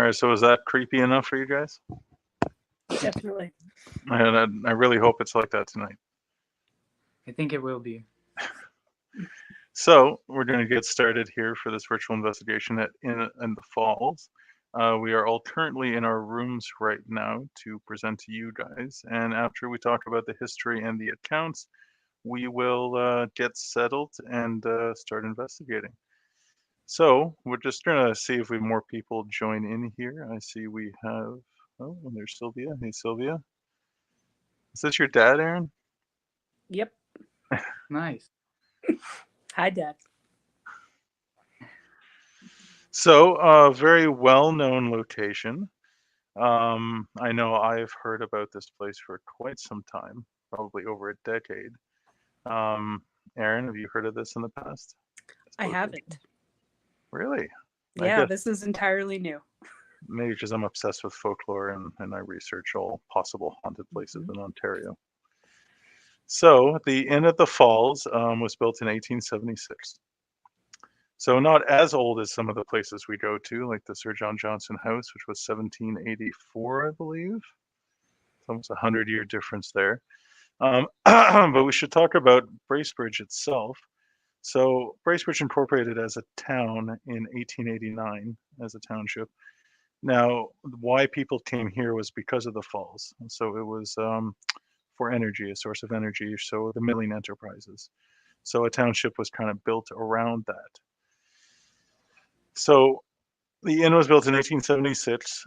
right, so is that creepy enough for you guys? Definitely. I really hope it's like that tonight. I think it will be. So we're going to get started here for this virtual investigation in the Falls. We are all currently in our rooms right now to present to you guys. And after we talk about the history and the accounts, we will get settled and start investigating. So we're just going to see if we have more people join in here. I see we have, oh, and there's Sylvia. Hey, Sylvia. Is this your dad, Aaron? Yep. Nice. Hi, Dad. So, a very well-known location. I know I've heard about this place for quite some time, probably over a decade. Aaron, have you heard of this in the past? I haven't. Really? Yeah, this is entirely new. Maybe because I'm obsessed with folklore and I research all possible haunted places in Ontario. So, the Inn at the Falls was built in 1876. So not as old as some of the places we go to, like the Sir John Johnson House, which was 1784, I believe. It's almost 100-year difference there. But we should talk about Bracebridge itself. So Bracebridge incorporated as a town in 1889 as a township. Now, why people came here was because of the falls. So it was for energy, a source of energy, so the milling enterprises. So a township was kind of built around that. So the inn was built in 1876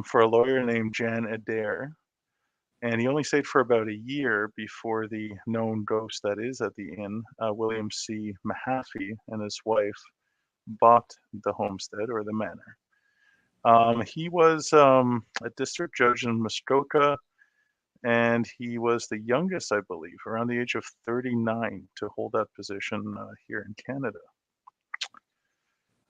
for a lawyer named Jan Adair, and he only stayed for about a year before the known ghost that is at the inn, William C. Mahaffey, and his wife bought the homestead or the manor. He was a district judge in Muskoka, and he was the youngest, I believe, around the age of 39 to hold that position here in Canada.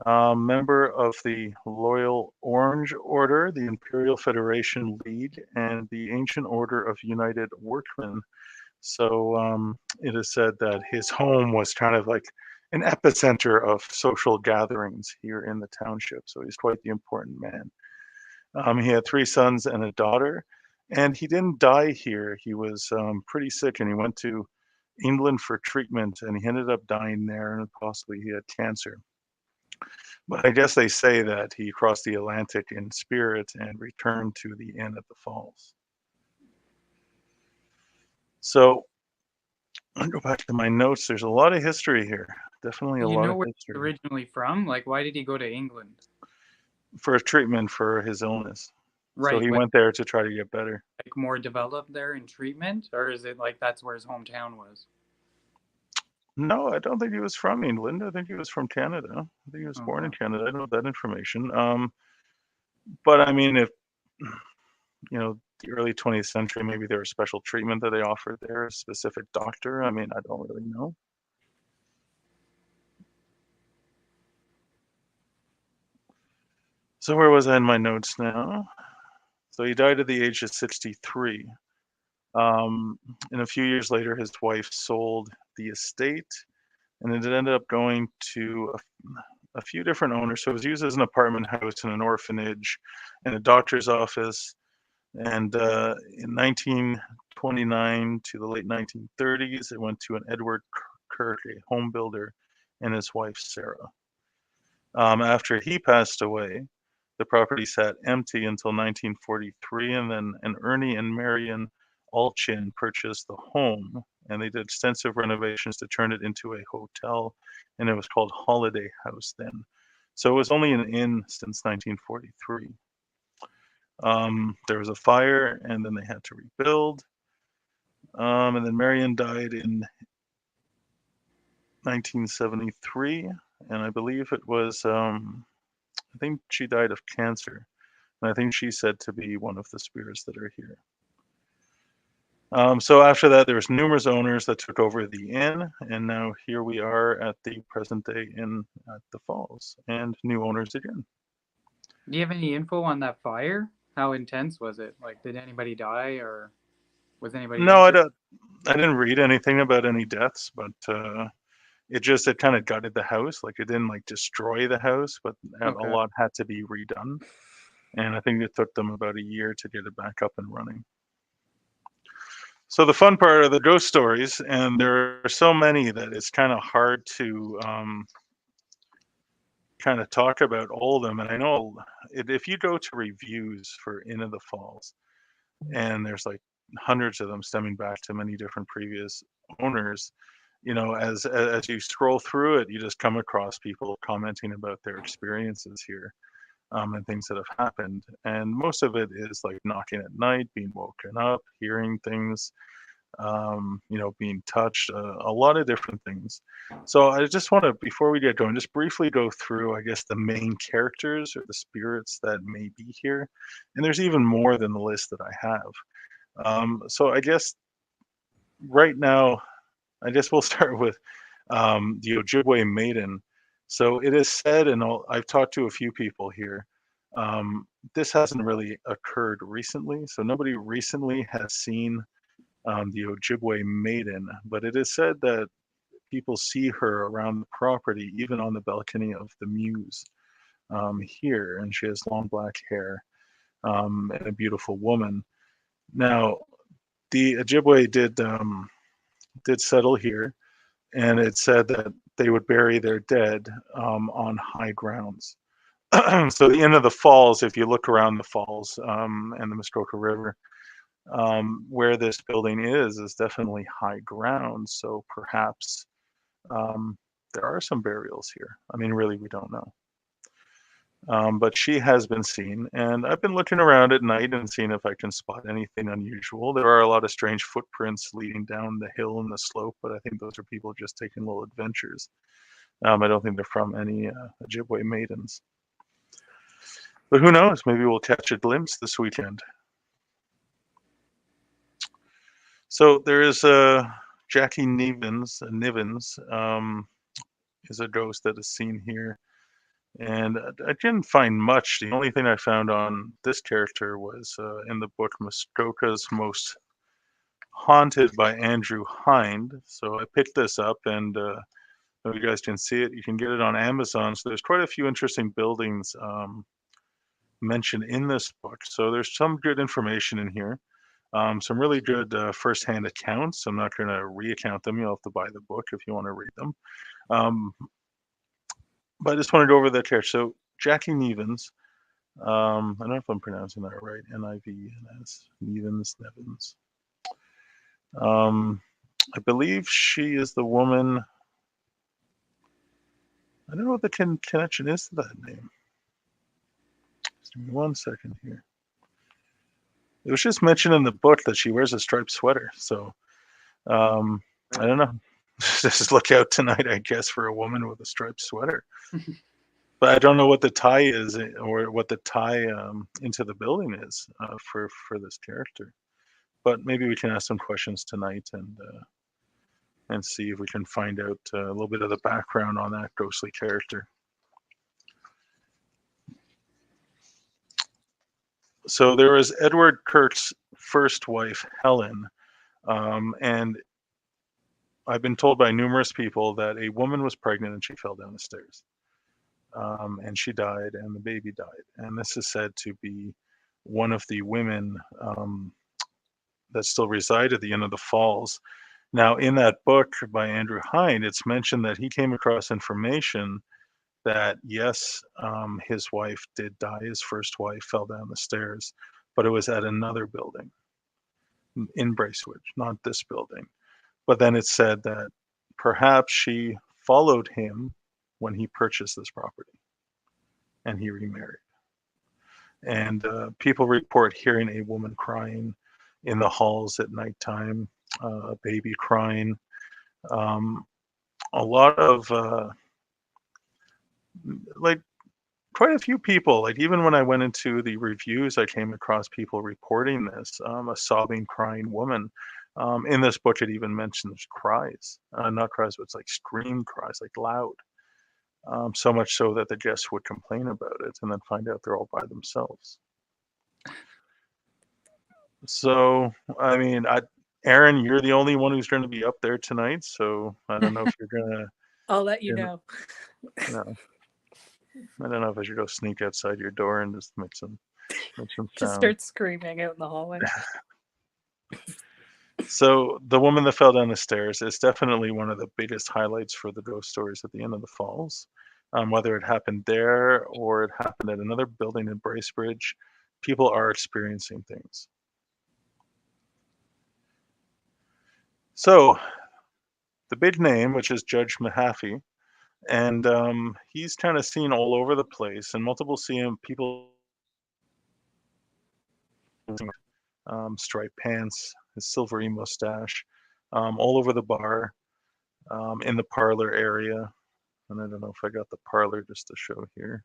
Member of the Loyal Orange Order, the Imperial Federation League, and the Ancient Order of United Workmen. So it is said that his home was kind of like an epicenter of social gatherings here in the township. So he's quite the important man. He had 3 sons and a daughter, and he didn't die here. He was pretty sick, and he went to England for treatment, and he ended up dying there, and possibly he had cancer. But I guess they say that he crossed the Atlantic in spirit and returned to the inn at the falls. So I'll go back to my notes. There's a lot of history here. Definitely a lot of history. You know where he's originally from? Like, why did he go to England? For treatment for his illness. Right. So he went there to try to get better. Like more developed there in treatment? Or is it like that's where his hometown was? No, I don't think he was from England. I think he was from Canada. I think he was born in Canada. I don't have that information. But I mean, if, you know, the early 20th century, maybe there was special treatment that they offered there, a specific doctor. I mean, I don't really know. So where was I in my notes now? So he died at the age of 63. And a few years later, his wife sold the estate, and it ended up going to a few different owners. So it was used as an apartment house and an orphanage and a doctor's office. And in 1929 to the late 1930s, it went to an Edward Kirk, a home builder, and his wife, Sarah. After he passed away, the property sat empty until 1943, and then Ernie and Marion Alchin purchased the home, and they did extensive renovations to turn it into a hotel, and it was called Holiday House then. So it was only an inn since 1943. There was a fire, and then they had to rebuild. And then Marion died in 1973, and I believe it was, I think she died of cancer. And I think she's said to be one of the spirits that are here. So after that, there was numerous owners that took over the inn, and now here we are at the present day inn at the Falls, and new owners again. Do you have any info on that fire? How intense was it? Like, did anybody die, or was anybody? No, I didn't read anything about any deaths, but it kind of gutted the house. Like, it didn't like destroy the house, but a lot had to be redone. and I think it took them about a year to get it back up and running. So the fun part are the ghost stories, and there are so many that it's kind of hard to kind of talk about all of them. And I know if you go to reviews for Into the Falls, and there's like hundreds of them stemming back to many different previous owners, you know, as you scroll through it, you just come across people commenting about their experiences here, and things that have happened. And most of it is like knocking at night, being woken up, hearing things, you know, being touched, a lot of different things. So I just want to, before we get going, just briefly go through, I guess, the main characters or the spirits that may be here. And there's even more than the list that I have. So I guess right now, I guess we'll start with the Ojibwe Maiden. So it is said, and I've talked to a few people here, this hasn't really occurred recently. So nobody recently has seen the Ojibwe Maiden, but it is said that people see her around the property, even on the balcony of the Muse here, and she has long black hair, and a beautiful woman. Now, the Ojibwe did settle here, and it said that they would bury their dead on high grounds. So the end of the falls, if you look around the falls and the Muskoka River, where this building is definitely high ground. So perhaps there are some burials here. I mean, really, we don't know. But she has been seen, and I've been looking around at night and seeing if I can spot anything unusual. There are a lot of strange footprints leading down the hill and the slope, but I think those are people just taking little adventures. I don't think they're from any Ojibwe maidens. But who knows? Maybe we'll catch a glimpse this weekend. So there is Jackie Nivens is a ghost that is seen here. And I didn't find much. The only thing I found on this character was in the book Muskoka's Most Haunted by Andrew Hind. So I picked this up, and you guys can see it. You can get it on Amazon. So there's quite a few interesting buildings mentioned in this book. So there's some good information in here. Some really good first-hand accounts. I'm not going to re-account them. You'll have to buy the book if you want to read them. But I just want to go over the character. So Jackie Nevins, I don't know if I'm pronouncing that right. N-I-V-E-N-S, Nevins. I believe she is the woman. I don't know what the connection is to that name. Just give me 1 second here. It was just mentioned in the book that she wears a striped sweater. So I don't know. Just look out tonight, I guess, for a woman with a striped sweater. But I don't know what the tie is, or what the tie into the building is for this character. But maybe we can ask some questions tonight and see if we can find out a little bit of the background on that ghostly character. So there was Edward Kirk's first wife, Helen, and I've been told by numerous people that a woman was pregnant and she fell down the stairs. And she died, and the baby died. And this is said to be one of the women that still reside at the end of the falls. Now, in that book by Andrew Hind, it's mentioned that he came across information that, yes, his wife did die. His first wife fell down the stairs, but it was at another building in Bracebridge, not this building. But then it said that perhaps she followed him when he purchased this property and he remarried. And people report hearing a woman crying in the halls at nighttime, a baby crying. A lot of, like, quite a few people, like even when I went into the reviews, I came across people reporting this, a sobbing, crying woman. In this book, it even mentions cries, not cries, but it's like scream cries, like loud. So much so that the guests would complain about it and then find out they're all by themselves. So, I mean, Aaron, you're the only one who's going to be up there tonight. So I don't know if you're going to. I'll let you know. No. I don't know if I should go sneak outside your door and just make some Make some Just sound. start screaming out in the hallway. So the woman that fell down the stairs is definitely one of the biggest highlights for the ghost stories at the end of the falls. Whether it happened there or it happened at another building in Bracebridge, people are experiencing things. So the big name, which is Judge Mahaffey, and he's kind of seen all over the place, and multiple people striped pants, his silvery mustache, all over the bar, in the parlor area. And I don't know if I got the parlor just to show here.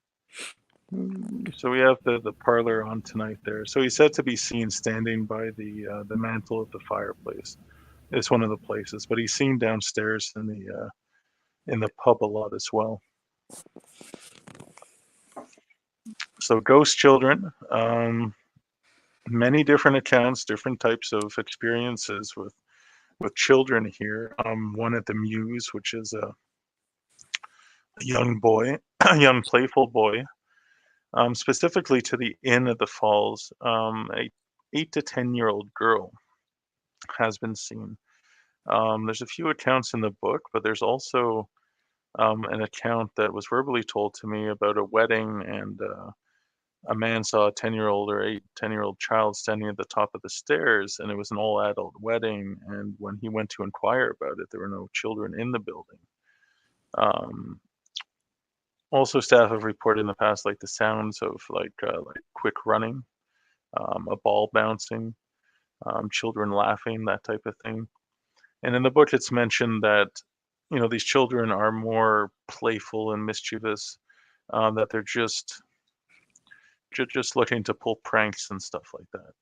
So we have the parlor on tonight there. So he's said to be seen standing by the mantle of the fireplace. It's one of the places, but he's seen downstairs in the pub a lot as well. So ghost children, many different accounts, different types of experiences with children here. One at the Muse, which is a young boy, a young playful boy, specifically to the Inn at the Falls. A 8 to 10-year-old girl has been seen. There's a few accounts in the book, but there's also an account that was verbally told to me about a wedding, and a man saw a 10-year-old or 10-year-old child standing at the top of the stairs, and it was an all-adult wedding. And when he went to inquire about it, there were no children in the building. Also, staff have reported in the past, like the sounds of like quick running, a ball bouncing, children laughing, that type of thing. And in the book, it's mentioned that these children are more playful and mischievous, that they're just looking to pull pranks and stuff like that.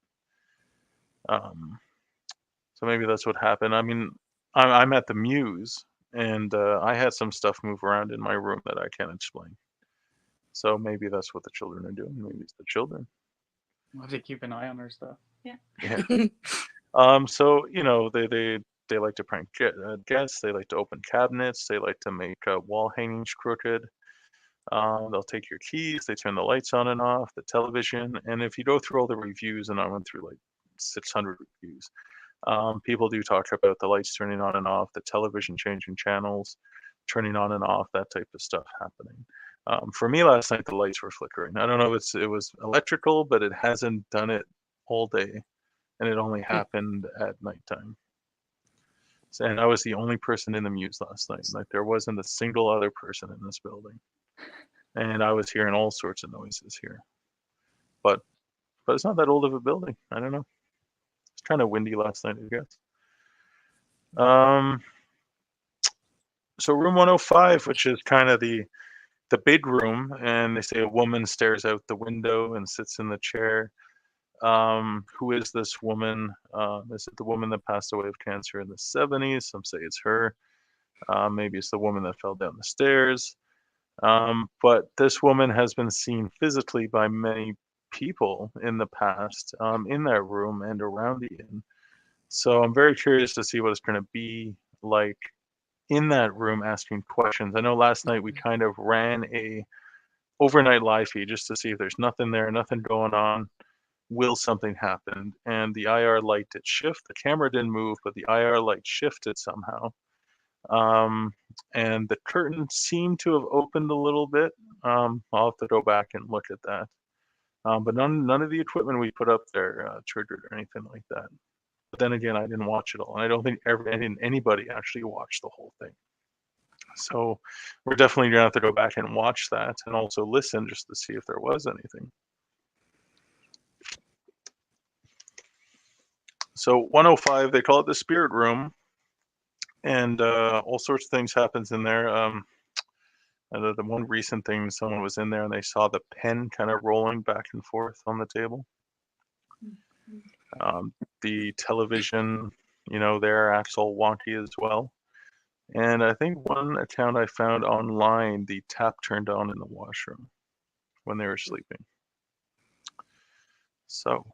So maybe that's what happened. I mean, I'm at the Muse, and I had some stuff move around in my room that I can't explain. So maybe that's what the children are doing. Maybe it's the children. We'll have to keep an eye on our stuff. Yeah. So they like to prank guests. They like to open cabinets. They like to make wall hangings crooked. They'll take your keys. They turn the lights on and off, the television. And if you go through all the reviews, and I went through like 600 reviews, people do talk about the lights turning on and off, the television changing channels, turning on and off, that type of stuff happening. For me last night, the lights were flickering. I don't know if it was electrical, but it hasn't done it all day, and it only happened at nighttime. And I was the only person in the Muse last night. Like, there wasn't a single other person in this building, and I was hearing all sorts of noises here. But it's not that old of a building. I don't know. It's kind of windy last night, I guess. So room 105, which is kind of the big room, and they say a woman stares out the window and sits in the chair. Who is this woman? Is it the woman that passed away of cancer in the 70s? Some say it's her. Maybe it's the woman that fell down the stairs. But this woman has been seen physically by many people in the past, in that room and around the inn. So I'm very curious to see what it's going to be like in that room, asking questions. I know last night we kind of ran a overnight live feed just to see if there's nothing there, nothing going on. Will something happen? And the IR light did shift. The camera didn't move, but the IR light shifted somehow. And the curtain seemed to have opened a little bit. I'll have to go back and look at that. But none of the equipment we put up there triggered or anything like that. But then again, I didn't watch it all, and I don't think anybody actually watched the whole thing. So we're definitely gonna have to go back and watch that, and also listen just to see if there was anything. So 105, they call it the spirit room, and all sorts of things happens in there. The one recent thing, someone was in there and they saw the pen kind of rolling back and forth on the table. The television, there acts all wonky as well. And I think one account I found online, the tap turned on in the washroom when they were sleeping. So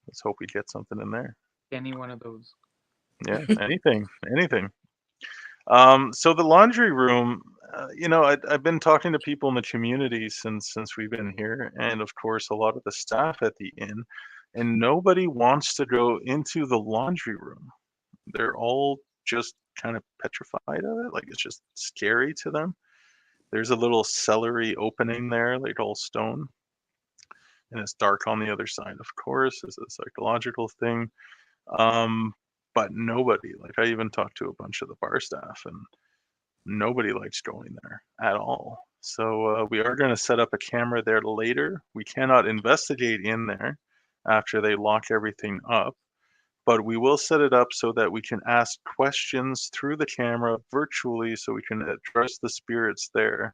let's hope we get something in there. Any one of those. Yeah, anything. So the laundry room I've been talking to people in the community since we've been here, and of course, a lot of the staff at the inn, and nobody wants to go into the laundry room. They're all just kind of petrified of it, like it's just scary to them. There's a little celery opening there, like all stone, and it's dark on the other side, of course. It's a psychological thing. Um, but nobody, like I even talked to a bunch of the bar staff, and nobody likes going there at all. So we are going to set up a camera there later. We cannot investigate in there after they lock everything up, but we will set it up so that we can ask questions through the camera virtually so we can address the spirits there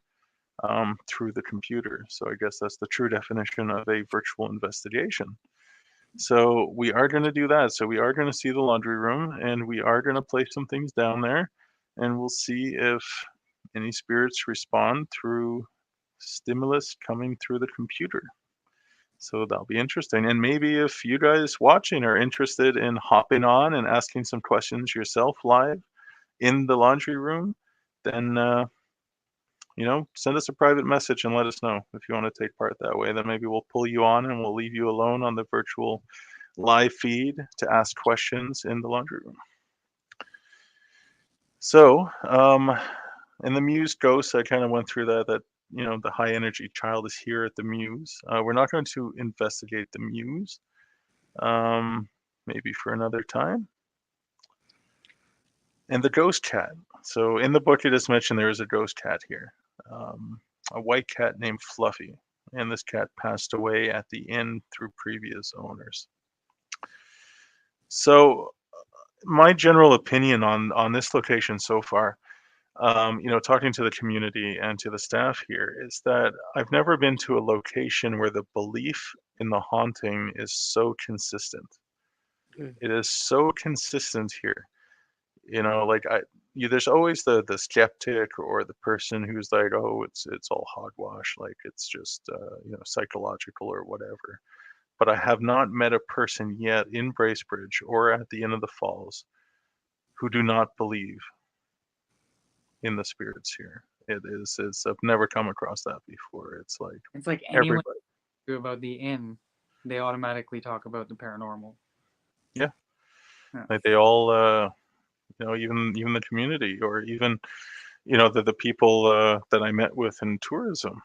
through the computer. So I guess that's the true definition of a virtual investigation. So we are going to do that. So we are going to see the laundry room, and we are going to place some things down there, and we'll see if any spirits respond through stimulus coming through the computer. So that'll be interesting. And maybe if you guys watching are interested in hopping on and asking some questions yourself live in the laundry room, then send us a private message and let us know if you want to take part that way. Then maybe we'll pull you on and we'll leave you alone on the virtual live feed to ask questions in the laundry room. So, in the Muse Ghosts, I kind of went through that the high energy child is here at the Muse. We're not going to investigate the Muse, maybe for another time. And the ghost cat. So in the book, it is mentioned there is a ghost cat here, a white cat named Fluffy. And this cat passed away at the inn through previous owners. So my general opinion on this location so far, talking to the community and to the staff here, is that I've never been to a location where the belief in the haunting is so consistent. It is so consistent here. Like there's always the skeptic or the person who's like, oh, it's all hogwash, like it's just psychological or whatever. But I have not met a person yet in Bracebridge or at the Inn of the Falls who do not believe in the spirits here. I've never come across that before. It's like anyone everybody. About the inn, they automatically talk about the paranormal. Yeah. Like they all, even the community, or even, the people that I met with in tourism,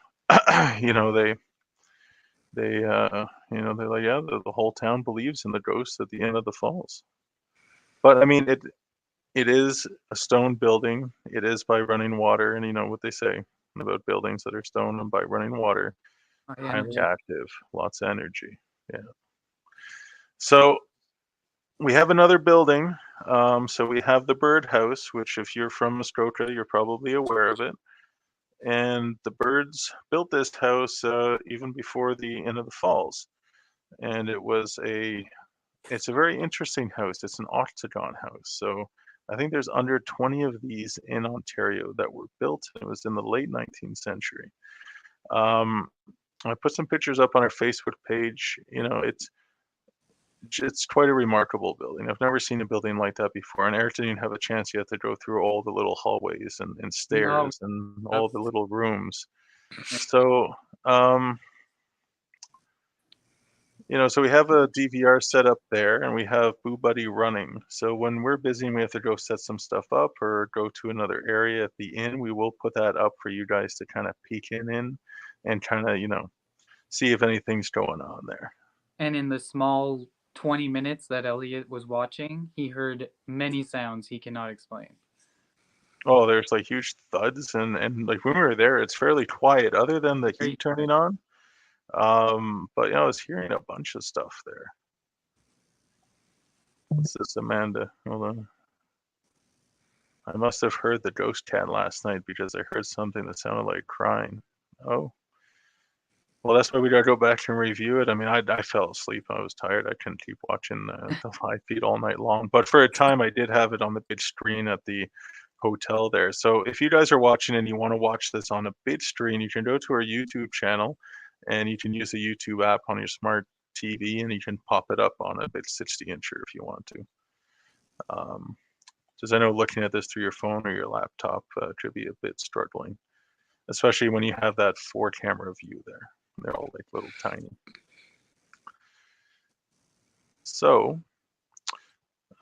they're like, yeah, the whole town believes in the ghosts at the Inn of the Falls. But I mean, it is a stone building. It is by running water, and you know what they say about buildings that are stone and by running water, highly active, lots of energy. Yeah. So we have another building. So we have the birdhouse, which if you're from Muskoka, you're probably aware of it. And the birds built this house even before the Inn of the Falls. And it's a very interesting house. It's an octagon house. So I think there's under 20 of these in Ontario that were built. It was in the late 19th century. I put some pictures up on our Facebook page. It's quite a remarkable building. I've never seen a building like that before. And Eric didn't have a chance yet to go through all the little hallways and stairs and all the little rooms. So, so we have a DVR set up there, and we have Boo Buddy running. So when we're busy and we have to go set some stuff up or go to another area at the inn, we will put that up for you guys to kind of peek in and kind of, see if anything's going on there. And in the small 20 minutes that Elliot was watching, he heard many sounds he cannot explain. Oh, there's like huge thuds, and like when we were there, it's fairly quiet other than the heat turning on. But I was hearing a bunch of stuff there. What's this, Amanda? Hold on. I must have heard the ghost cat last night because I heard something that sounded like crying. Oh. Well, that's why we gotta go back and review it. I mean, I fell asleep. I was tired. I couldn't keep watching the live feed all night long. But for a time, I did have it on the big screen at the hotel there. So if you guys are watching and you want to watch this on a big screen, you can go to our YouTube channel, and you can use the YouTube app on your smart TV, and you can pop it up on a big 60-incher if you want to. Because I know looking at this through your phone or your laptop could be a bit struggling, especially when you have that 4-camera view there. They're all like little tiny. So,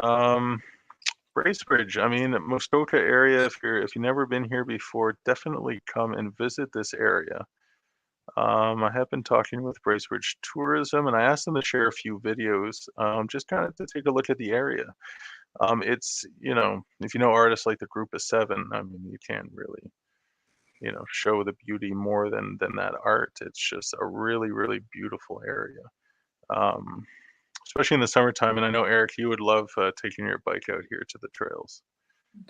Bracebridge, I mean, Muskoka area, if you've never been here before, definitely come and visit this area. I have been talking with Bracebridge Tourism, and I asked them to share a few videos, just kind of to take a look at the area. It's, if you know artists like the Group of Seven, I mean, you can't really, show the beauty more than that art. It's just a really, really beautiful area, especially in the summertime. And I know, Eric, you would love taking your bike out here to the trails.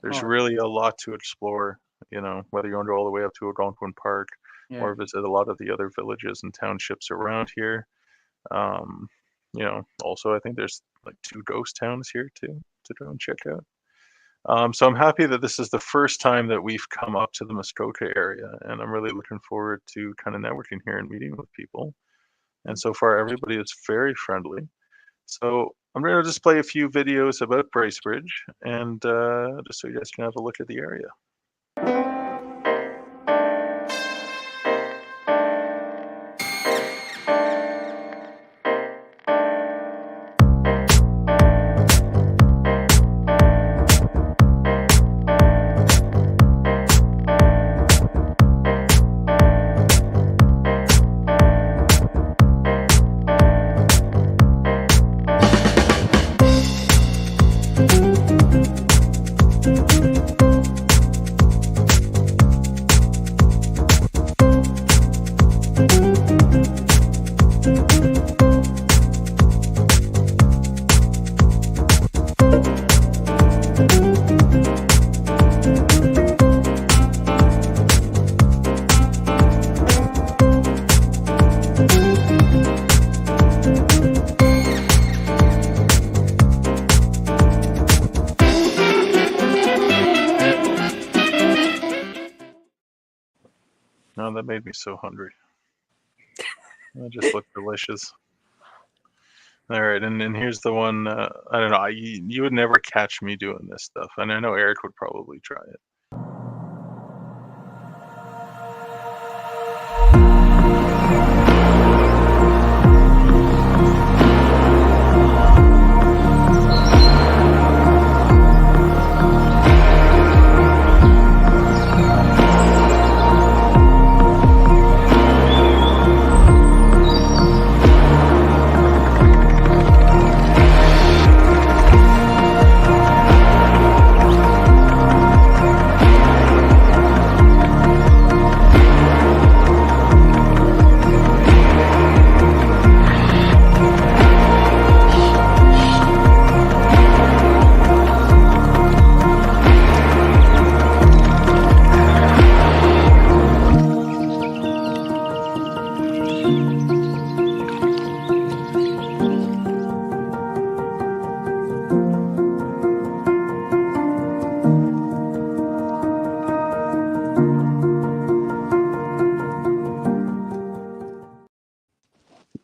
There's Oh, really a lot to explore, whether you want to go all the way up to Algonquin Park yeah. or visit a lot of the other villages and townships around here. Also, I think there's like 2 ghost towns here too to go and check out. So I'm happy that this is the first time that we've come up to the Muskoka area, and I'm really looking forward to kind of networking here and meeting with people. And so far, everybody is very friendly. So I'm going to just play a few videos about Bracebridge, and just so you guys can have a look at the area. Oh, that made me so hungry. It just looked delicious. All right, and then here's the one. I don't know. You would never catch me doing this stuff, and I know Eric would probably try it.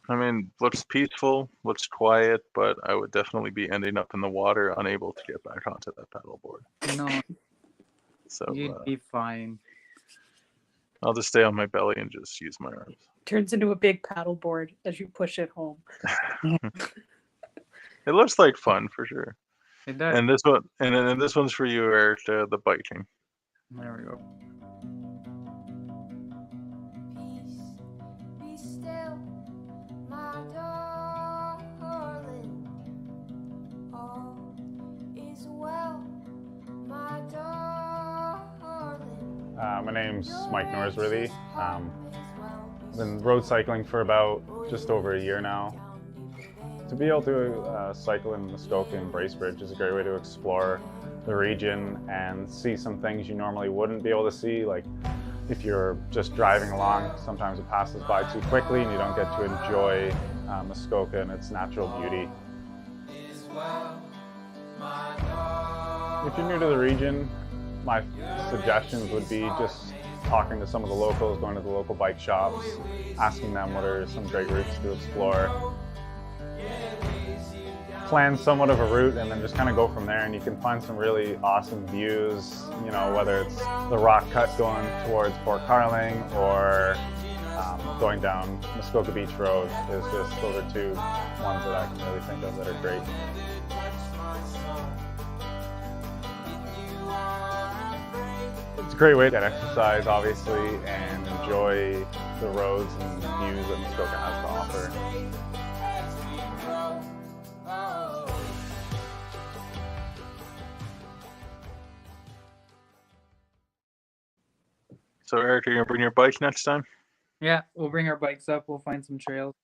I mean, looks peaceful, looks quiet, but I would definitely be ending up in the water, unable to get back onto that paddleboard. No, So you'd be fine. I'll just stay on my belly and just use my arms. Turns into a big paddleboard as you push it home. It looks like fun for sure. It does. And this one, and then this one's for you, Eric. The biking. There we go. Peace, be still, my darling. All is well, my darling. My name's Mike Norsworthy. I've been road cycling for about just over a year now. To be able to cycle in Muskoka and Bracebridge is a great way to explore the region and see some things you normally wouldn't be able to see. Like if you're just driving along, sometimes it passes by too quickly and you don't get to enjoy Muskoka and its natural beauty. If you're new to the region, my suggestions would be just talking to some of the locals, going to the local bike shops, asking them what are some great routes to explore. plan somewhat of a route and then just kind of go from there, and you can find some really awesome views, you know, whether it's the rock cut going towards Port Carling or going down Muskoka Beach Road. Is just, those are two ones that I can really think of that are great. It's a great way to get exercise, obviously, and enjoy the roads and views that Muskoka has to offer. So Eric, are you gonna bring your bike next time? Yeah, we'll bring our bikes up. We'll find some trails.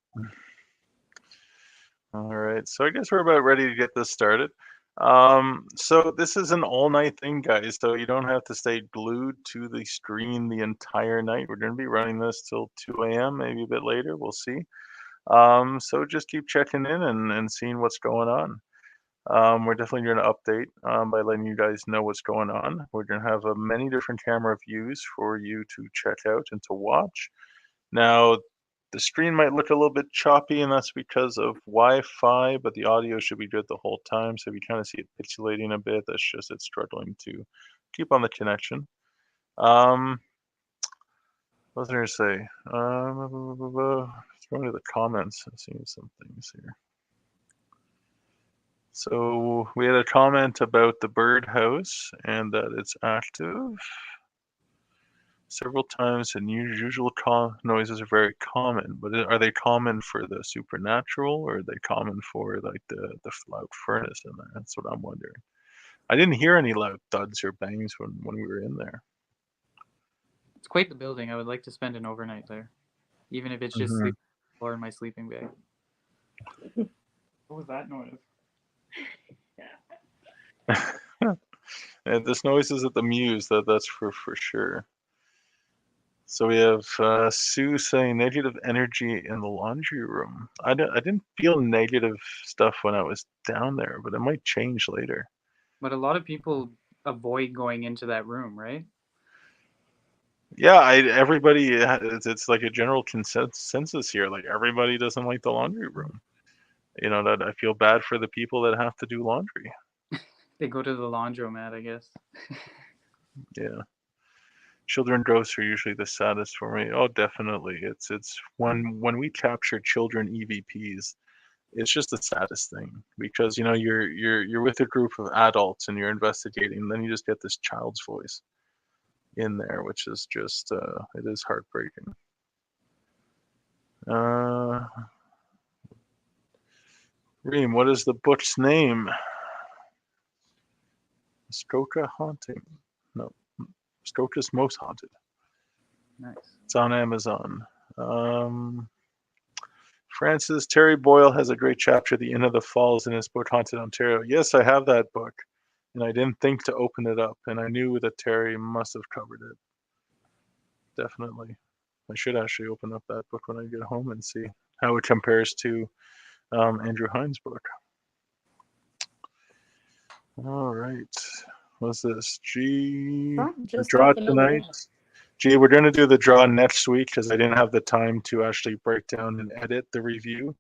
All right, so I guess we're about ready to get this started. So this is an all-night thing, guys, so you don't have to stay glued to the screen the entire night. We're going to be running this till 2 a.m., maybe a bit later, we'll see. So just keep checking in and seeing what's going on. We're definitely going to update by letting you guys know what's going on. We're going to have many different camera views for you to check out and to watch. Now, the screen might look a little bit choppy, and that's because of Wi-Fi, but the audio should be good the whole time. So if you kind of see it pixelating a bit, that's just it's struggling to keep on the connection. What was I going to say? Let's go into the comments and see some things here. So we had a comment about the birdhouse and that it's active several times, and usual noises are very common. But are they common for the supernatural, or are they common for like the loud furnace in there? That's what I'm wondering. I didn't hear any loud thuds or bangs when we were in there. It's quite the building. I would like to spend an overnight there, even if it's just sleeping on the floor in my sleeping bag. What was that noise? And this noise is at the Muse. That's for sure. So we have Sue saying negative energy in the laundry room. I didn't feel negative stuff when I was down there, but it might change later. But a lot of people avoid going into that room, right? Yeah, everybody, it's like a general consensus here. Like everybody doesn't like the laundry room. You know, that I feel bad for the people that have to do laundry. They go to the laundromat, I guess. Yeah. Children ghosts are usually the saddest for me. Oh, definitely. It's when we capture children EVPs, it's just the saddest thing, because you know you're with a group of adults and you're investigating, and then you just get this child's voice in there, which is just it is heartbreaking. Reem, what is the book's name? Muskoka Haunting. No. Muskoka's Most Haunted. Nice. It's on Amazon. Francis, Terry Boyle has a great chapter, The Inn of the Falls, in his book Haunted Ontario. Yes, I have that book, and I didn't think to open it up, and I knew that Terry must have covered it. Definitely. I should actually open up that book when I get home and see how it compares to Andrew Hines' book. All right. What's this? The draw tonight. Gee, we're going to do the draw next week because I didn't have the time to actually break down and edit the review.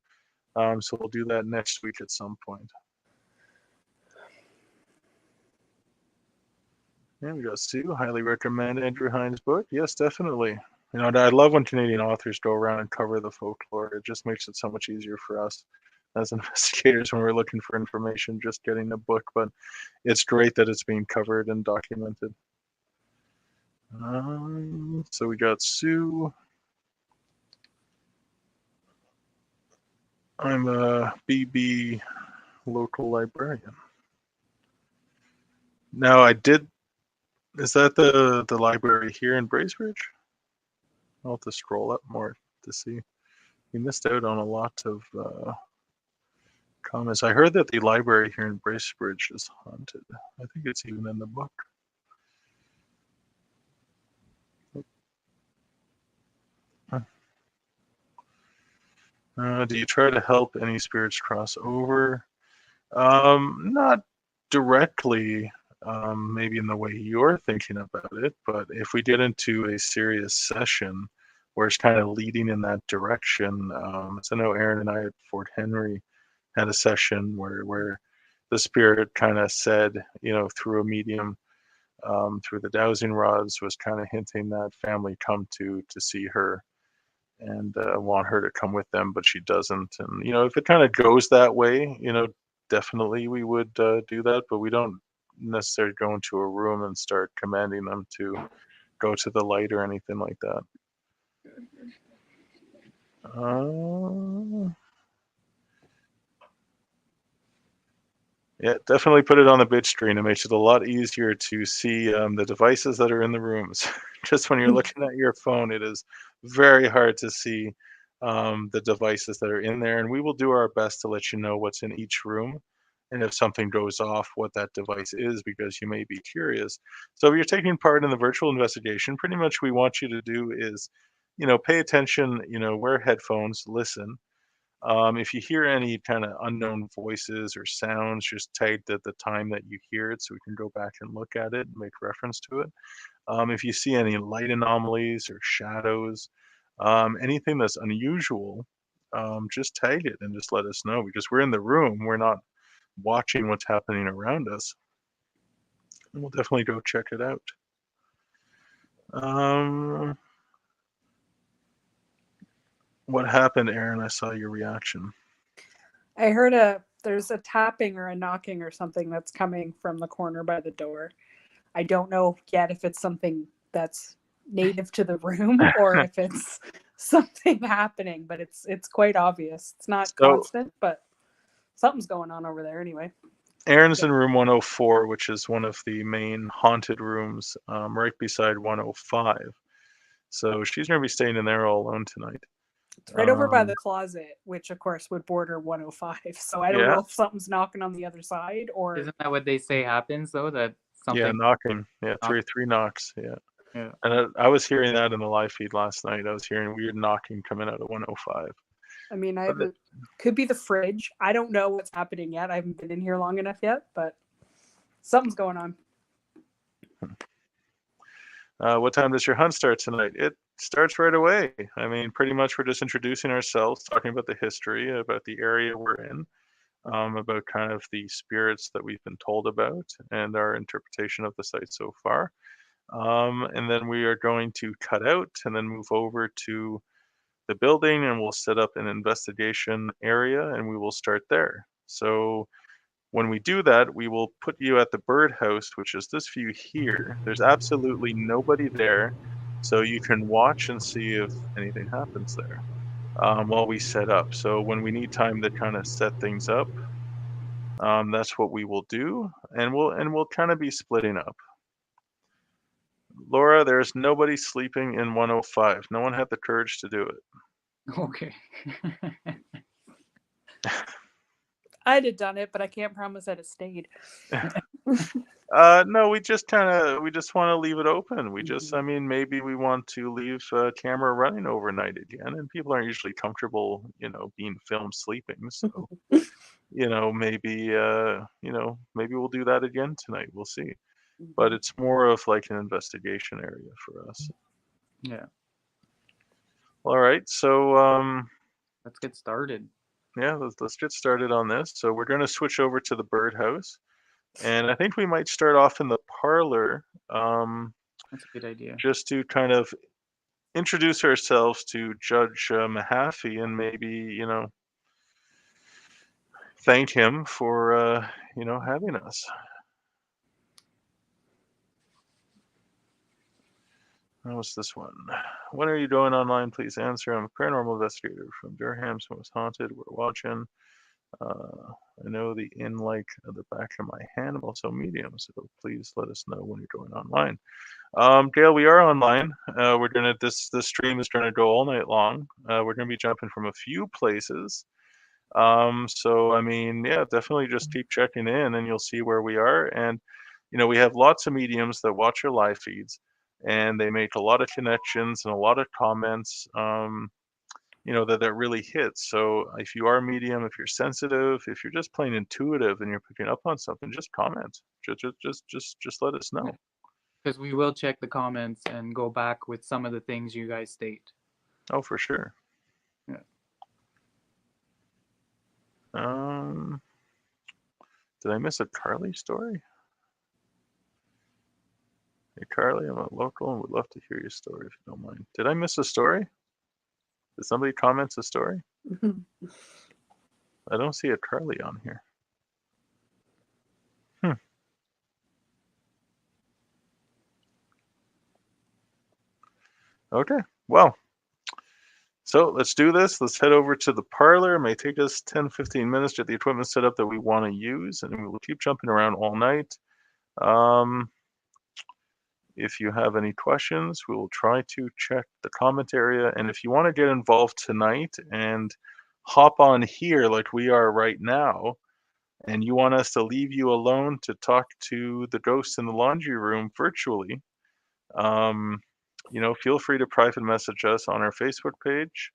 So we'll do that next week at some point. Yeah, we got Sue. Highly recommend Andrew Hines' book. Yes, definitely. You know, I love when Canadian authors go around and cover the folklore. It just makes it so much easier for us as investigators when we're looking for information, just getting a book. But it's great that it's being covered and documented. So we got Sue. I'm a BB local librarian. Now I did. Is that the library here in Bracebridge? I'll have to scroll up more to see. We missed out on a lot of comments. I heard that the library here in Bracebridge is haunted. I think it's even in the book. Do you try to help any spirits cross over? Not directly, maybe in the way you're thinking about it, but if we get into a serious session where it's kind of leading in that direction, so I know Aaron and I at Fort Henry had a session where the spirit kind of said, through a medium, through the dowsing rods, was kind of hinting that family come to see her and want her to come with them, but she doesn't. And if it kind of goes that way, definitely we would do that, but we don't necessarily go into a room and start commanding them to go to the light or anything like that. Yeah, definitely put it on the big screen. It makes it a lot easier to see the devices that are in the rooms. Just when you're looking at your phone, it is very hard to see the devices that are in there. And we will do our best to let you know what's in each room. And if something goes off, what that device is, because you may be curious. So if you're taking part in the virtual investigation, pretty much we want you to do is, pay attention, wear headphones, listen. If you hear any kind of unknown voices or sounds, just tag the time that you hear it so we can go back and look at it and make reference to it. If you see any light anomalies or shadows, anything that's unusual, just tag it and just let us know, because we're in the room. We're not watching what's happening around us. And we'll definitely go check it out. What happened, Aaron? I saw your reaction. I heard there's a tapping or a knocking or something that's coming from the corner by the door. I don't know yet if it's something that's native to the room or if it's something happening, but it's quite obvious. It's not constant, but something's going on over there anyway. Erin's in room 104, which is one of the main haunted rooms, right beside 105. So she's going to be staying in there all alone tonight. It's right over by the closet, which of course would border 105. So I don't know if something's knocking on the other side or... Isn't that what they say happens though? That something... Yeah, knocking. Yeah, three knocks. Yeah. And I was hearing that in the live feed last night. I was hearing weird knocking coming out of 105. I mean, could be the fridge. I don't know what's happening yet. I haven't been in here long enough yet, but something's going on. What time does your hunt start tonight? It starts right away. I mean, pretty much we're just introducing ourselves, talking about the history, about the area we're in, about kind of the spirits that we've been told about and our interpretation of the site so far. And then we are going to cut out and then move over to the building, and we'll set up an investigation area and we will start there. So when we do that, we will put you at the birdhouse, which is this view here. There's absolutely nobody there, so you can watch and see if anything happens there while we set up. So when we need time to kind of set things up, that's what we will do, and we'll kind of be splitting up. Laura, there's nobody sleeping in 105. No one had the courage to do it. Okay. I'd have done it, but I can't promise I'd have stayed. No, we just want to leave it open. I mean, maybe we want to leave a camera running overnight again, and people aren't usually comfortable, being filmed sleeping. So, maybe we'll do that again tonight. We'll see. But it's more of like an investigation area for us. Yeah. All right, so let's get started. Yeah, let's get started on this. So we're going to switch over to the birdhouse, and I think we might start off in the parlor. That's a good idea. Just to kind of introduce ourselves to Judge Mahaffey, and maybe thank him for having us. What's this one? When are you going online? Please answer. I'm a paranormal investigator from Durham's Most Haunted. We're watching. I know the in like at the back of my hand. I'm also medium, so please let us know when you're going online. Gail, we are online. We're gonna this stream is gonna go all night long. We're gonna be jumping from a few places. So I mean, yeah, definitely just keep checking in, and you'll see where we are. And we have lots of mediums that watch your live feeds, and they make a lot of connections and a lot of comments. That really hits. So if you are a medium, if you're sensitive, if you're just plain intuitive and you're picking up on something, just comment. Just let us know. Because we will check the comments and go back with some of the things you guys state. Oh, for sure. Yeah. Did I miss a Carly story? Hey Carly, I'm a local and would love to hear your story if you don't mind. Did I miss a story? Did somebody comment a story? I don't see a Carly on here. Okay, well, so let's do this. Let's head over to the parlor. It may take us 10-15 minutes to get the equipment set up that we want to use, and we will keep jumping around all night. If you have any questions, we will try to check the comment area. And if you want to get involved tonight and hop on here like we are right now, and you want us to leave you alone to talk to the ghosts in the laundry room virtually, feel free to private message us on our Facebook page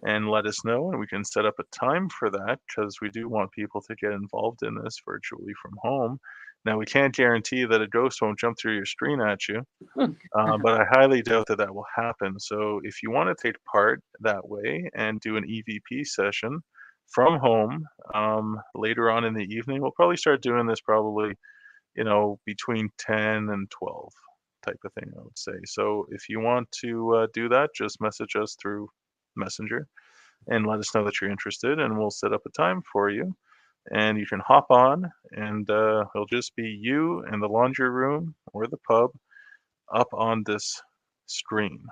and let us know, and we can set up a time for that because we do want people to get involved in this virtually from home. Now, we can't guarantee that a ghost won't jump through your screen at you, but I highly doubt that that will happen. So if you want to take part that way and do an EVP session from home later on in the evening, we'll probably start doing this probably, between 10 and 12 type of thing, I would say. So if you want to do that, just message us through Messenger and let us know that you're interested, and we'll set up a time for you. And you can hop on, and it'll just be you and the laundry room or the pub up on this screen.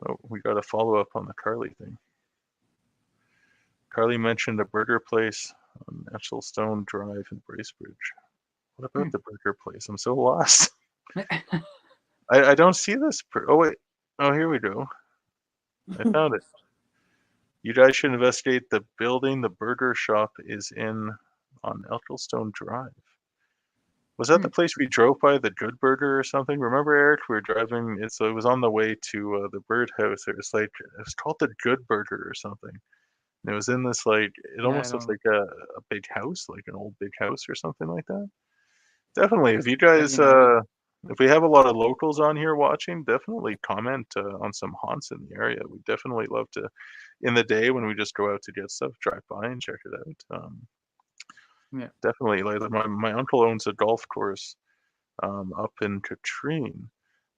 Oh, we got a follow up on the Carly thing. Carly mentioned a burger place on Etchelstone Drive in Bracebridge. What about the burger place? I'm so lost. I don't see this. Oh, wait. Oh, here we go. I found it. You guys should investigate the building the burger shop is in on Etchelstone Drive. Was that the place we drove by, the Good Burger or something? Remember, Eric? We were driving. It was on the way to the birdhouse. It was called the Good Burger or something. And it was in this it Yeah, almost looks like a big house, like an old big house or something like that. Definitely, if you guys, if we have a lot of locals on here watching, definitely comment on some haunts in the area. We definitely love to, in the day when we just go out to get stuff, drive by and check it out. Yeah. Definitely, like my uncle owns a golf course up in Katrine,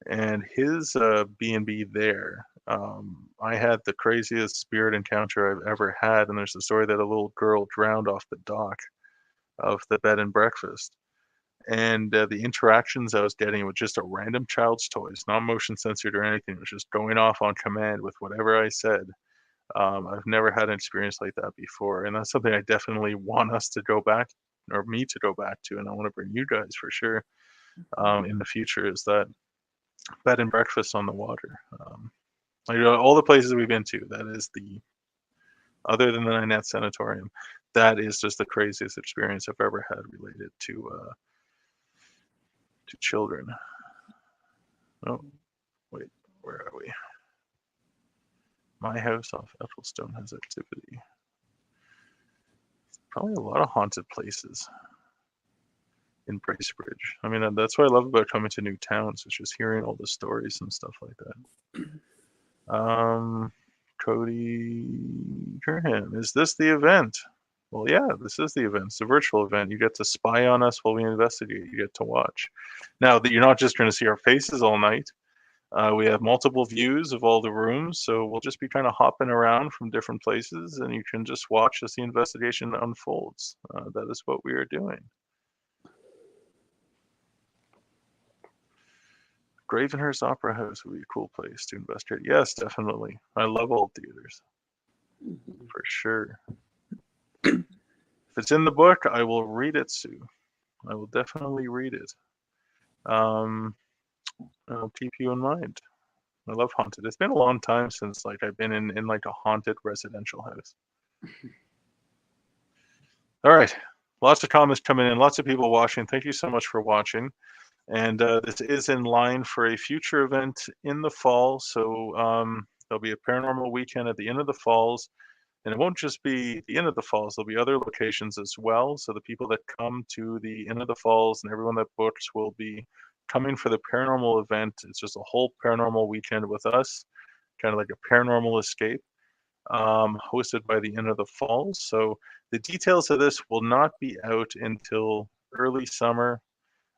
and his B&B there. I had the craziest spirit encounter I've ever had, and there's a story that a little girl drowned off the dock of the bed and breakfast. And the interactions I was getting with just a random child's toys, not motion censored or anything, it was just going off on command with whatever I said. I've never had an experience like that before, and that's something I definitely want us to go back, or me to go back to, and I want to bring you guys for sure in the future. Is that bed and breakfast on the water? All the places we've been to, that is other than the Ninette Sanatorium, that is just the craziest experience I've ever had related to children. Oh, wait, where are we? My house off Ethelstone has activity. Probably a lot of haunted places in Bracebridge. I mean, that's what I love about coming to new towns, is just hearing all the stories and stuff like that. Cody Kerhan, is this the event? Well, yeah, this is the event. It's a virtual event. You get to spy on us while we investigate. You get to watch. Now, that you're not just going to see our faces all night. We have multiple views of all the rooms, so we'll just be kind of hopping around from different places, and you can just watch as the investigation unfolds. That is what we are doing. Gravenhurst Opera House would be a cool place to investigate. Yes, definitely. I love old theaters. For sure. If it's in the book, I will read it, Sue. I will definitely read it. I'll keep you in mind. I love haunted. It's been a long time since I've been in a haunted residential house. All right. Lots of comments coming in, lots of people watching. Thank you so much for watching. And this is in line for a future event in the fall. So there'll be a paranormal weekend at the end of the falls. And it won't just be the end of the falls, there'll be other locations as well. So the people that come to the end of the falls and everyone that books will be coming for the paranormal event. It's just a whole paranormal weekend with us, kind of like a paranormal escape. hosted by the end of the fall. So the details of this will not be out until early summer.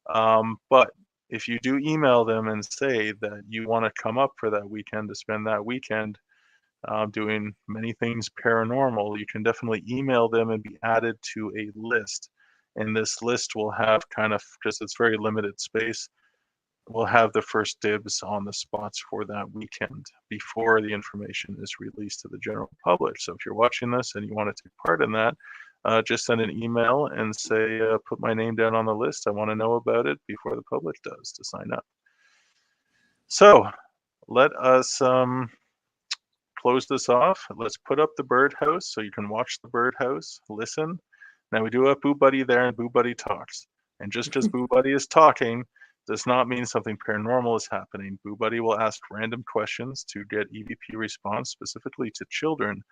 But if you do email them and say that you want to come up for that weekend to spend that weekend doing many things paranormal, you can definitely email them and be added to a list. And this list will have kind of, because it's very limited space, we'll have the first dibs on the spots for that weekend before the information is released to the general public. So if you're watching this and you want to take part in that, just send an email and say, put my name down on the list. I want to know about it before the public does to sign up. So let us close this off. Let's put up the birdhouse so you can watch the birdhouse, listen. Now we do have Boo Buddy there and Boo Buddy talks. And just because Boo Buddy is talking does not mean something paranormal is happening. Boo Buddy will ask random questions to get EVP response specifically to children,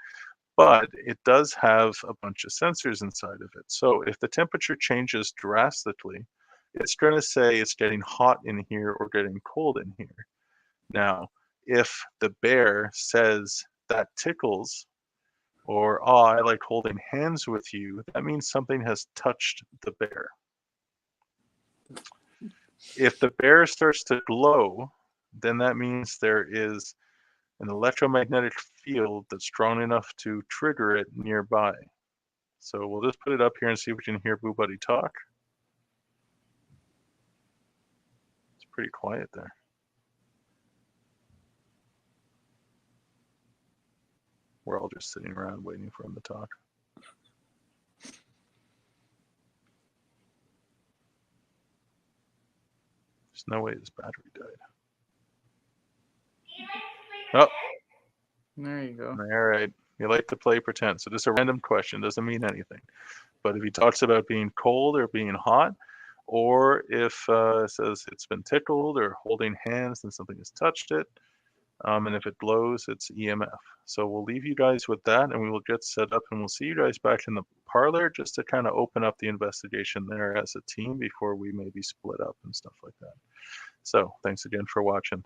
but it does have a bunch of sensors inside of it. So if the temperature changes drastically, it's going to say it's getting hot in here or getting cold in here. Now, if the bear says that tickles, or oh, I like holding hands with you, that means something has touched the bear. If the bear starts to glow, then that means there is an electromagnetic field that's strong enough to trigger it nearby. So we'll just put it up here and see if we can hear Boo Buddy talk. It's pretty quiet there. We're all just sitting around waiting for him to talk. There's no way his battery died. Oh, There you go. all right. You like to play pretend. So just a random question, doesn't mean anything. But if he talks about being cold or being hot, or if it says it's been tickled or holding hands and something has touched it, and if it glows, it's EMF. So we'll leave you guys with that and we will get set up and we'll see you guys back in the parlor just to kind of open up the investigation there as a team before we maybe split up and stuff like that. So thanks again for watching.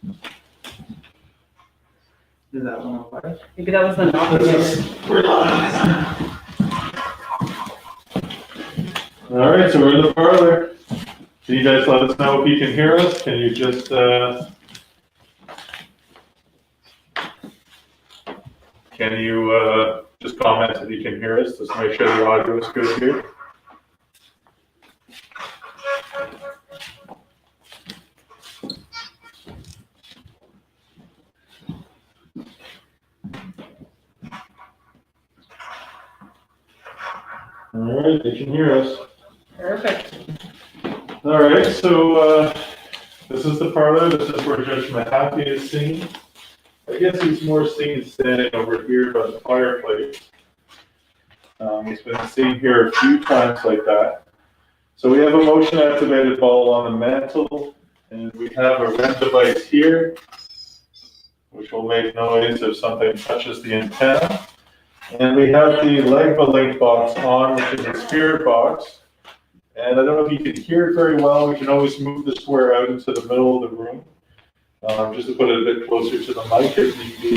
Is that one over? Maybe that was the knocking. All right, so we're in the parlor. Can you guys let us know if you can hear us? Can you just, just comment if you can hear us? Just make sure the audio is good here. All right, they can hear us. Perfect. All right, so this is the parlor. This is where Judge Mahaffey is seen. I guess he's more seen standing over here by the fireplace. He's been seen here a few times like that. So we have a motion-activated ball on the mantle, and we have a REM device here, which will make noise if something touches the antenna. And we have the Legba link box on, which is a spirit box. And I don't know if you can hear it very well. We can always move the square out into the middle of the room, just to put it a bit closer to the mic if need be.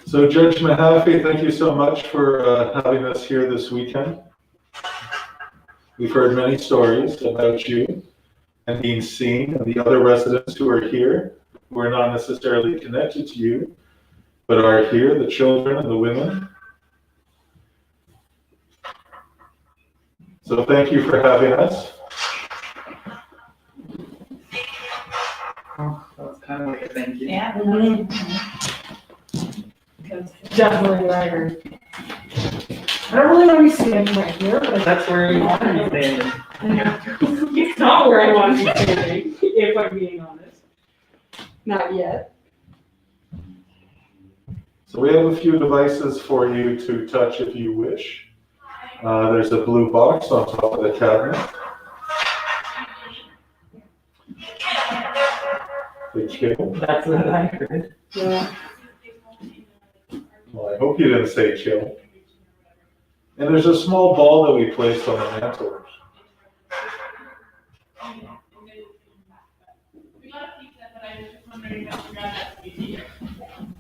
So Judge Mahaffey, thank you so much for having us here this weekend. We've heard many stories about you and being seen, and the other residents who are here, who are not necessarily connected to you, but are here, the children and the women. So thank you for having us. Oh, that's kind of like a thank you. Yeah. Definitely what I heard. I don't really want to be standing right here, but That's where you want to be standing. it's not where I want to be standing, if I'm being honest. Not yet. So we have a few devices for you to touch if you wish. There's a blue box on top of the cabinet. The kill. That's what I heard. Yeah. Well, I hope you didn't say kill. And there's a small ball that we placed on the mantle.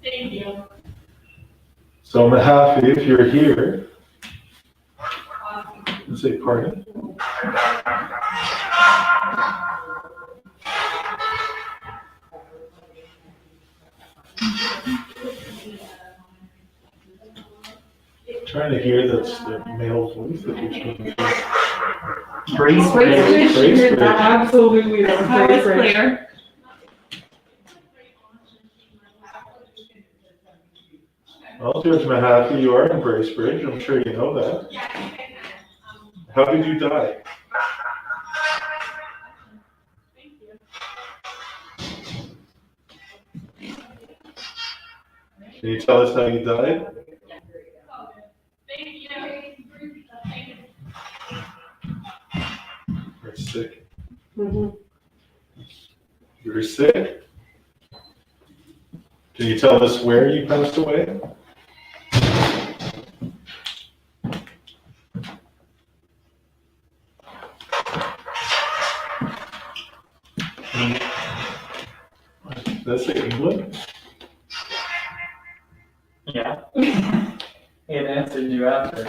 Thank you. So Mahaffey, if you're here, let's say pardon. Trying to hear that's the male voice that you're speaking to. Bracebridge. Absolutely. That was clear. Well, Judge Mahaffey, you are in Bracebridge. I'm sure you know that. How did you die? Can you tell us how you died? Thank you. You're sick. Mm-hmm. You were sick? Can you tell us where you passed away? That's England? Yeah. It answered you after.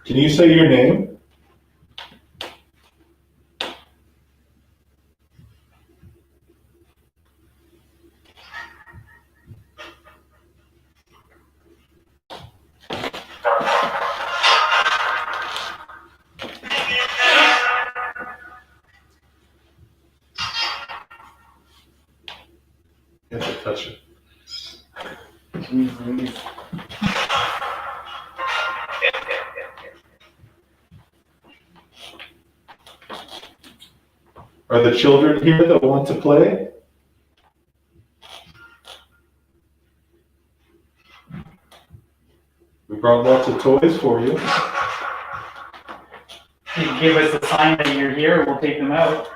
Can you say your name? You have to touch it. Jeez. Are the children here that want to play? We brought lots of toys for you. You can give us a sign that you're here, we'll take them out.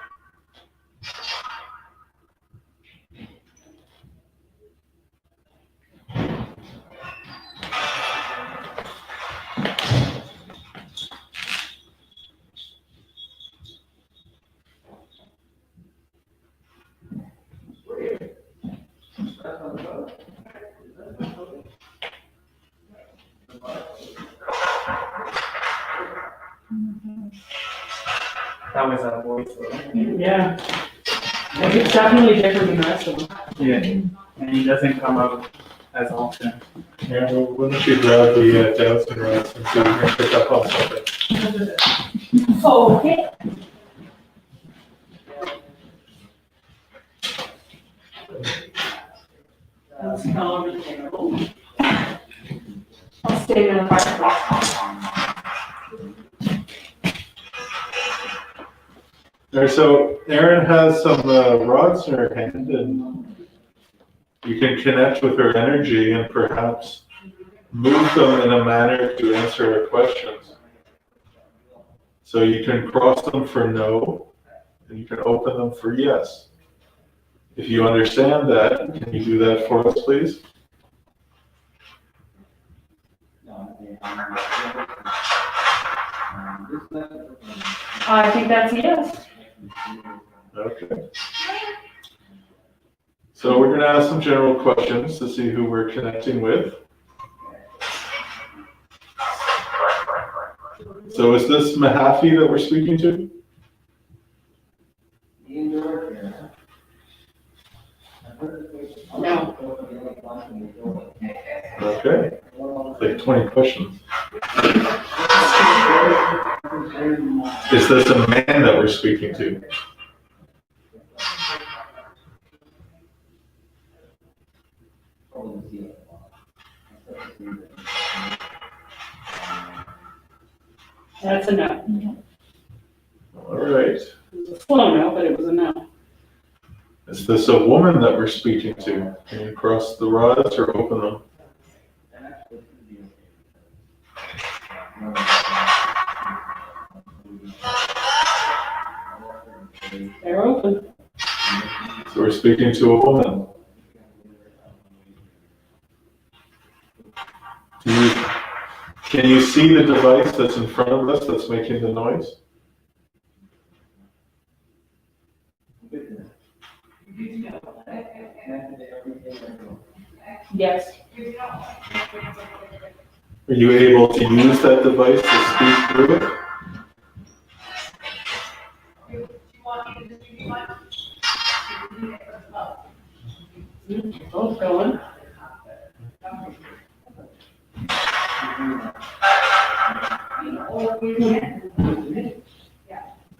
That was that voice. Yeah. It's definitely different than the rest of them. Yeah. And he doesn't come out as often. Yeah, well, why don't you grab the dowsing rods and see if you can pick up on something. Oh, okay. I'll smell over the table. I'll stay in the fireplace. All right, so Erin has some rods in her hand, and you can connect with her energy and perhaps move them in a manner to answer her questions. So you can cross them for no, and you can open them for yes. If you understand that, can you do that for us, please? I think that's a yes. Okay. So we're going to ask some general questions to see who we're connecting with. So is this Mahaffey that we're speaking to? No. Okay. Like 20 questions. Is this a man that we're speaking to? That's a no. All right. It was a slow no, but it was a no. Is this a woman that we're speaking to? Can you cross the rods or open them? They're open. So we're speaking to a woman. Can you see the device that's in front of us that's making the noise? Yes. Are you able to use that device to speak through it? Both going.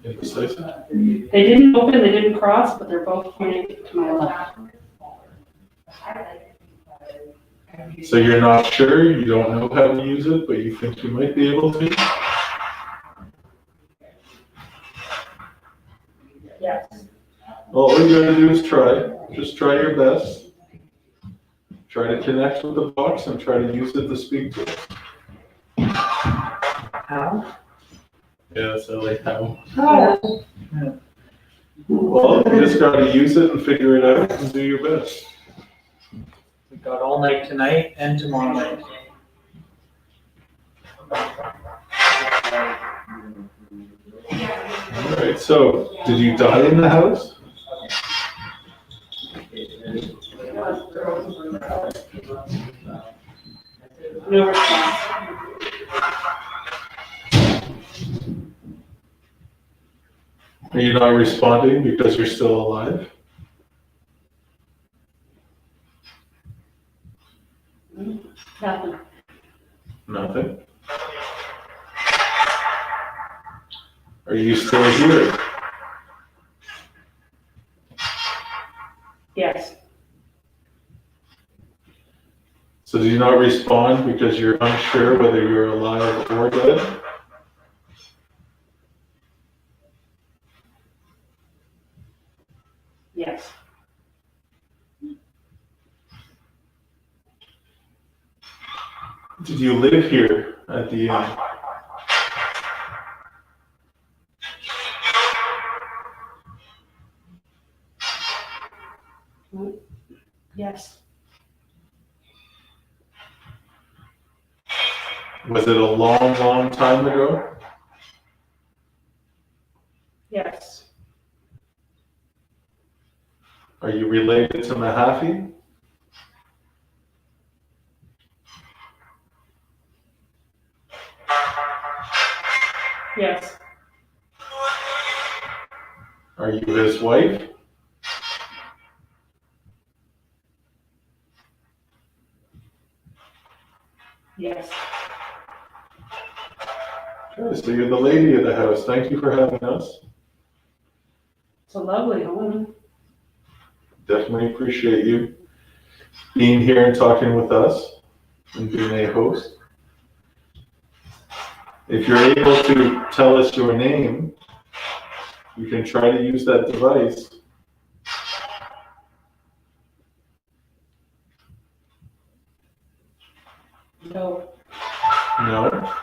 Indecisive? They didn't open, they didn't cross, but they're both pointing to my left. So you're not sure, you don't know how to use it, but you think you might be able to? Yes. Well, all you gotta do is try. Just try your best. Try to connect with the box and try to use it to speak to us. How? Yeah, so like how? Oh. Well, you just gotta use it and figure it out and do your best. We've got all night tonight and tomorrow night. All right, so did you die in the house? No response. Are you not responding because you're still alive? Nothing. Nothing. Are you still here? Yes. So do you not respond because you're unsure whether you're alive or dead? Yes. Did you live here at the end? Yes. Was it a long, long time ago? Yes. Are you related to Mahaffey? Yes. Are you his wife? Yes. Okay, so you're the lady of the house. Thank you for having us. It's a lovely home. Definitely appreciate you being here and talking with us and being a host. If you're able to tell us your name, you can try to use that device. No. No?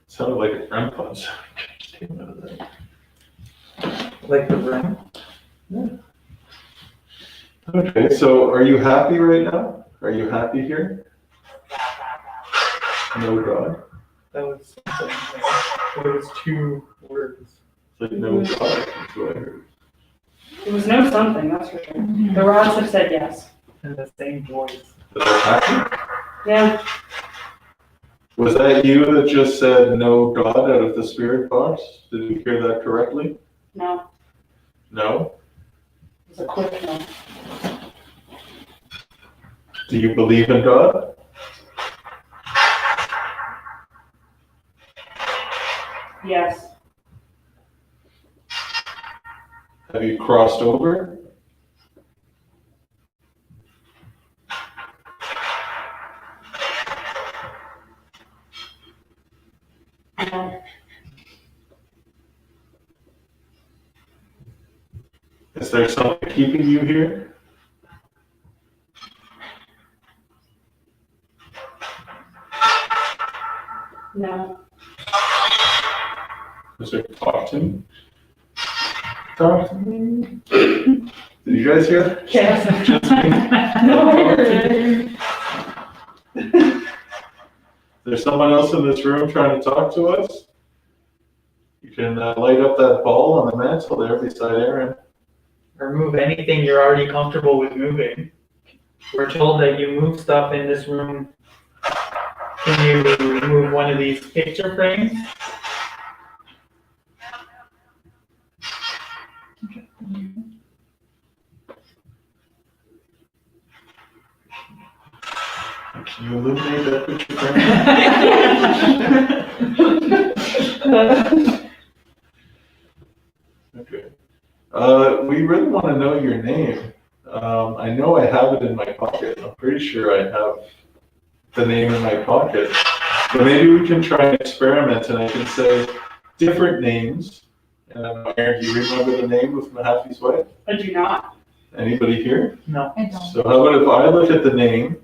Sounded like a friend punch. Came out of that. Like the room? Okay, so are you happy right now? Are you happy here? No God. That was something. It was 2 words. It's like no God. That's what I heard. It was no something, that's for sure. The rods have said yes. In the same voice. That I'm happy? Yeah. Was that you that just said no God out of the spirit box? Did we hear that correctly? No. No? It was a quick no. Do you believe in God? Yes. Have you crossed over? No. Is there something keeping you here? No. Is there talk to me? Talk to me. Did you guys hear that? Yes. Just me? No. Is there someone else in this room trying to talk to us? You can light up that ball on the mantle there beside Aaron. Or move anything you're already comfortable with moving. We're told that you move stuff in this room. Can you move one of these picture frames? Can you illuminate that picture frame? Okay. We really want to know your name. I know I have it in my pocket. I'm pretty sure I have the name in my pocket. But maybe we can try an experiment and I can say different names. Aaron, do you remember the name of Mahaffey's wife? I do not. Anybody here? No. I don't. So how about if I look at the name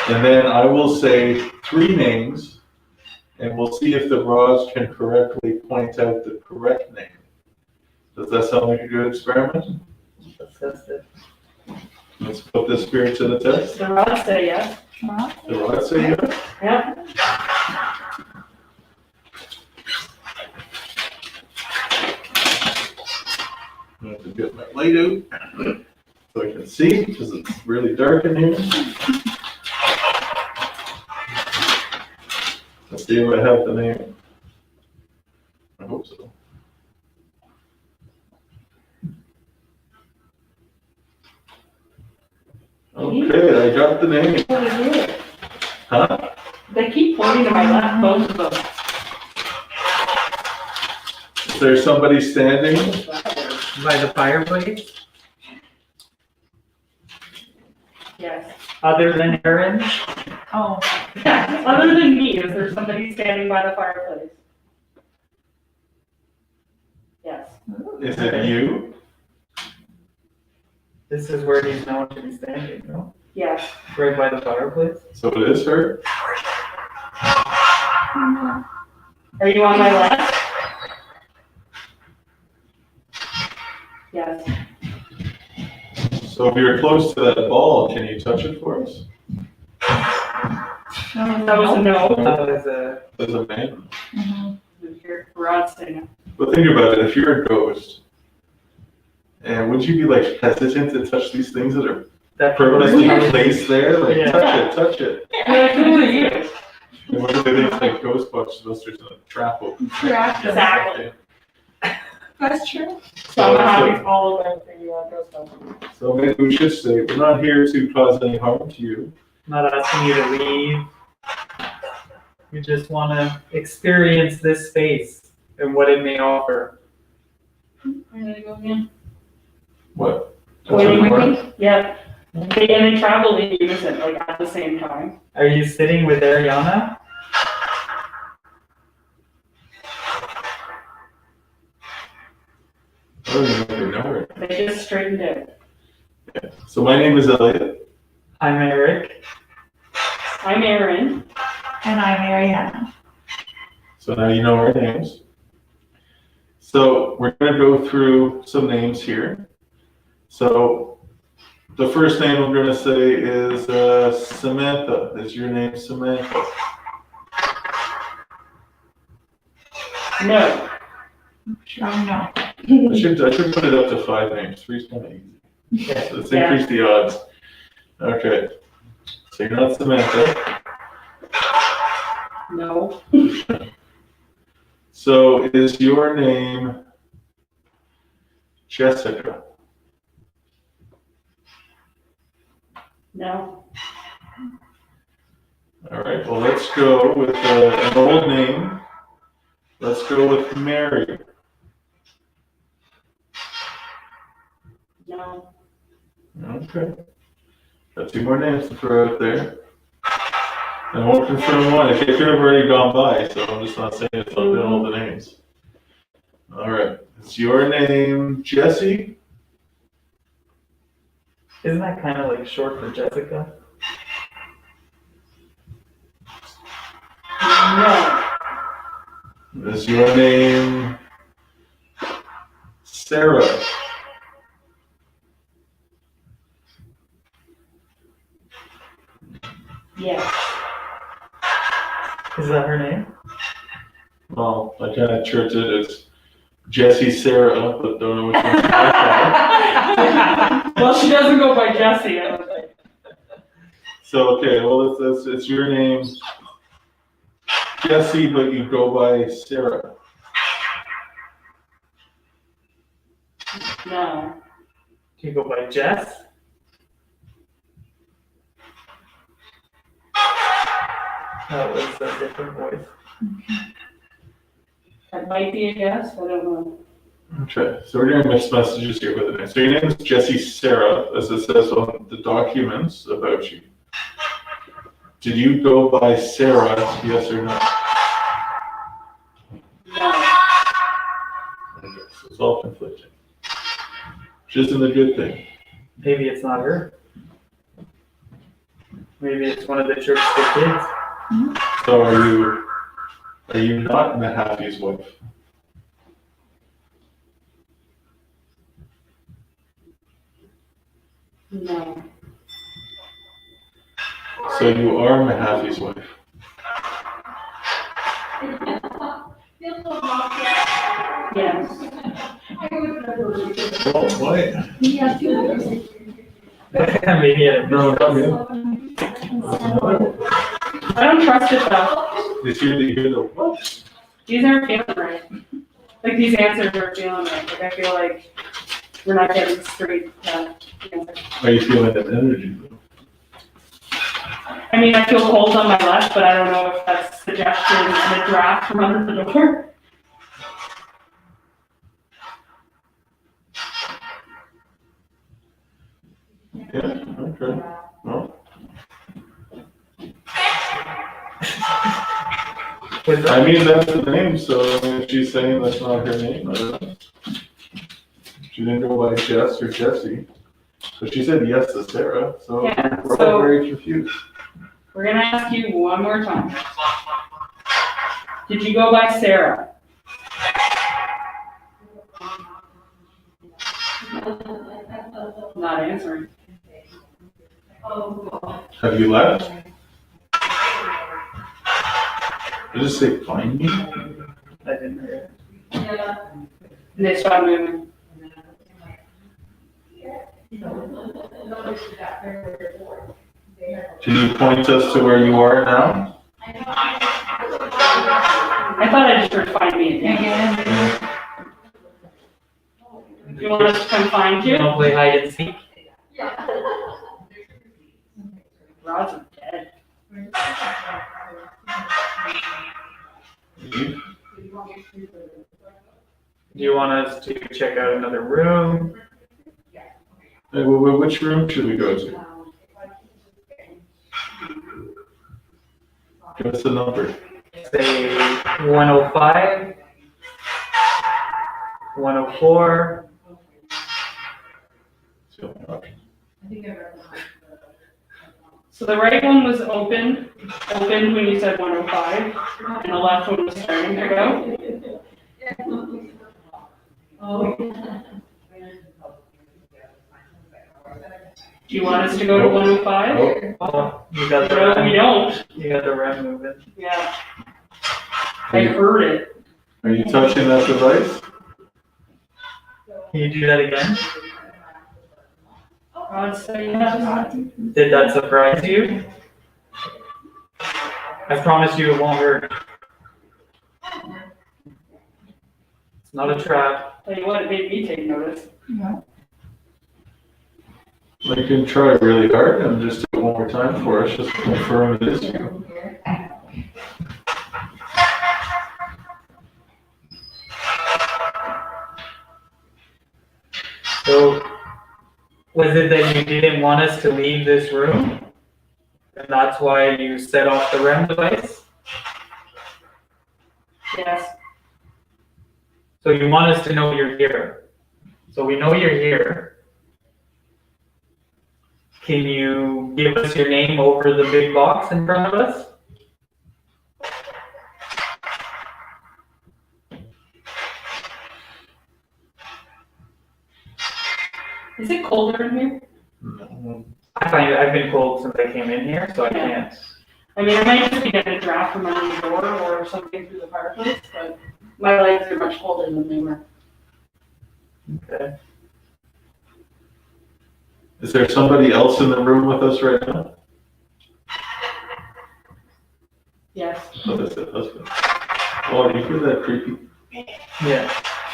and then I will say 3 names and we'll see if the rods can correctly point out the correct name. Does that sound like a good experiment? Let's test it. Let's put the spirit to the test. The rods say yes. The rods say yes? Yep. I have to get my light out so I can see because it's really dark in here. Let's see if I have the name. I hope so. Okay, I got the name. What is it? Huh? They keep pointing to my left, both of them. Is there somebody standing? By the fireplace? Yes. Other than Aaron? Oh. Yeah. Other than me, is there somebody standing by the fireplace? Yes. Is it you? This is where he's known to be standing, no? Yes. Right by the fireplace? So it is her? Are you on my left? Yes. So if you're close to that ball, can you touch it for us? That was a no. That was a... As a man. Your rods say no. But think about it, if you're a ghost, and would you be like hesitant to touch these things that are That purposely probably- placed there? Like, Yeah. touch it. Yeah, I can do you. And what do they think like Ghostbusters in a trap open? Exactly. That's true. So I'm happy all of everything you want Ghostbusters. So maybe we should say, we're not here to cause any harm to you. Not asking you to leave. We just want to experience this space and what it may offer. I'm gonna go again. What? Waiting with me? Yeah. Okay, and they travel in unison, like at the same time. Are you sitting with Ariana? I don't even know her. They just straightened it. So my name is Elliot. I'm Eric. I'm Erin. And I'm Mariana. So now you know our names. So we're going to go through some names here. So the first name I'm going to say is Samantha. Is your name Samantha? No. Strong no. I should put it up to 5 names. 3's kind of easy. So let's increase the odds. Okay. So you're not Samantha. No. So is your name Jessica? No. All right, well, let's go with an old name. Let's go with Mary. No. Okay. Got 2 more names to throw out there. And I won't confirm one. It could have already gone by, so I'm just not saying it's not all the names. All right. Is your name Jessie? Isn't that kind of like short for Jessica? No. Is your name Sarah? Yes. Is that her name? Well, I kind of churched it. It's Jessie Sarah, but don't know which one. Well, she doesn't go by Jessie, I don't think. So, okay, well, it's your name Jessie, but you go by Sarah. No. Do you go by Jess? That was a different voice. That might be a guess, I don't know. Okay, so we're gonna mix messages here with the name. So your name is Jessie Sarah, as it says on the documents about you. Did you go by Sarah, yes or no? No. Okay, so it's all conflicting. Which isn't a good thing. Maybe it's not her. Maybe it's one of the church kids. So are you not Mahaffey's wife? No. So you are Mahaffey's wife. Yes. Oh, why? Maybe it. No, not me. I don't trust it though. Did you hear the what? These aren't feeling right. Like these answers aren't feeling right. Like I feel like we're not getting straight answers. Are you feeling that energy? I mean, I feel cold on my left, but I don't know if that's suggestion in a draft from under the door. Yeah, okay. Well, I mean, that's the name, so I mean, if she's saying that's not her name, I don't know. She didn't go by Jess or Jessie. But she said yes to Sarah, so Yeah, we're so- all very confused. We're gonna ask you one more time. Did you go by Sarah? Not answering. Have you left? Did it say find me? I didn't hear it. And they stopped moving. Can you point us to where you are now? I thought I just heard find me again. Again. You want us to come find You you? don't play hide and seek? Rod's dead. Do you want us to check out another room? Hey, which room should we go to? Give us a number. Say 105, 104. So the right one was opened when you said 105, and the left one was starting to go. Do you want us to go to 105? Oh, you got the No, we REM. don't. You got the REM moving. Yeah. I heard it. Are you touching that device? Can you do that again? Rod said yes. Did that surprise you? I promise you it won't hurt. It's not a trap. Tell you what, it made me take notice. You can try really hard and just do it one more time for us, just to confirm it is you. So, was it that you didn't want us to leave this room? And that's why you set off the REM device? Yes. So you want us to know you're here. So we know you're here. Can you give us your name over the big box in front of us? Is it colder in here? I find I've been cold since I came in here, so I can't. I mean, I might just be getting a draft from under the door or something through the fireplace, but my legs are much colder than they were. Okay. Is there somebody else in the room with us right now? Yes. Oh, that's it, husband. Oh, you hear that creepy? Yeah.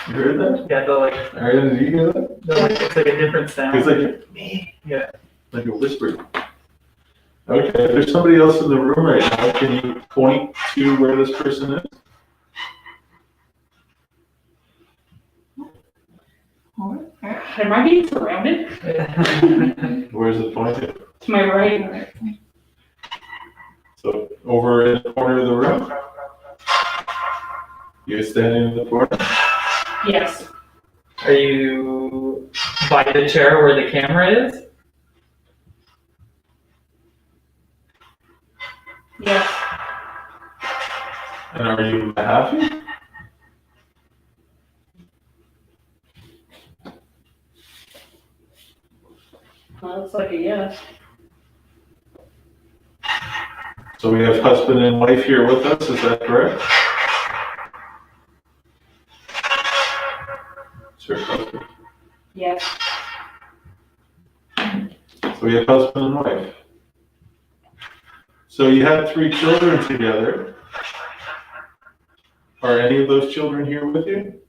You heard that? Yeah, the like, Ariana, did you hear that? it's like a different sound. It's like, Yeah. like a whisper. Okay, if there's somebody else in the room right now, can you point to where this person is? Am I being surrounded? Where's it pointed? To my right. So, over in the corner of the room? You standing in the corner? Yes. Are you by the chair where the camera is? Yes. And are you happy? Well, looks like a yes. So we have husband and wife here with us, is that correct? Sure, husband. Yes. So we have husband and wife. So you have 3 children together. Are any of those children here with you?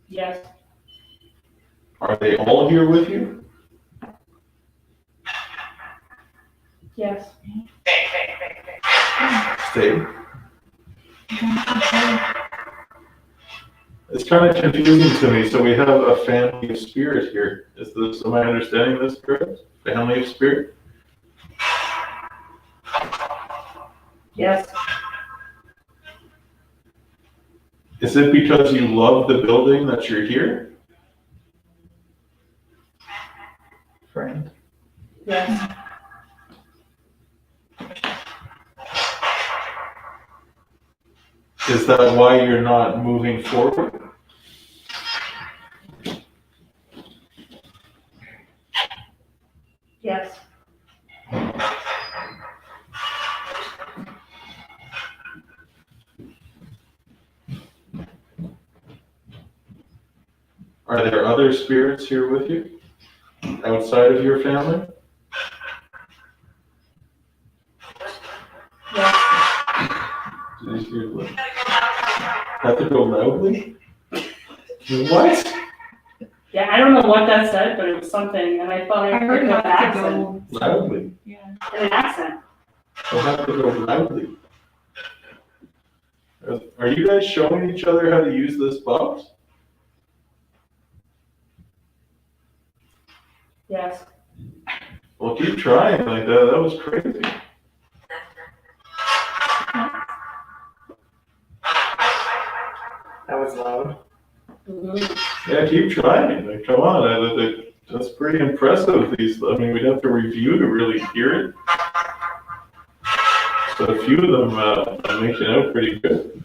Yes. Are they all here with you? Yes. Stay. It's kind of confusing to me. So we have a family of spirit here. Is this, am I understanding this correct? Family of spirit? Yes. Is it because you love the building that you're here? Friend. Yes. Is that why you're not moving forward? Yes. Are there other spirits here with you? Outside of your family? Yes. here? Have to go loudly? What? Yeah, I don't know what that said, but it was something, and I thought I I heard picked up have to accent. go. Loudly. Yeah. An accent. I'll have to go loudly. Are you guys showing each other how to use this box? Yes. Well, keep trying like that. That was crazy. That was loud. Yeah, keep trying. Like, come on. That's pretty impressive. I mean, we'd have to review to really hear it. But a few of them are making out pretty good.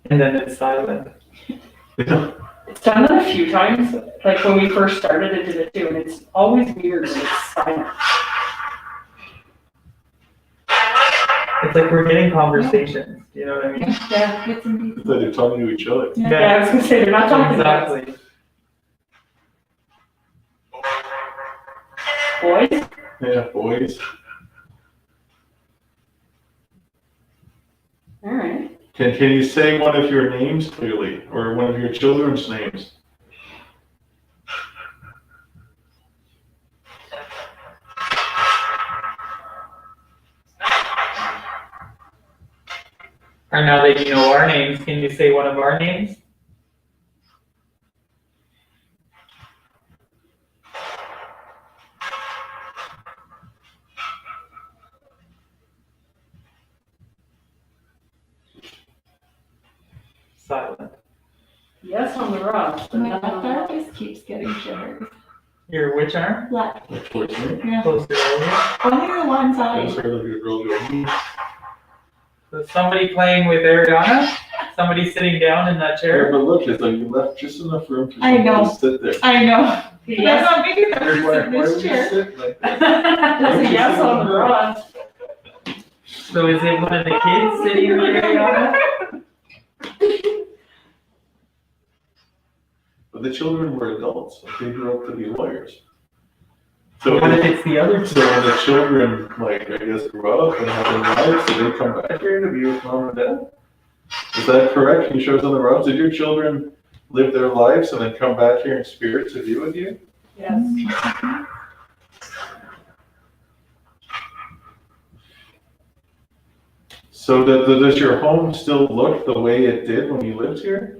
And then it's silent. Yeah. It's done it a few times, like when we first started, it did it too, and it's always weird when it's silent. It's like we're getting conversations. You know what I mean? Yeah, it's indeed. It's like they're talking to each other. Yeah, I was gonna say, they're not talking about us. Exactly. Boys? Yeah, boys. All right. Can you say one of your names clearly, or one of your children's names? Or now that you know our names, can you say one of our names? Silent. Yes on the rocks, but My not left on the arm rocks. just keeps getting shivers. Your which arm? Left. Like towards me? Yeah. Closer over. Only the one I just side. heard of your girl go. So somebody playing with Ariana? Somebody sitting down in that Yeah, chair? but look, it's like you left just enough room for I somebody know. to sit there. I know. That's Yes, not big enough to sit in Why this would you chair. sit like that? that's a yes on the rocks. So is it one of the kids sitting with Ariana? But the children were adults. Like, they grew up to be lawyers. So What if it's the other So when the children, like, I guess, grow up and have their lives, so they come back here to be with mom and dad? Is that correct? Can you show us on the road? Did your children live their lives and then come back here in spirit to be with you? Yes. So does your home still look the way it did when you lived here?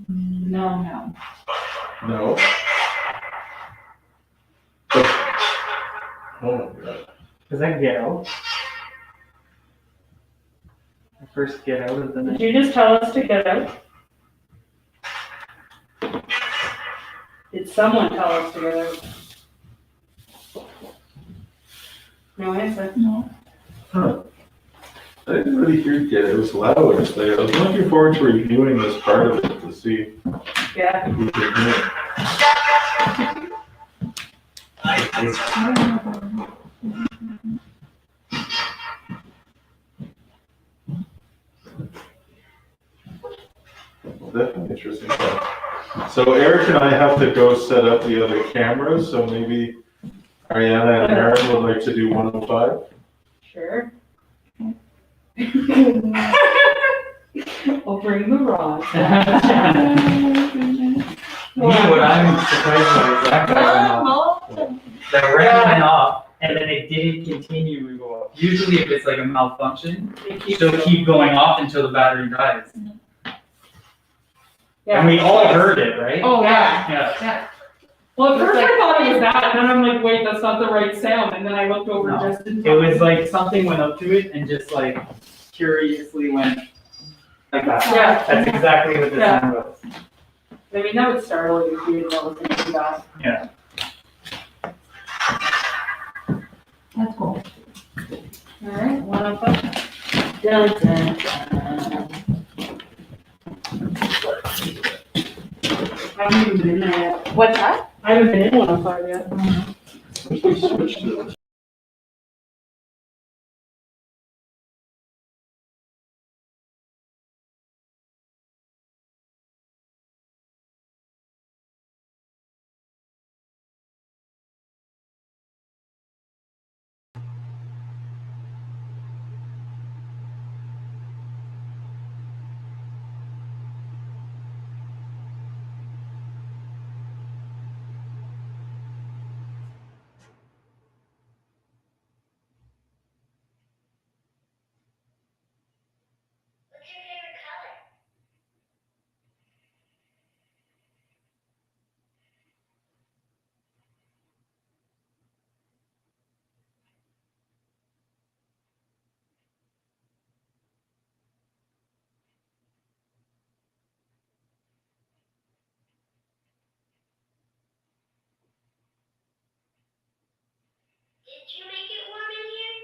No, no. No. But, oh my God. Does that get out? The first get out of the Did night. you just tell us to get out? Did someone tell us to get out? No answer. No. Huh. I didn't really hear it. It was loud. I was looking forward to reviewing this part of it to see Yeah. if we could hear it. Definitely interesting stuff. So Eric and I have to go set up the other cameras, so maybe Ariana and Aaron would like to do 105. Sure. I'll bring the rods. What I'm surprised about is that guy went off. The ram went off, and then it didn't continue to go off. Usually if it's like a malfunction, she'll keep going off until the battery dies. And we all heard it, right? Oh, yeah. Yeah. Yeah. Well, at first I thought it was that, and then I'm like, wait, that's not the right sound, and then I looked over No. just in It was like something went up to it and just like curiously went like that. Yeah. That's exactly what the Yeah. sound was. I mean, that would startle you if you didn't know it was gonna do that. Yeah. That's cool. Alright, 105. Dun, dun, dun. I haven't even been in there yet. What's that? I haven't been in 105 yet. We switched to this. Did you make it warm in here?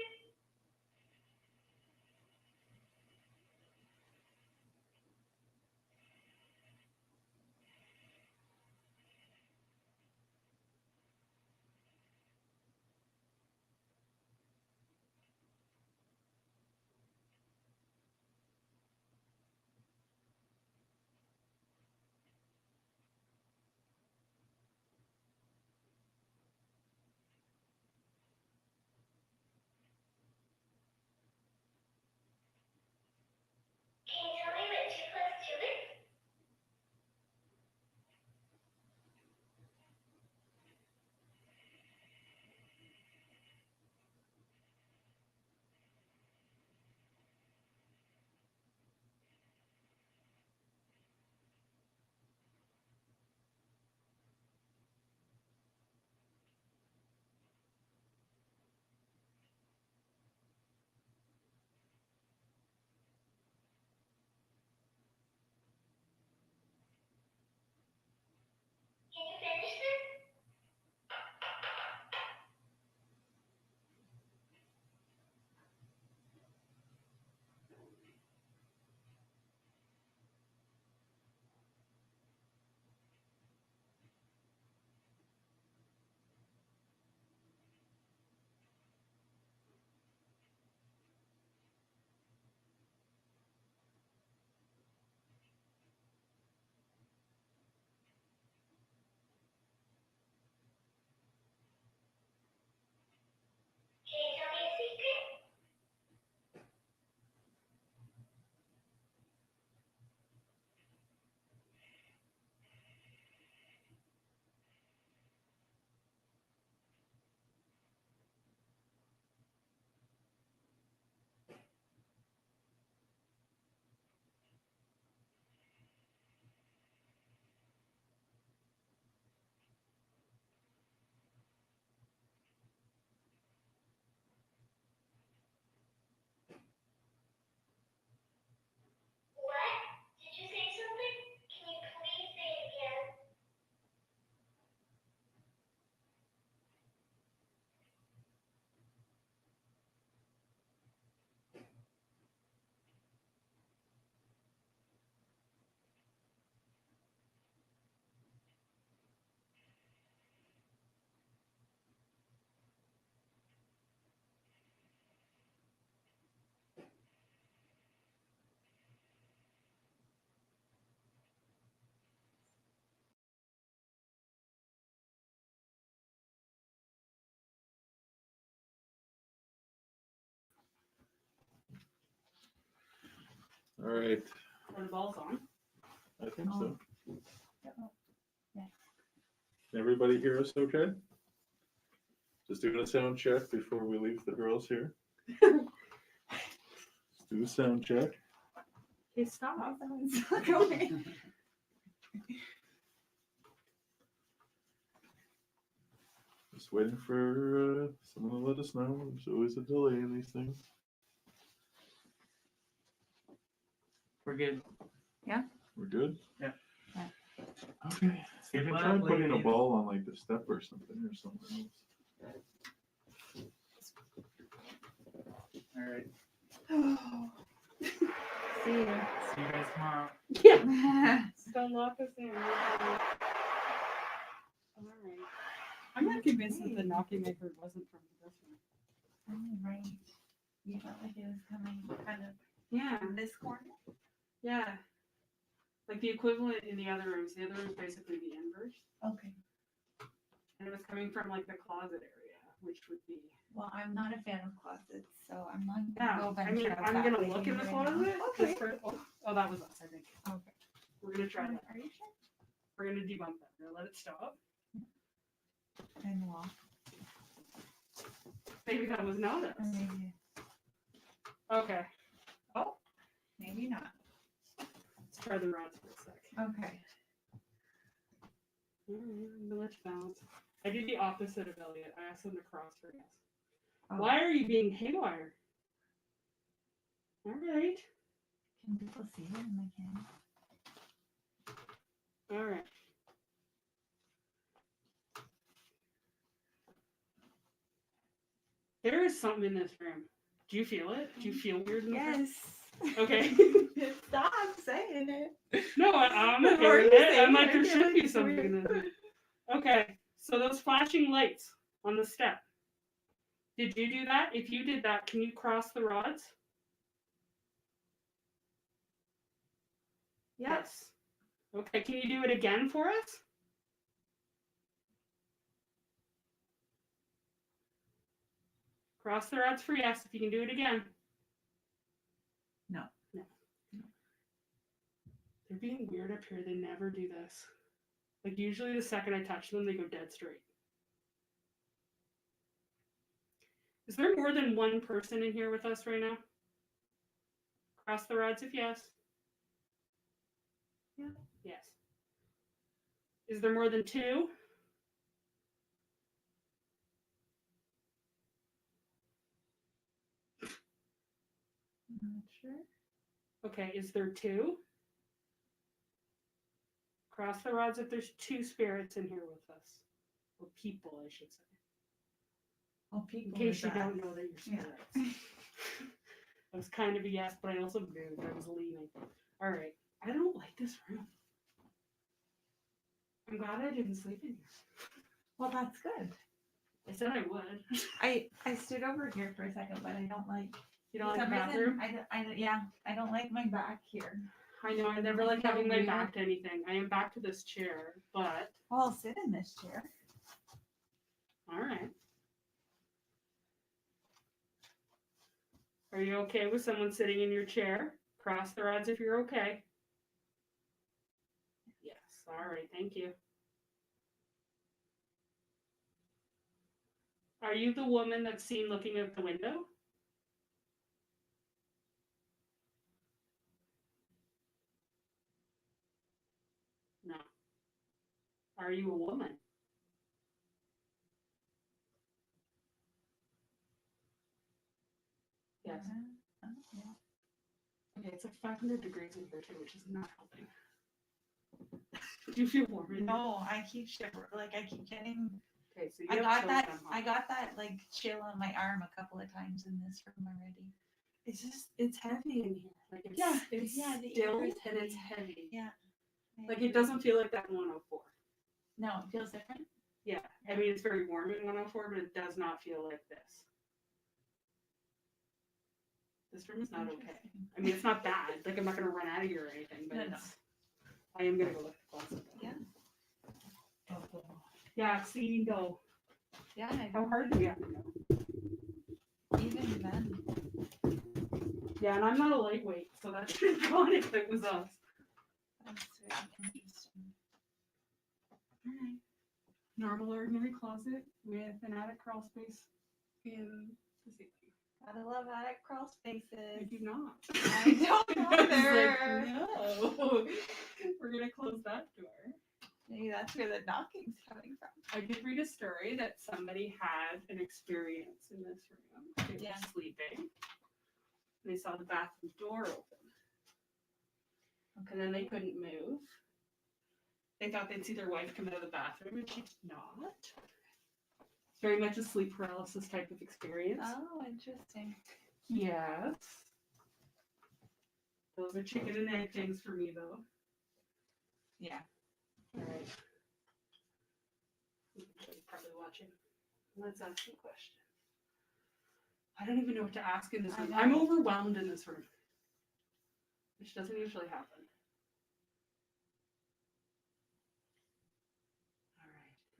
Can you tell me what 2 plus 2 is? Can you finish this? Can you tell me a secret? What? Did you say something? Can you please say it again? All right. Are the balls on? I think so. Yeah. Can everybody hear us okay? Just doing a sound check before we leave the girls here. Let's do a sound check. Okay, stop. Just waiting for someone to let us know. There's always a delay in these things. We're good. We're good? Yeah. Okay. You can try putting a ball on like the step or something or something else. All right. See you. See you guys tomorrow. Yeah. Don't lock us in. All right. I'm not convinced that the knocking I heard wasn't from this one. Right. You felt like it was coming kind of Yeah. from this corner? Yeah. Like the equivalent in the other rooms. The other room's basically the inverse. Okay. And it was coming from like the closet area, which would be. Well, I'm not a fan of closets, so I'm not Yeah. gonna go I mean, venture out I'm that gonna way look in the right now. closet. Okay. Just for, oh, that was us, I think. Okay. We're gonna try that. Are you sure? We're gonna debunk that. We're gonna let it stop. And walk. Maybe that was not us. Or maybe, Okay. Oh, maybe not. let's try the rods for a sec. Okay. Let's bounce. I did the opposite of Elliot. I asked him to cross for us. Oh. Why are you being haywire? All right. Can people see it in the camera? All right. There is something in this room. Do you feel it? Do you feel weird in this room? Yes. Okay. Stop saying it. No, I'm The okay more with you it. say I'm like, I there feel should like be it's something weird. in this room. Okay, so those flashing lights on the step. Did you do that? If you did that, can you cross the rods? Yes. Okay, can you do it again for us? Cross the rods for yes, if you can do it again. No. No. They're being weird up here. They never do this. Like, usually the second I touch them, they go dead straight. Is there more than one person in here with us right now? Cross the rods if yes. Yeah. Yes. Is there more than two? I'm not sure. Okay, is there two? Cross the rods if there's two spirits in here with us. Or people, I should say. Oh, In people. case you with don't that. know that you're Yeah. spirits. That was kind of a yes, but I also moved. I was leaning. All right. I don't like this room. I'm glad I didn't sleep in here. Well, that's good. I said I would. I stood over here for a second, but I don't like. You don't for like the some bathroom? reason, I don't like my back here. I know, I never I like feel having my weird. back to anything. I am back to this chair, but Well, I'll sit in this chair. all right. Are you okay with someone sitting in your chair? Cross the rods if you're okay. Yes, all right, thank you. Are you the woman that's seen looking out the window? No. Are you a woman? Yes. Oh, yeah. Okay, it's like 500 degrees in here too, which is not helping. Do you feel warm? in here? No, I keep shivering. Like I keep getting. Okay, so you I have got chills that. somehow. I got that like chill on my arm a couple of times in this room already. It's just, it's heavy in here. Like it's, Yeah, it's yeah, the still air is and it's heavy. heavy. Yeah. Like it doesn't feel like that in 104. No, it feels different. Yeah, I mean it's very warm in 104, but it does not feel like this. This room is not okay. Interesting. I mean it's not bad. Like I'm not gonna run out of here or anything, but No, no. it's. I am gonna go look at the closet. Yeah. Yeah, see, go. Yeah, I How don't hard do we have to go? even then. Yeah, and I'm not a lightweight, so that should be gone if it was us. That's really interesting. Alright. Normal ordinary closet with an attic crawl space in the ceiling. Gotta love attic crawl I spaces. do not. I don't I was either. like, no. We're gonna close that door. Maybe that's where the knocking's coming from. I did read a story that somebody had an experience in this room. They were Yeah. sleeping. They saw the bathroom door open. And then they couldn't move. They thought they'd see their wife come out of the bathroom, and she did not. It's very much a sleep paralysis type of experience. Oh, interesting. Yes. Those are chicken and egg things for me, though. Yeah. All right. Everybody's probably watching. Let's ask some questions. I don't even know what to ask in this I room. know. I'm overwhelmed in this room, which doesn't usually happen.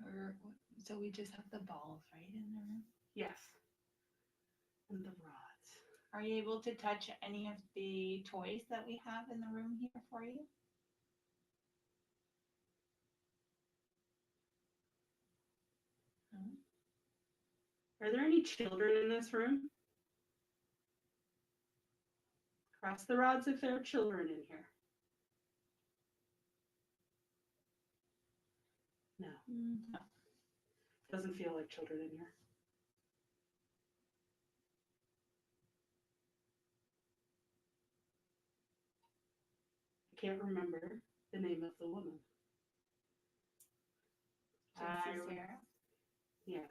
All right. So we just have the balls right in the room. Yes. And the rods. Are you able to touch any of the toys that we have in the room here for you? Are there any children in this room? Cross the rods if there are children in here. No. No. Doesn't feel like children in here. I can't remember the name of the woman. Just Sarah. Yes.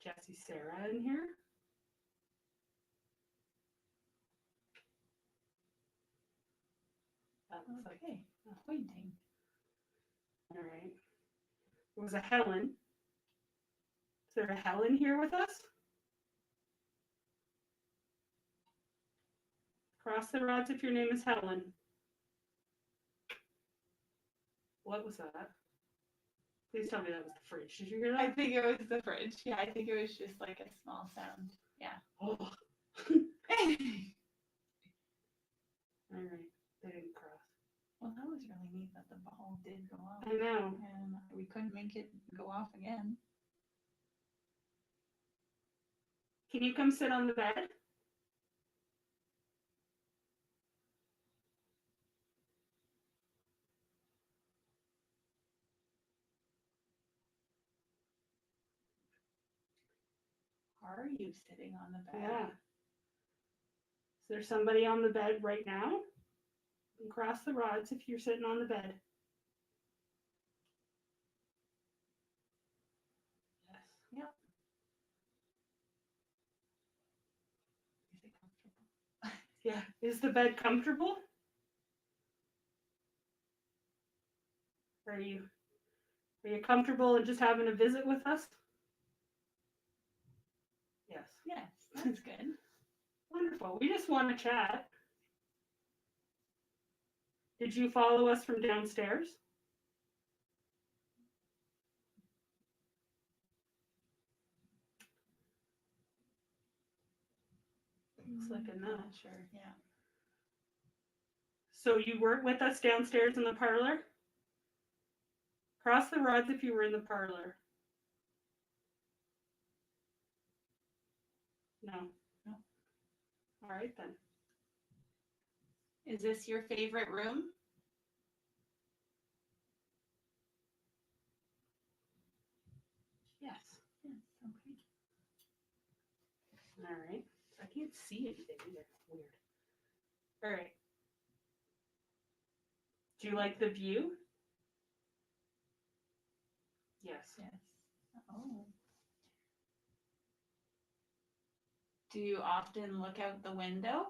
Jesse Sarah in here. That looks like Okay, pointing. all right. There was a Helen. Is there a Helen here with us? Cross the rods if your name is Helen. What was that? Please tell me that was the fridge. Did you hear I that? think it was the fridge. Yeah, I think it was just like a small sound. Yeah. Oh. All Well, right. They didn't cross. that was really neat that the ball did go off. I know. And we couldn't make it go off again. Can you come sit on the bed? Are you sitting on the bed? Yeah. Is there somebody on the bed right now? You can cross the rods if you're sitting on the bed. Yes. Yep. Is it comfortable? Yeah. Is the bed comfortable? Are you comfortable in just having a visit with us? Yes. Yes, that's good. Wonderful. We just want to chat. Did you follow us from downstairs? Looks like a no. Not sure. Yeah. So you weren't with us downstairs in the parlor? Cross the rods if you were in the parlor. No. No. All right then. Is this your favorite room? Yes. Yes. Okay. All right. I can't see anything either. Weird. All right. Do you like the view? Yes. Yes. Oh. Do you often look out the window?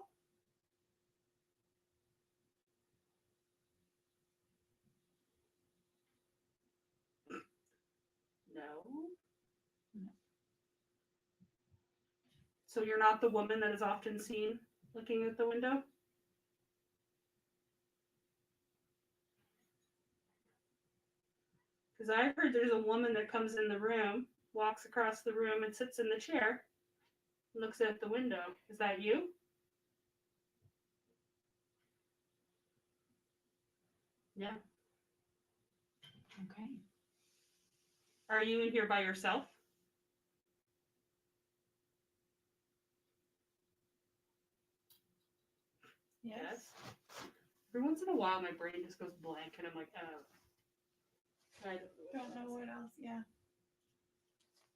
No. No. So you're not the woman that is often seen looking out the window? Because I heard there's a woman that comes in the room, walks across the room, and sits in the chair, and looks out the window. Is that you? Yeah. Okay. Are you in here by yourself? Yes. Every once in a while, my brain just goes blank, and I'm like, oh. I Don't know what else. Yeah.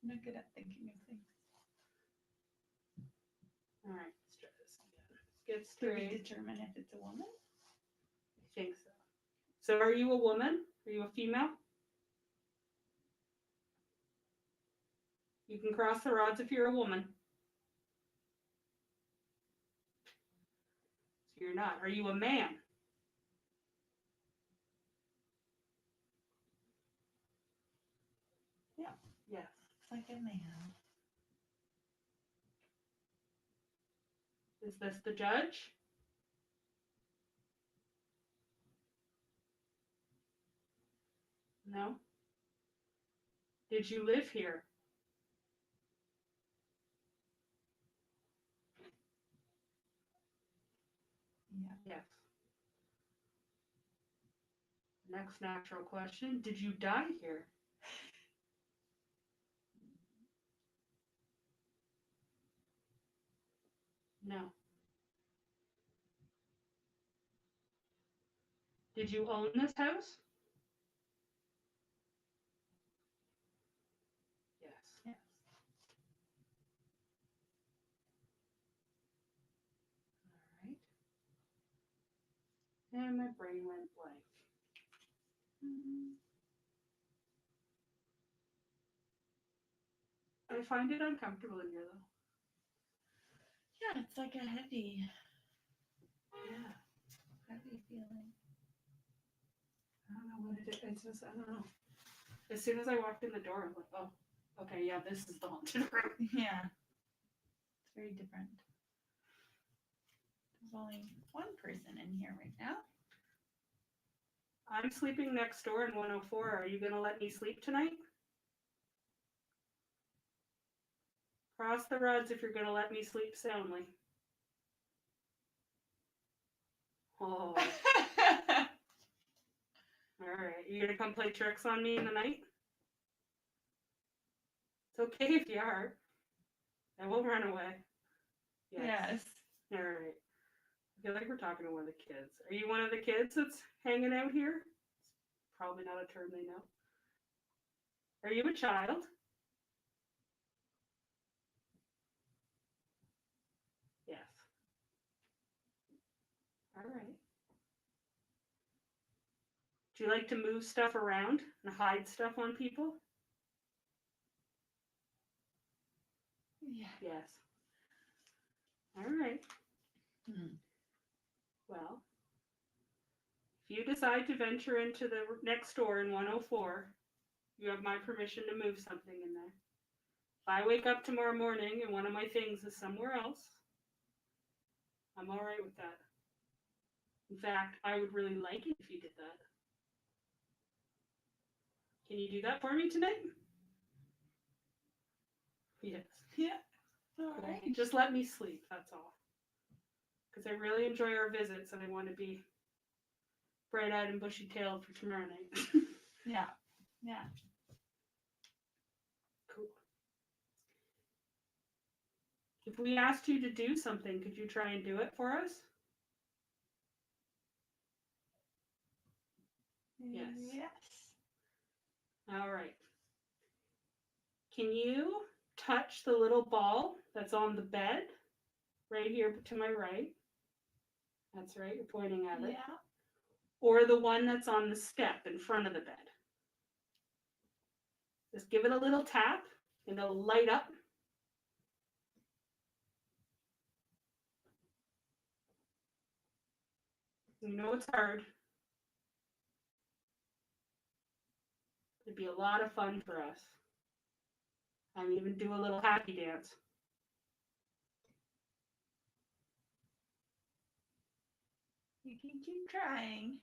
I'm not good at thinking of things. All right, let's try this again. Let's get Do we straight. determine if it's a woman? I think so. So, are you a woman? Are you a female? You can cross the rods if you're a woman. So you're not. Are you a man? Yeah. Yes. It's like a man. Is this the judge? No. Did you live here? Yeah. Yes. Next natural question. Did you die here? No. Did you own this house? Yes. Yes. All right. And my brain went blank. Mm-hmm. I find it uncomfortable in here though. Yeah, it's like a heavy Yeah. feeling. I don't know what it is. It's just, I don't know. As soon as I walked in the door, I'm like, oh, okay, yeah, this is the haunted room. Yeah. It's very different. There's only one person in here right now. I'm sleeping next door in 104. Are you going to let me sleep tonight? Cross the roads if you're going to let me sleep soundly. Oh, all right. You going to come play tricks on me in the night? It's okay if you are. I won't run away. Yes. All right. I feel like we're talking to one of the kids. Are you one of the kids that's hanging out here? It's probably not a term they know. Are you a child? Yes. All right. Do you like to move stuff around and hide stuff on people? Yeah. Yes. All right. Hmm. Well, if you decide to venture into the next door in 104, you have my permission to move something in there. If I wake up tomorrow morning and one of my things is somewhere else, I'm all right with that. In fact, I would really like it if you did that. Can you do that for me tonight? Yes. Yeah. All Cool. right. Just let me sleep, that's all. Because I really enjoy our visits and I want to be bright-eyed and bushy-tailed for tomorrow night. Yeah. Yeah. Cool. If we asked you to do something, could you try and do it for us? Yes. Yes. All right. Can you touch the little ball that's on the bed right here to my right? That's right, you're pointing at it. Yeah. Or the one that's on the step in front of the bed. Just give it a little tap and it'll light up. You know it's hard. It'd be a lot of fun for us. I would even do a little happy dance. You can keep trying.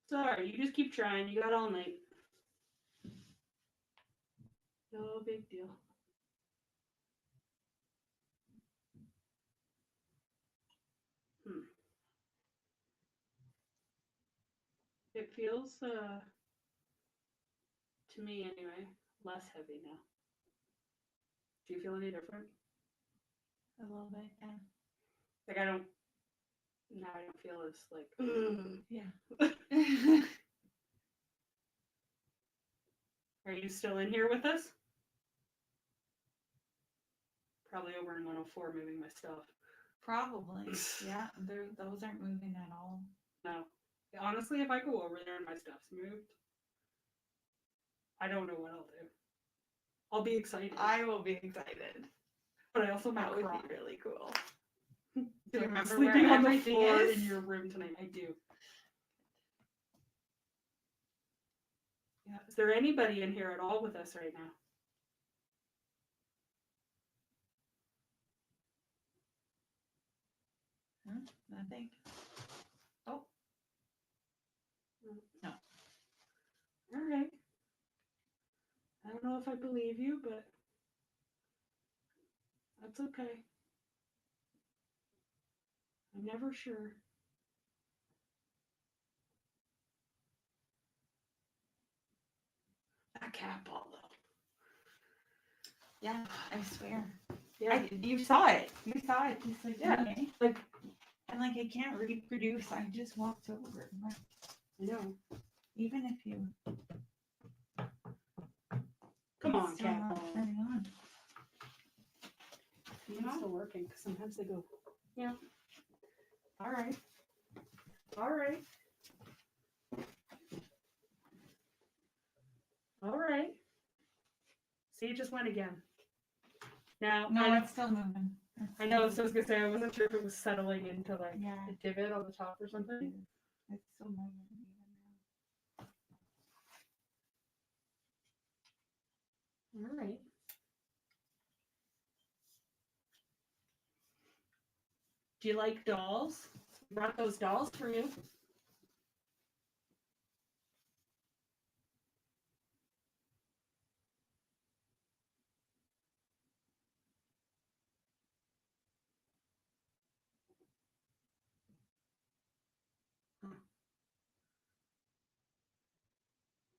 Sorry, you just keep trying. You got all night. No big deal. It feels, to me anyway, less heavy now. Do you feel any different? A little bit, yeah. Like I don't feel as like, Yeah. Are you still in here with us? Probably over in 104 moving my stuff. Probably. Yeah. Those aren't moving at all. No. Honestly, if I go over there and my stuff's moved, I don't know what I'll do. I'll be excited. I will be excited. But I also might That would cry. be really cool. Do you I'm remember sleeping where on the everything floor is? in your room tonight. I do. Yeah. Is there anybody in here at all with us right now? Nothing. Oh. No. All right. I don't know if I believe you, but that's okay. I'm never sure. That cat ball, though. Yeah, I swear. Yeah. You saw it. You saw it just like Yeah. me. Like, And like I can't reproduce. I just walked over it. I know. Even if you Come on, it's still cat not ball. turning on. It's still working because sometimes they go, yeah. All right. All right. All right. See, it just went again. Now, No, it's still moving. I know, so I was gonna say, I wasn't sure if it was settling into like Yeah. a divot on the top or something. It's still moving even now. All right. Do you like dolls? Brought those dolls for you.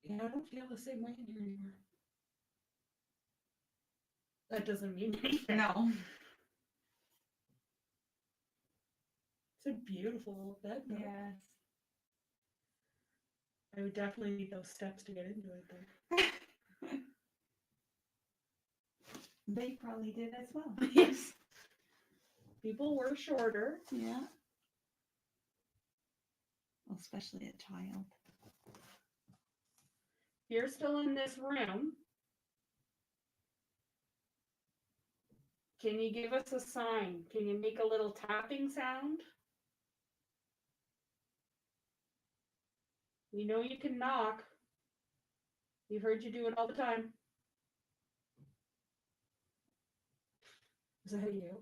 Yeah, I don't feel the same way in here anymore. That doesn't mean anything. No. It's a beautiful little bed, though. Yes. I would definitely need those steps to get into it, though. They probably did as well. Yes. People were shorter. Yeah. Well, especially a child. You're still in this room. Can you give us a sign? Can you make a little tapping sound? We know you can knock. We've heard you do it all the time. Is that you?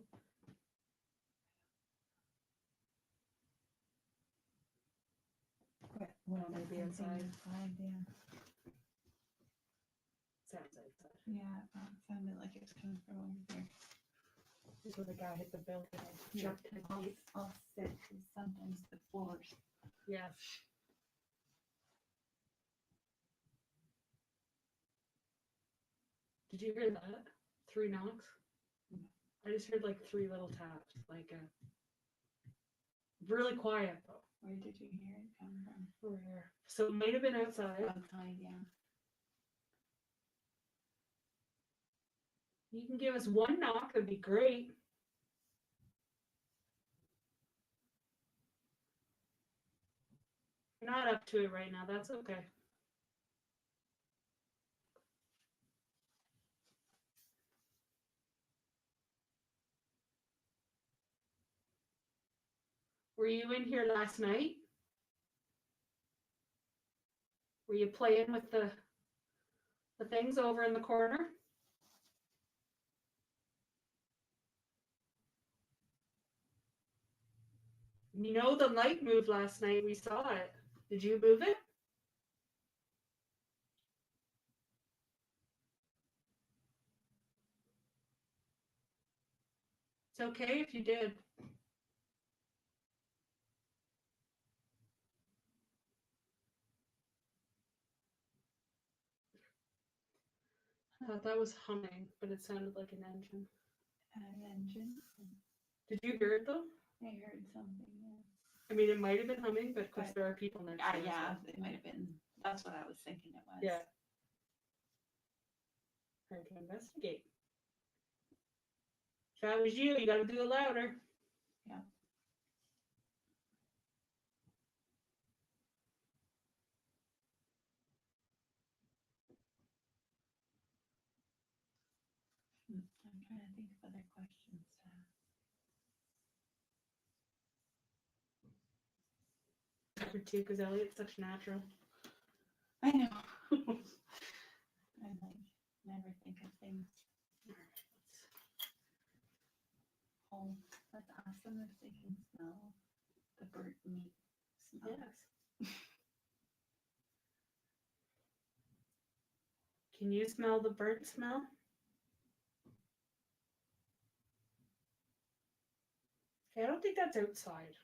Well, maybe inside. Yeah. Sounds outside. Yeah, it sounded like it was coming from over there. This is where the guy hit the building. Yeah. Jumped his feet. I'll sit because sometimes the floors. Yes. Did you hear that? 3 knocks? I just heard like 3 little taps. Like really quiet though. Where did you hear it come from? Over here. So it might have been outside. Outside, yeah. You can give us 1 knock, that'd be great. You're not up to it right now, that's okay. Were you in here last night? Were you playing with the things over in the corner? You know the light moved last night. We saw it. Did you move it? It's okay if you did. I thought that was humming, but it sounded like an engine. An engine. Did you hear it though? I heard something, yeah. I mean, it might have been humming, but of course But- there are people next to us. Yeah, so- it might have been. That's what I was thinking it was. Yeah. Time to investigate. If that was you gotta do it louder. Yeah. I'm trying to think of other questions to ask. For two, because Elliot's such natural. I know. I like never think of things. Oh, let's ask them if they can smell the burnt meat smell. Yes. Can you smell the burnt smell? Okay, I don't think that's outside.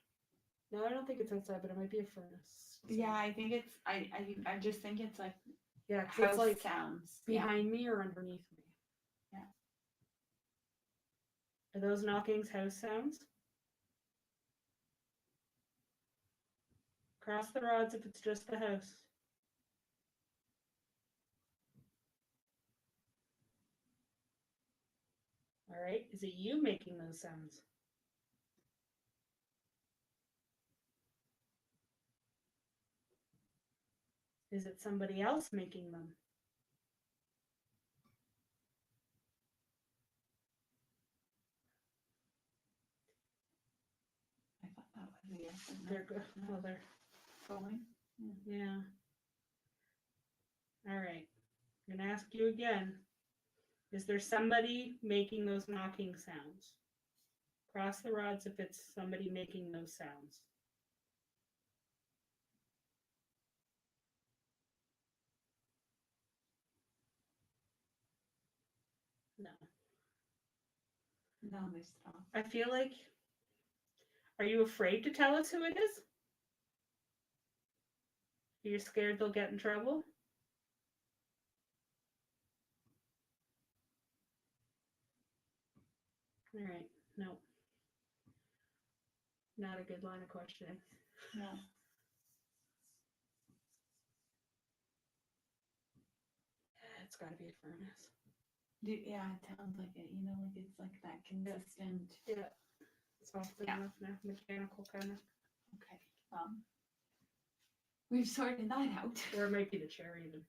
No, I don't think it's outside, but it might be a furnace. Yeah, I think it's. I just think it's like Yeah, 'cause house it's like sounds. behind me or underneath me. Yeah. Are those knockings house sounds? Cross the rods if it's just the house. All right, is it you making those sounds? Is it somebody else making them? Yes, and They're good. Well, they're going. yeah. All right. I'm gonna ask you again. Is there somebody making those knocking sounds? Cross the rods if it's somebody making those sounds. No. No, they stop. I feel like. Are you afraid to tell us who it is? Are you scared they'll get in trouble? All right. No. Not a good line of questioning. No. It's got to be a furnace. Yeah, it sounds like it. You know, like it's like that consistent. Yeah. It's often Yeah. enough now. Mechanical kind of. Okay. We've sorted that out. Or it might be the chair even.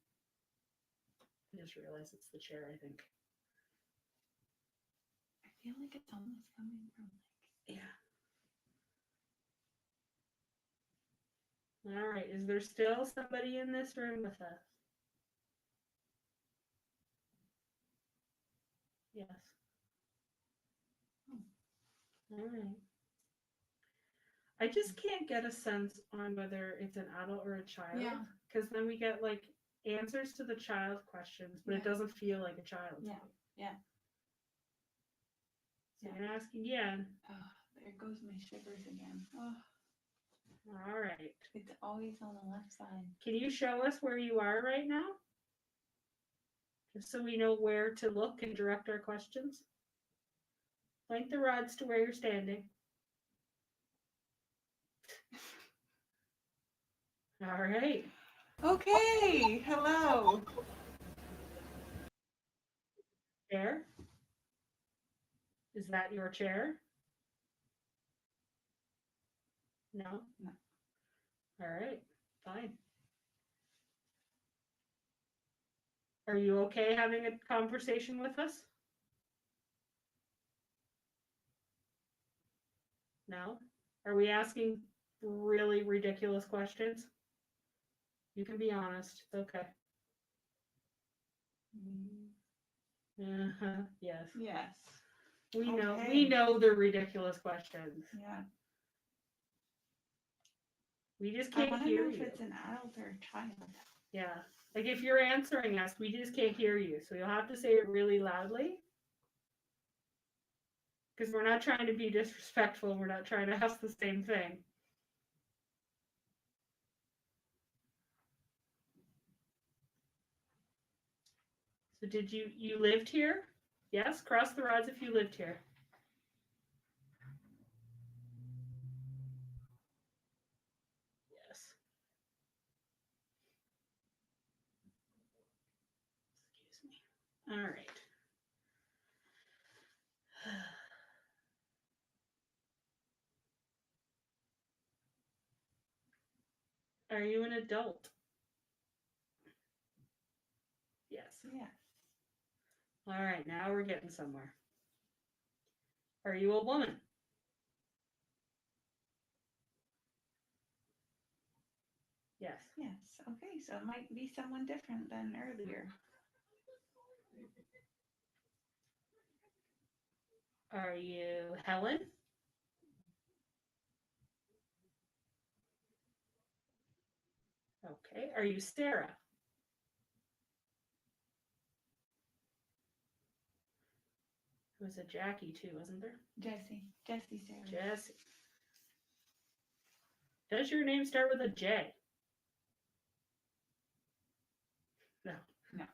I just realized it's the chair, I think. I feel like it's almost coming from Yeah. All right. Is there still somebody in this room with us? Yes. All right. I just can't get a sense on whether it's an adult or a child. Yeah. Because then we get like answers to the child questions, but it Yeah. doesn't feel like a child. Yeah. Yeah. So I'm gonna ask again. Oh, there goes my shivers again. Oh, All right. it's always on the left side. Can you show us where you are right now? Just so we know where to look and direct our questions. Point the rods to where you're standing. All right. Okay. Hello. Chair? Is that your chair? No? No. All right. Fine. Are you okay having a conversation with us? No? Are we asking really ridiculous questions? You can be honest. It's okay. Uh-huh. Yes. Yes. We know Okay. we know they're ridiculous questions. Yeah. We just I can't want to hear know if you. it's an adult or a child. Yeah. Like if you're answering us, we just can't hear you. So you'll have to say it really loudly. Because we're not trying to be disrespectful. We're not trying to ask the same thing. So did you lived here? Yes? Cross the rods if you lived here. Yes. Excuse me. All right. Are you an adult? Yes. Yes. All right, now we're getting somewhere. Are you a woman? Yes. Yes. Okay. So it might be someone different than earlier. Are you Helen? Okay. Are you Sarah? There was a Jackie too, wasn't there? Jesse. Jesse Sarah. Jessie. Does your name start with a J? No. No.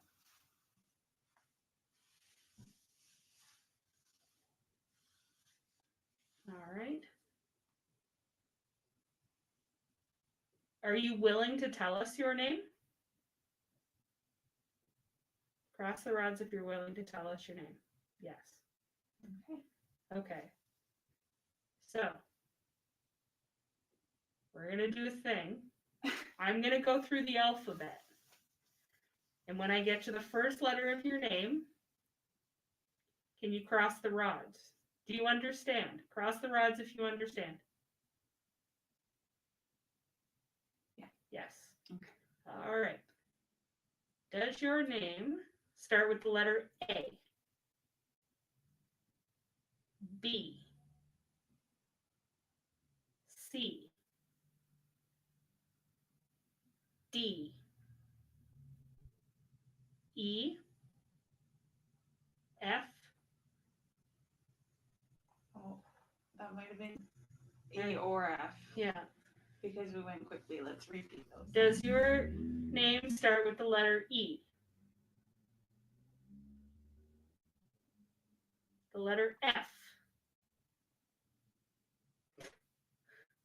All right. Are you willing to tell us your name? Cross the rods if you're willing to tell us your name. Yes. Okay. Okay. So, we're going to do a thing. I'm going to go through the alphabet. And when I get to the first letter of your name, can you cross the rods? Do you understand? Cross the rods if you understand. Yes. All right. Does your name start with the letter A, B, C, D, E, F? Oh, that might have been E or F Yeah. because we went quickly. Let's repeat those. Does your name start with the letter E? The letter F?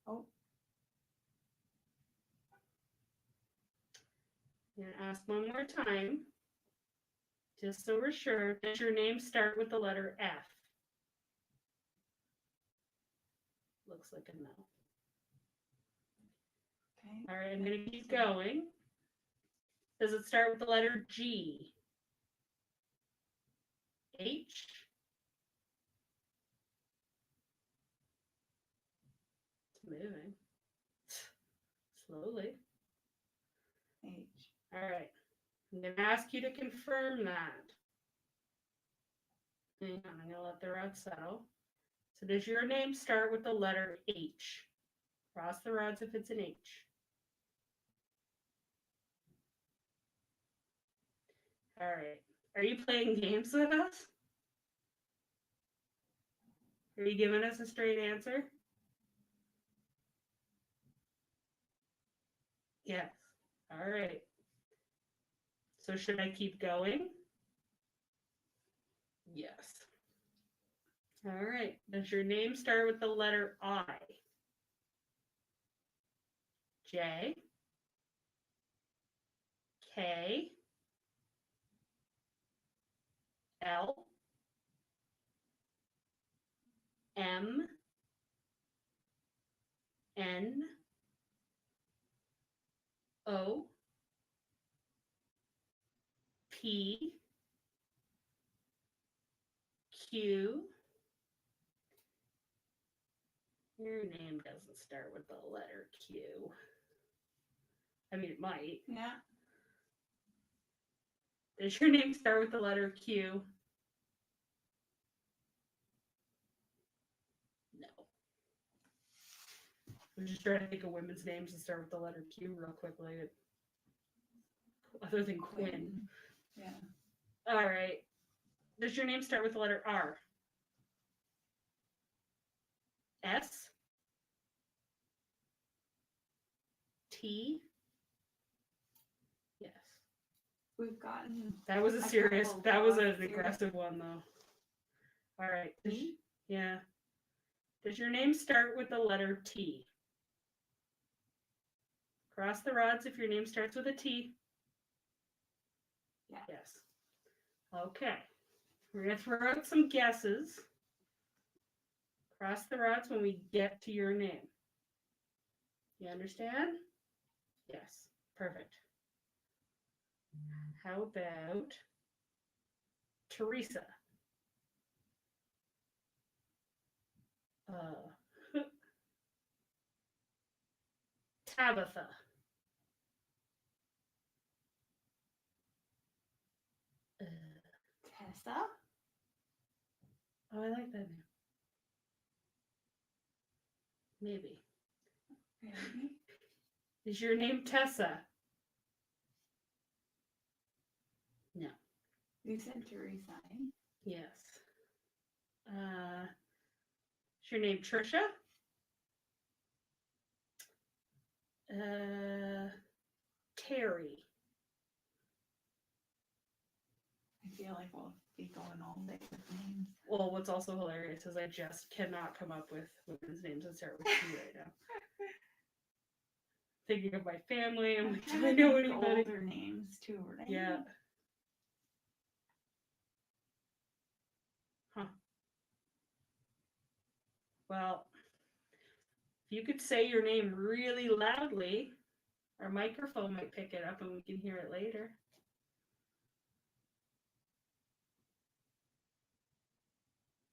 Oh, I'm going to ask one more time, just so we're sure. Does your name start with the letter F? Looks like a no. okay. All right, I'm going to keep going. Does it start with the letter G? H? It's moving. Slowly. H. All right. I'm going to ask you to confirm that. Hang on, I'm going to let the rod settle. So does your name start with the letter H? Cross the rods if it's an H. All right. Are you playing games with us? Are you giving us a straight answer? Yes. All right. So should I keep going? Yes. All right. Does your name start with the letter I? J? K? L? M? N? O? P? Q? Your name doesn't start with the letter Q. I mean, it might. Yeah. Does your name start with the letter Q? No. I'm just trying to think of women's names that start with the letter Q real quickly. Other than Quinn. Yeah. All right. Does your name start with the letter R? S? T? Yes. We've gotten. That was a A serious, couple that was of an serious- aggressive one though. All right. T? Yeah. Does your name start with the letter T? Cross the rods if your name starts with a T. Yeah. Yes. Okay. We're going to throw out some guesses. Cross the rods when we get to your name. You understand? Yes. Perfect. How about Teresa? Tabitha. Tessa? Oh, I like that name. Maybe. Really? Is your name Tessa? No. You said Teresa. Eh? Yes. Is your name Trisha? Terry. I feel like we'll be going all day with names. Well, what's also hilarious is I just cannot come up with women's names that start with T right now. Thinking of my family, I'm like, do I know anybody? Older names too, right? Yeah. Huh. Well, if you could say your name really loudly, our microphone might pick it up and we can hear it later.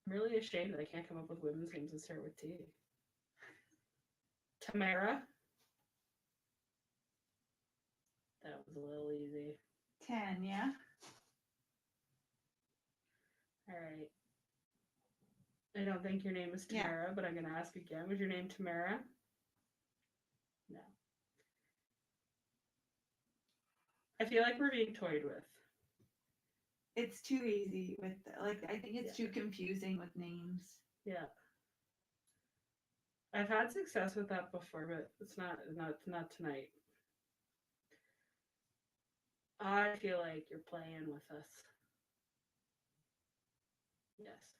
I'm really ashamed that I can't come up with women's names that start with T. Tamara. That was a little easy. 10, yeah? All right. I don't think your name is Yeah. Tamara, but I'm going to ask again. Was your name Tamara? No. I feel like we're being toyed with. It's too easy with, like, I think it's too confusing with names. Yeah. I've had success with that before, but it's not tonight. I feel like you're playing with us. Yes.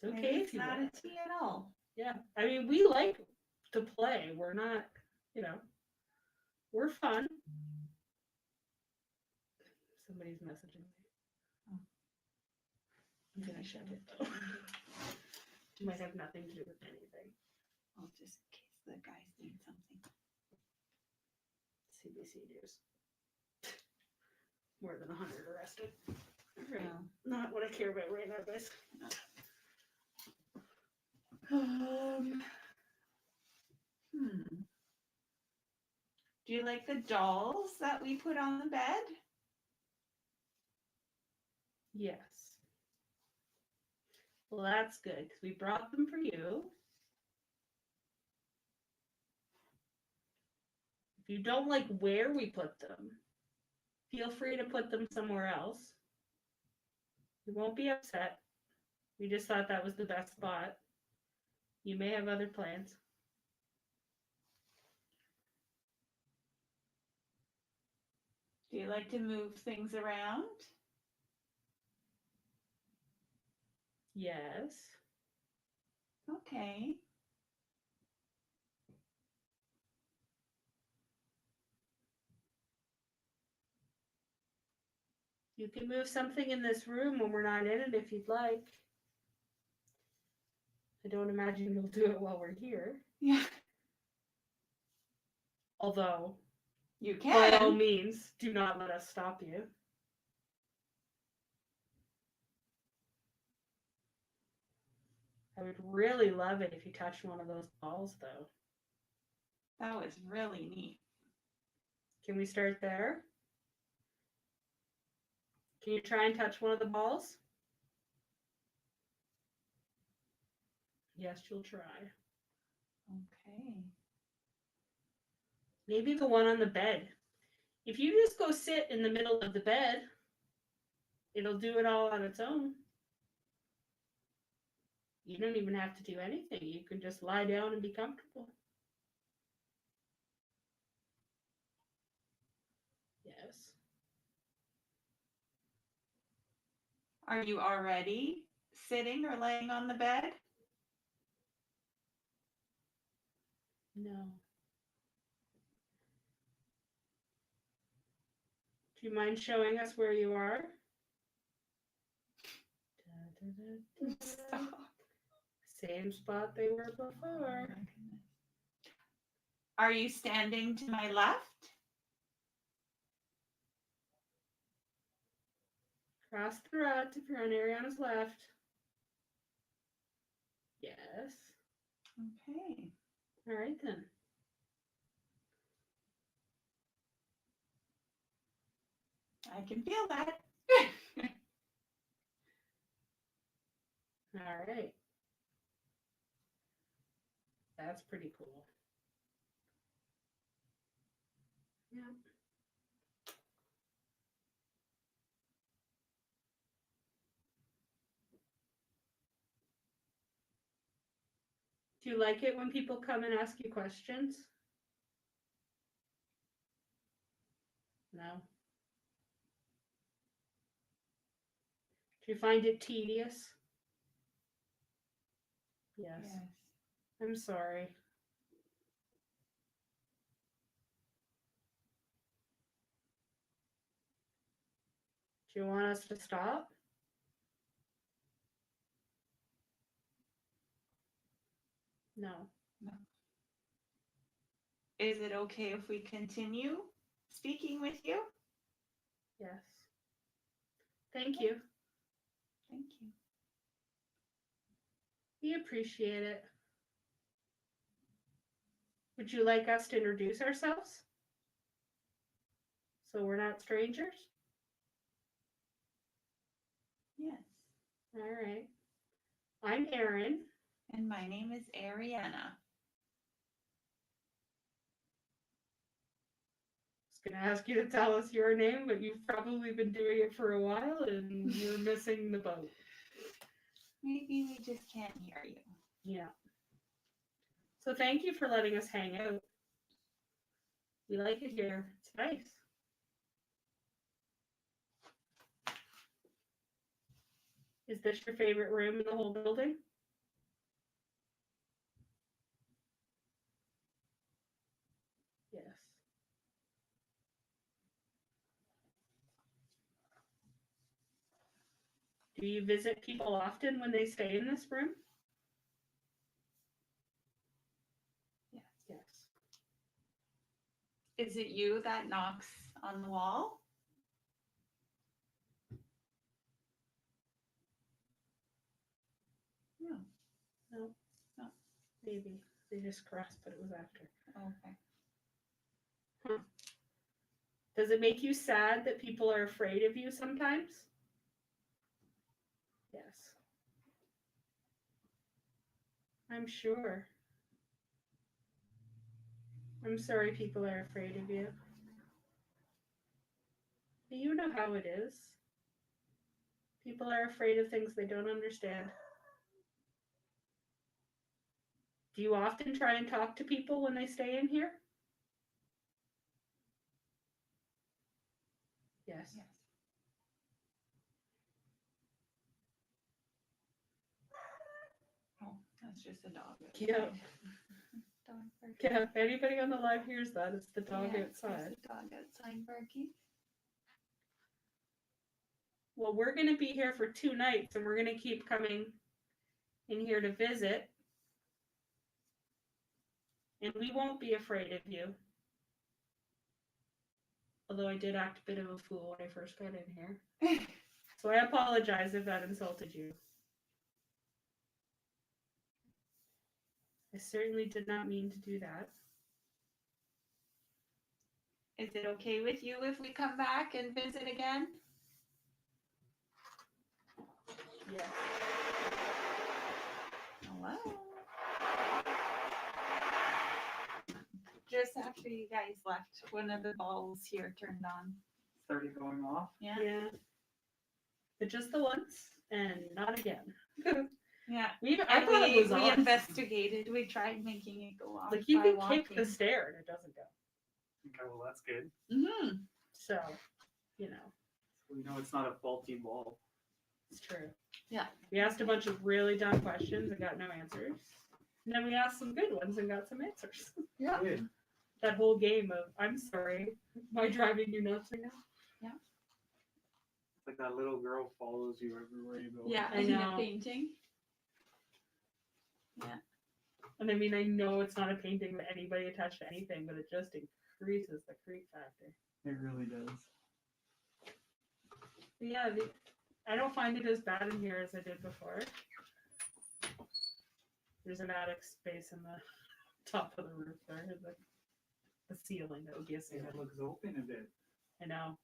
It's okay Maybe if it's you not want. a T at all. Yeah. I mean, we like to play. We're not, we're fun. Somebody's messaging me. Oh. I'm gonna shut it though. It might have nothing to do with anything. Oh, just in case the guy's doing something. CBC News. More than 100 arrested. Right. Oh. Not what I care about right now, guys. Do you like the dolls that we put on the bed? Yes. Well, that's good because we brought them for you. If you don't like where we put them, feel free to put them somewhere else. We won't be upset. We just thought that was the best spot. You may have other plans. Do you like to move things around? Yes. Okay. You can move something in this room when we're not in it if you'd like. I don't imagine you'll do it while we're here. Yeah. Although, You by all can. means, do not let us stop you. I would really love it if you touched one of those balls, though. That was really neat. Can we start there? Can you try and touch one of the balls? Yes, you'll try. Okay. Maybe the one on the bed. If you just go sit in the middle of the bed, it'll do it all on its own. You don't even have to do anything. You can just lie down and be comfortable. Yes. Are you already sitting or laying on the bed? No. Do you mind showing us where you are? Stop. Same spot they were before. Are you standing to my left? Cross the rut if you're on Ariana's left. Yes. Okay. All right then. I can feel that. All right. That's pretty cool. Yeah. Do you like it when people come and ask you questions? No. Do you find it tedious? Yes. Yes. I'm sorry. Do you want us to stop? No. No. Is it okay if we continue speaking with you? Yes. Thank you. Thank you. We appreciate it. Would you like us to introduce ourselves? So we're not strangers? Yes. All right. I'm Erin. And my name is Ariana. I was going to ask you to tell us your name, but you've probably been doing it for a while and you're missing the boat. Maybe we just can't hear you. Yeah. So thank you for letting us hang out. We like it here. It's nice. Is this your favorite room in the whole building? Yes. Do you visit people often when they stay in this room? Yes. Yes. Is it you that knocks on the wall? No. No. No. Maybe. They just caressed, but it was after. Okay. Does it make you sad that people are afraid of you sometimes? Yes. I'm sure. I'm sorry people are afraid of you. But you know how it is. People are afraid of things they don't understand. Do you often try and talk to people when they stay in here? Yes. Yes. Oh, that's just a dog. Yeah. Dog barking. Yeah, if anybody on the live hears that, it's the dog Yeah, outside. there's a dog outside barking. Well, we're going to be here for 2 nights and we're going to keep coming in here to visit. And we won't be afraid of you. Although I did act a bit of a fool when I first got in here. So I apologize if that insulted you. I certainly did not mean to do that. Is it okay with you if we come back and visit again? Yes. Hello. Just after you guys left, one of the bulbs here turned on. Started going off. Yeah. Yeah. But just the once and not again. Yeah. I And thought it was we off. investigated. We tried making it go off. Like you by can walking. kick the stair and it doesn't go. Okay, well that's good. Mm-hmm. So, you know, We know it's not a faulty bulb. it's true. Yeah. We asked a bunch of really dumb questions and got no answers. And then we asked some good ones and got some answers. Yeah. Good. That whole game of, I'm sorry, am I driving you nuts right now? It's like that little girl follows you everywhere you go. Yeah. I Isn't know. it painting? And I mean, I know it's not a painting that anybody attached to anything, but it just increases the creep factor. It really does. But yeah, I don't find it as bad in here as I did before. There's an attic space in the top of the roof there, the ceiling. That would be a Yeah, ceiling. it looks open a bit. I know.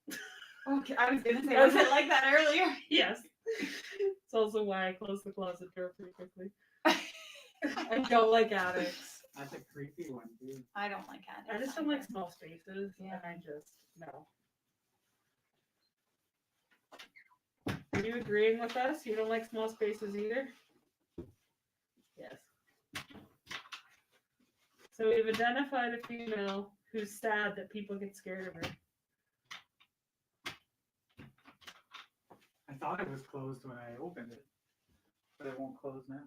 Okay. I was gonna say, was it like that earlier? Yes. It's also why I closed the closet door pretty quickly. I don't like attics. That's a creepy one, too. I don't like attics. I just don't like either. small spaces. Yeah. And I just, no. Are you agreeing with us? You don't like small spaces either? Yes. So we've identified a female who's sad that people get scared of her. I thought it was closed when I opened it, but it won't close now.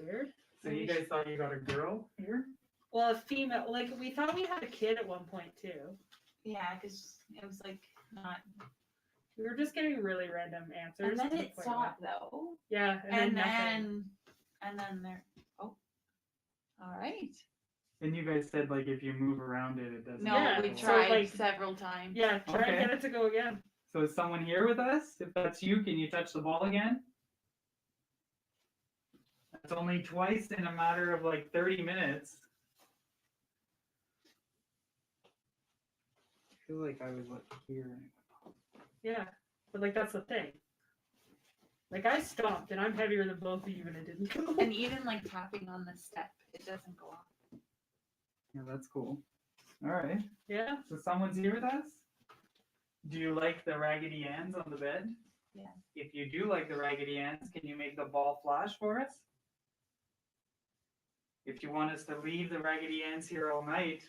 Weird. So you guys thought you got a girl here? Well, a female, like we thought we had a kid at one point too. Yeah, because it was like not. We were just getting really random answers. And then to the it point stopped where- though. Yeah, And nothing. then there. Oh. All right. And you guys said like if you move around it, it doesn't. No, Yeah, we go. so, tried like- several times. Yeah, try and Okay. get it to go again. So is someone here with us? If that's you, can you touch the ball again? That's only twice in a matter of like 30 minutes. feel like I was like here. Yeah, but like that's the thing. Like I stopped, and I'm heavier than both of you, and it didn't go. And even like tapping on the step, it doesn't go off. Yeah, that's cool. All right. Yeah. So someone's here with us? Do you like the Raggedy Anns on the bed? Yeah. If you do like the Raggedy Anns, can you make the ball flash for us? If you want us to leave the Raggedy Anns here all night,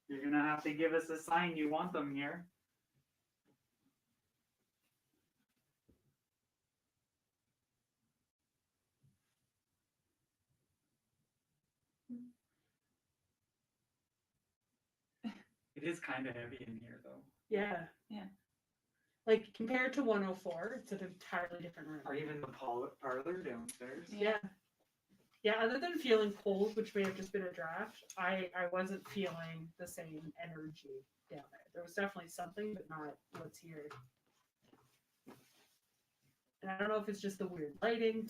you're going to have to give us a sign you want them here. It is kind of heavy in here, though. Yeah. Yeah. Like compared to 104, it's an entirely different room. Or even the parlor downstairs. Yeah. Yeah, other than feeling cold, which may have just been a draft, I wasn't feeling the same energy down there. There was definitely something, but not what's here. And I don't know if it's just the weird lighting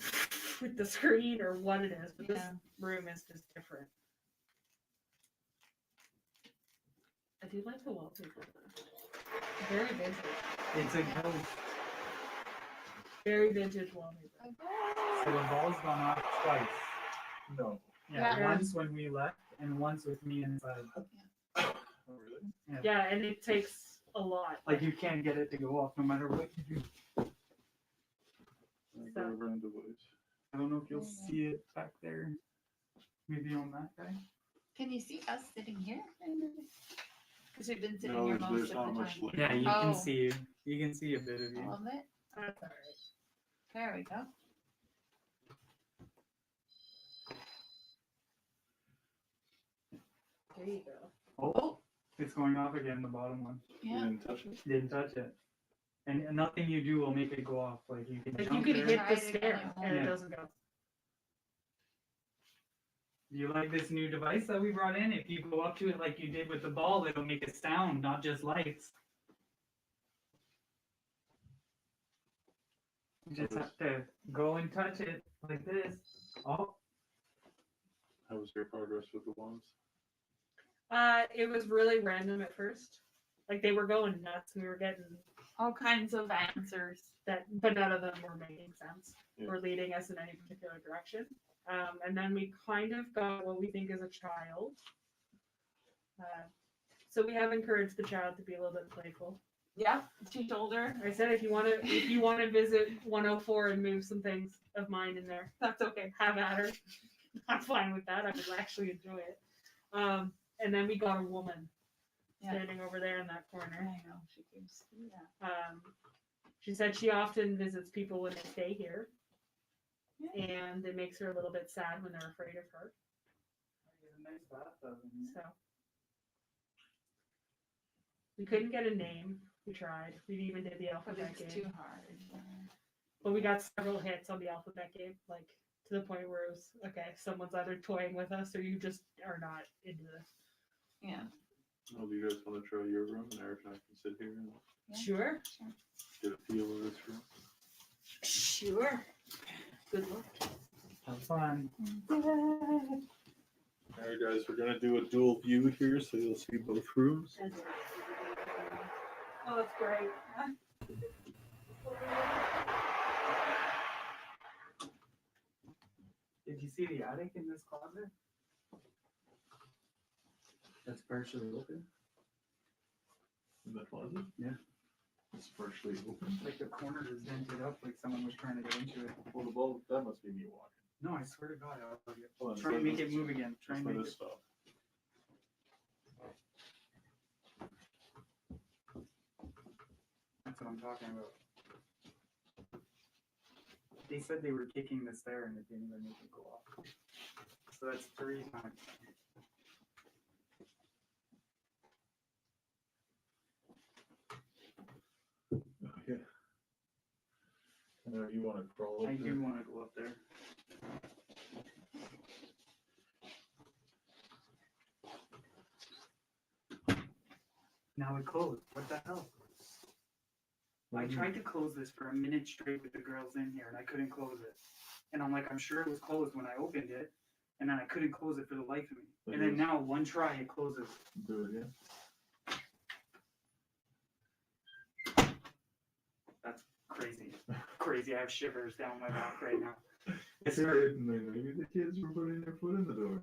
with the screen or what it is, but this room is just different. I do like the wallpaper. Very vintage. It's a ghost. Very vintage wallpaper. So the ball's gone off twice. No. Yeah, Yeah. once when we left and once with me inside. Oh, really? Yeah, and it takes a lot. Like you can't get it to go off no matter what you do. I go over into voice. I don't know if you'll see it back there. Maybe on that guy. Can you see us sitting here? Because we've been sitting No, here there's most of not the much time. light. Yeah, you Oh. can see you. You can see a bit of you. All of it? That's all right. There we go. There you go. Oh, it's going off again, the bottom one. You Yeah. didn't touch it? Didn't touch it. And nothing you do will make it go off. Like you can Like you jump could there. hit Try the it again, stair it and it won't. doesn't go. Do you like this new device that we brought in? If you go up to it like you did with the ball, it'll make a sound, not just lights. You just have to go and touch it like this. Oh, How was your progress with the wands? It was really random at first. Like they were going nuts. We were getting All kinds of answers. that, but none of them were making sense Yeah. or leading us in any particular direction. And then we kind of got what we think is a child. So we have encouraged the child to be a little bit playful. Yeah, she told her. I said, if you want to visit 104 and move some things of mine in there, That's okay. have at her. I'm fine with that. I would actually enjoy it. And then we got a woman Yeah. standing over there in that I corner. know, she keeps, yeah. She said she often visits people when they stay here, Yeah. and it makes her a little bit sad when they're afraid of her. there's a nice bathtub in here. So we couldn't get a name. We tried. We even did the But alphabet it's game, too hard. but we got several hits on the alphabet game, like to the point where it was okay. Someone's either toying with us or you just are not into this. Yeah. Oh, do you guys want to try your room and Eric and I can sit here and Yeah. Sure. get a feel of this room? Sure. Good luck. Have fun. All right, guys, we're gonna do a dual view here, so you'll see both rooms. Oh, that's great. Did you see the attic in this closet? That's partially open. In the closet? Yeah. It's partially open. Like the corner is dented up, like someone was trying to get into it. Well, the bulb, that must be me walking. No, I swear to God, I'll Hold on, try and so make this- it move again. Try and Just let make this it. stop. That's what I'm talking about. They said they were kicking the stair and it didn't even make it go off. So that's 3 times. Okay. You want to crawl up I there? do want to go up there. Now it closed. What the hell? I tried to close this for a minute straight with the girls in here and I couldn't close it. And I'm like, I'm sure it was closed when I opened it. And then I couldn't close it for the life of me. And then now one try it closes. Do it again. crazy. Crazy. I have shivers down my back right now. It's Maybe the kids were putting their foot in the door.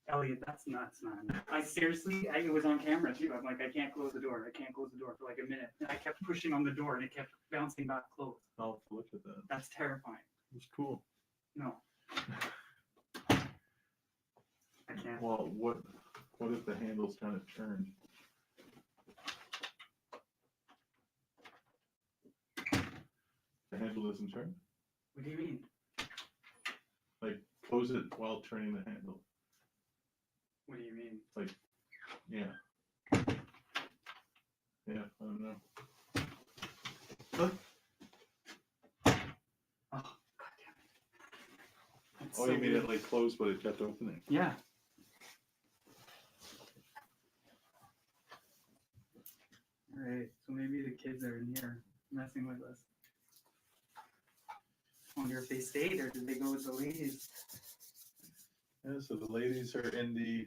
Elliot, that's nuts, man. I seriously, it was on camera too. I'm like, I can't close the door. I can't close the door for like a minute. And I kept pushing on the door and it kept bouncing back closed. I'll have to look at that. That's terrifying. It was cool. No. I can't. Well, what if the handle's kind of turned? The handle doesn't turn? What do you mean? Like, close it while turning the handle. What do you mean? Yeah. Yeah, I don't know. Look. Oh, God damn it. That's Oh, so you mean weird. it like closed, but it kept opening? Yeah. Alright, so maybe the kids are in here messing with us. Wonder if they stayed or did they go with the ladies? Yeah, so the ladies are in the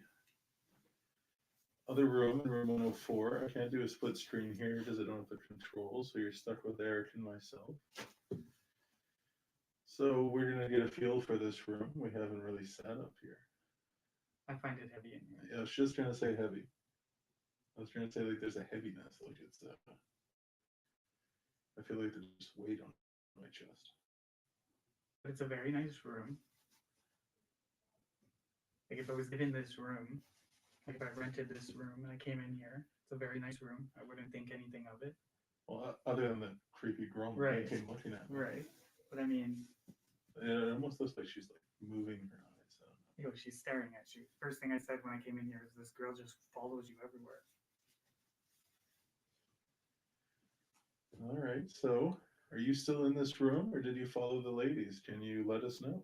other room, in room 104. I can't do a split screen here because I don't have the controls, so you're stuck with Eric and myself. So we're gonna get a feel for this room. We haven't really sat up here. I find it heavy in here. Yeah, I was just gonna say heavy. I was gonna say like there's a heaviness, like it's I feel like there's just weight on my chest. But it's a very nice room. Like if I was in this room, like if I rented this room and I came in here, it's a very nice room. I wouldn't think anything of it. Well, other than the creepy girl Right. came looking at me. Right. But I mean, It almost looks like she's like moving her eyes. I don't know. you know, she's staring at you. First thing I said when I came in here is this girl just follows you everywhere. All right, so are you still in this room or did you follow the ladies? Can you let us know?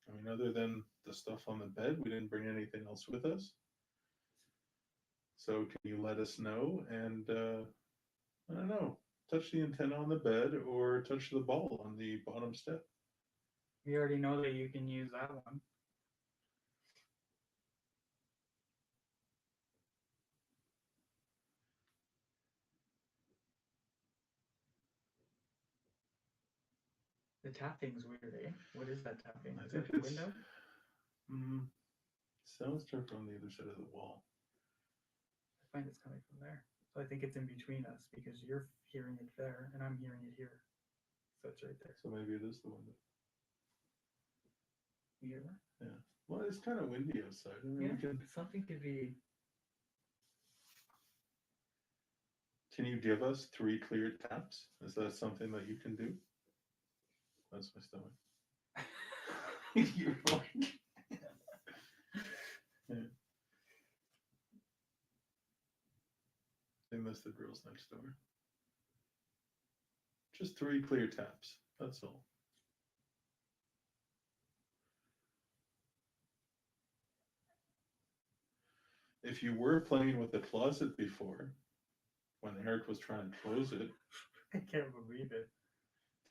I mean, other than the stuff on the bed, we didn't bring anything else with us. So can you let us know and, I don't know, touch the antenna on the bed or touch the ball on the bottom step? We already know that you can use that one. The tapping's weird, eh? What is that tapping? I Is think that the it's, window? sounds come from the other side of the wall. I find it's coming from there. So I think it's in between us because you're hearing it there and I'm hearing it here. So it's right there. So maybe it is the window. You hear that? Yeah. Well, it's kind of windy outside. I mean, Yeah, something could be. Can you give us 3 clear taps? Is that something that you can do? That's my stomach. You're like, yeah. I think that's the girls next door. Just 3 clear taps. That's all. If you were playing with the closet before, when Eric was trying to close it, I can't believe it.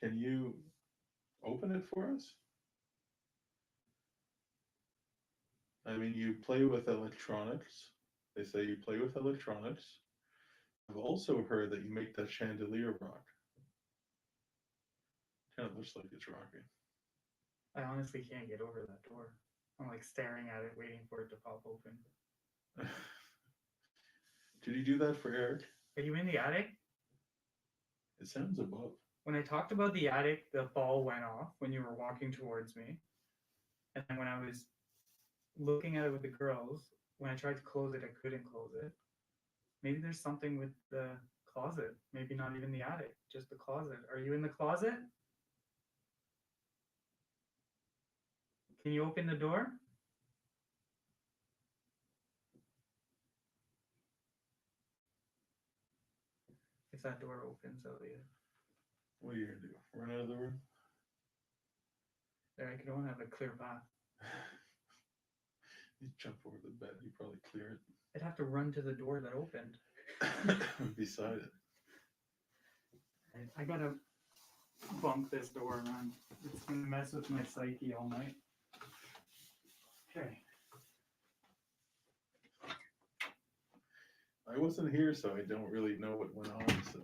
can you open it for us? I mean, you play with electronics. They say you play with electronics. I've also heard that you make that chandelier rock. Kind of looks like it's rocking. I honestly can't get over that door. I'm like staring at it, waiting for it to pop open. Did you do that for Eric? Are you in the attic? It sounds above. When I talked about the attic, the ball went off when you were walking towards me. And then when I was looking at it with the girls, when I tried to close it, I couldn't close it. Maybe there's something with the closet. Maybe not even the attic, just the closet. Are you in the closet? Can you open the door? If that door opens, Elliot. What are you gonna do? Run out of the room? There, I could only have a clear path. You jump over the bed, you probably clear it. I'd have to run to the door that opened. Beside it. I gotta bunk this door, man. It's gonna mess with my psyche all night. Okay. I wasn't here, so I don't really know what went on, so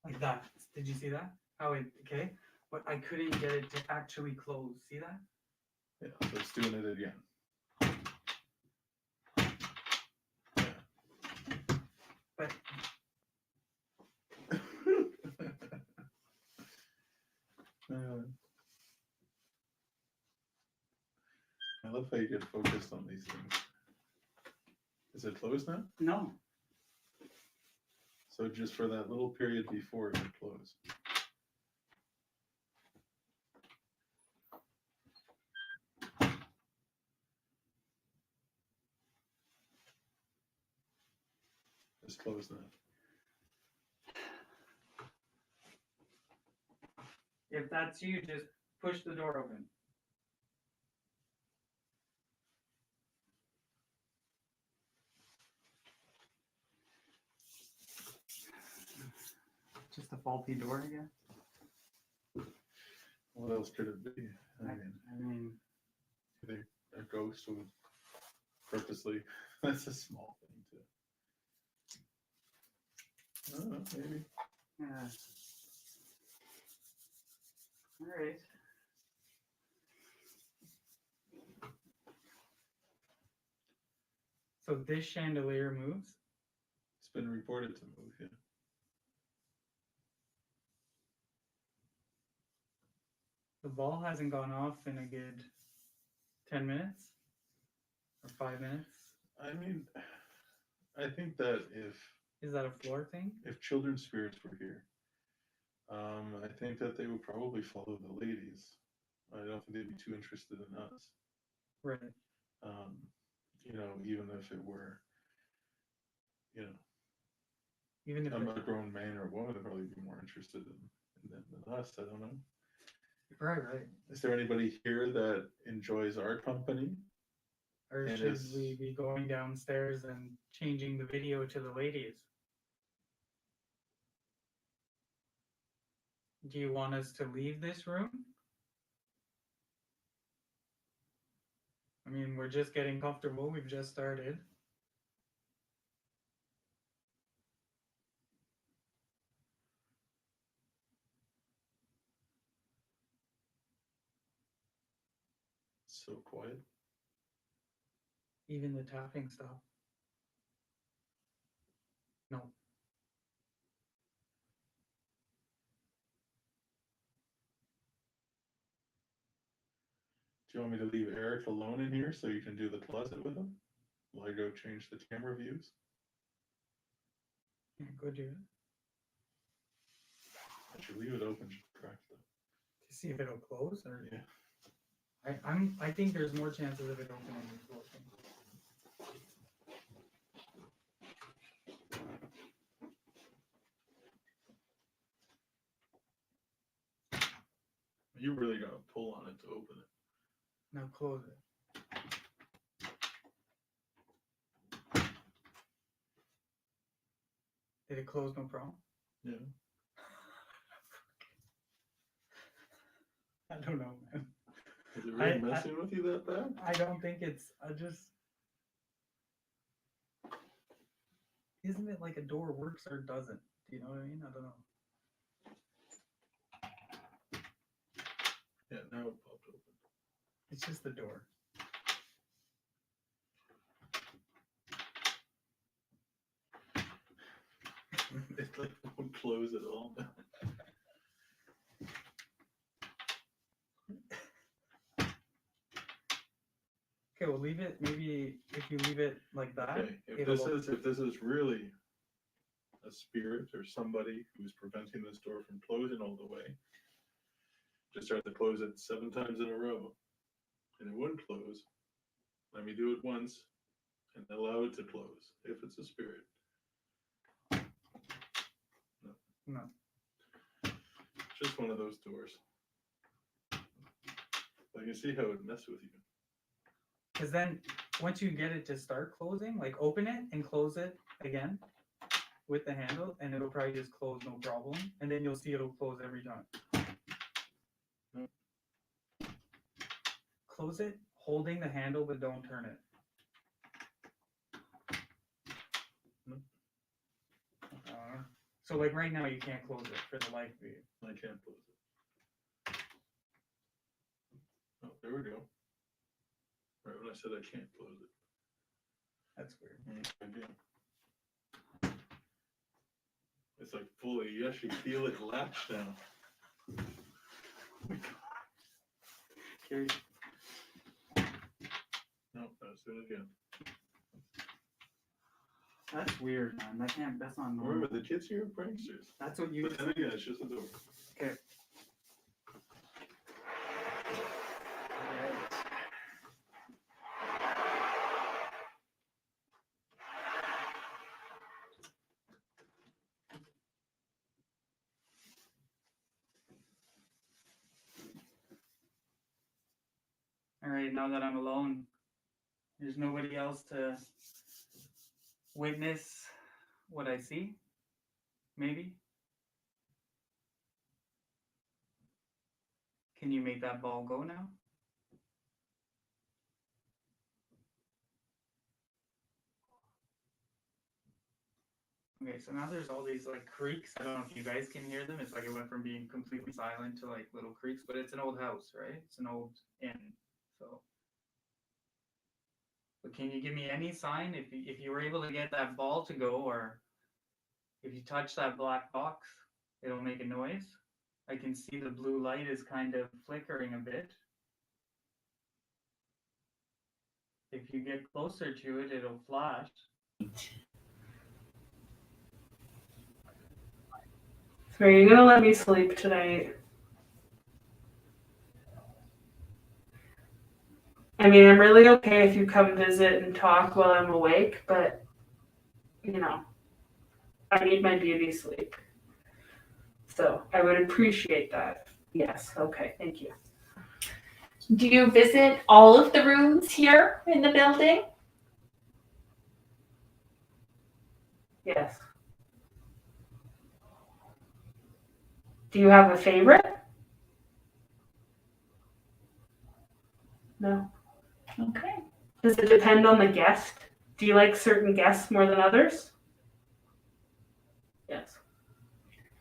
Like that. Did you see that? How it, okay? But I couldn't get it to actually close. See that? Yeah, so it's doing it again. But I love how you get focused on these things. Is it closed now? no. So just for that little period before it would close. It's closed now. If that's you, just push the door open. Just a faulty door again? What else could it be? I mean, mean, a ghost would purposely. That's a small thing too. I don't know, maybe. yeah. All right. So this chandelier moves? It's been reported to move, yeah. The ball hasn't gone off in a good 10 minutes? Or 5 minutes? I mean, I think that Is that a floor thing? if children's spirits were here, I think that they would probably follow the ladies. I don't think they'd be too interested in us. Right. You know, even if it were, you know, Even if a grown man or woman would probably be more interested in them than us. I don't know. right, right. Is there anybody here that enjoys our company? Or And should is- we be going downstairs and changing the video to the ladies? Do you want us to leave this room? I mean, we're just getting comfortable. We've just started. So quiet. Even the tapping stopped. No. Do you want me to leave Eric alone in here so you can do the closet with him? While I go change the camera views? Yeah, go do it. I should leave it open crack though. To see if it'll close or Yeah. I think there's more chances of it opening than closing. You really gotta pull on it to open it. Now close it. Did it close no problem? Yeah. I don't know, man. Is it really I- messing with you that bad? I don't think it's. I just. Isn't it like a door works or doesn't? Do you know what I mean? I don't know. Yeah, now it popped open. It's just the door. It like won't close at all. Okay, we'll leave it. Maybe if you leave it like that. Okay, if it'll this is really a spirit or somebody who's preventing this door from closing all the way, just try to close it 7 times in a row, and it wouldn't close. Let me do it once, and allow it to close. If it's a spirit, No. just one of those doors. But you can see how it would mess with you. Because then once you get it to start closing, like open it and close it again with the handle, and it'll probably just close no problem. And then you'll see it'll close every time. Nope. Close it, holding the handle, but don't turn it. Nope. So like right now you can't close it for the life of you. I can't close it. Oh, there we go. Right when I said I can't close it. That's weird. I do. It's like fully, you actually feel it latch now. Curious. No, let's do it again. That's weird, man. That's not normal. Remember, the kids here are pranksters. That's what you But then again, it's just a door. Okay. All right, now that I'm alone, there's nobody else to witness what I see. Maybe. Can you make that ball go now? Okay, so now there's all these like creaks. I don't know if you guys can hear them. It's like it went from being completely silent to like little creaks, but it's an old house, right? It's an old inn. So, but can you give me any sign if you were able to get that ball to go, or if you touch that black box, it'll make a noise? I can see the blue light is kind of flickering a bit. If you get closer to it, it'll flash. So are you gonna let me sleep tonight? I mean, I'm really okay if you come visit and talk while I'm awake, but, you know, I need my beauty sleep. So I would appreciate that. Yes, okay, thank you. Do you visit all of the rooms here in the building? Yes. Do you have a favorite? No. Okay. Does it depend on the guest? Do you like certain guests more than others? Yes.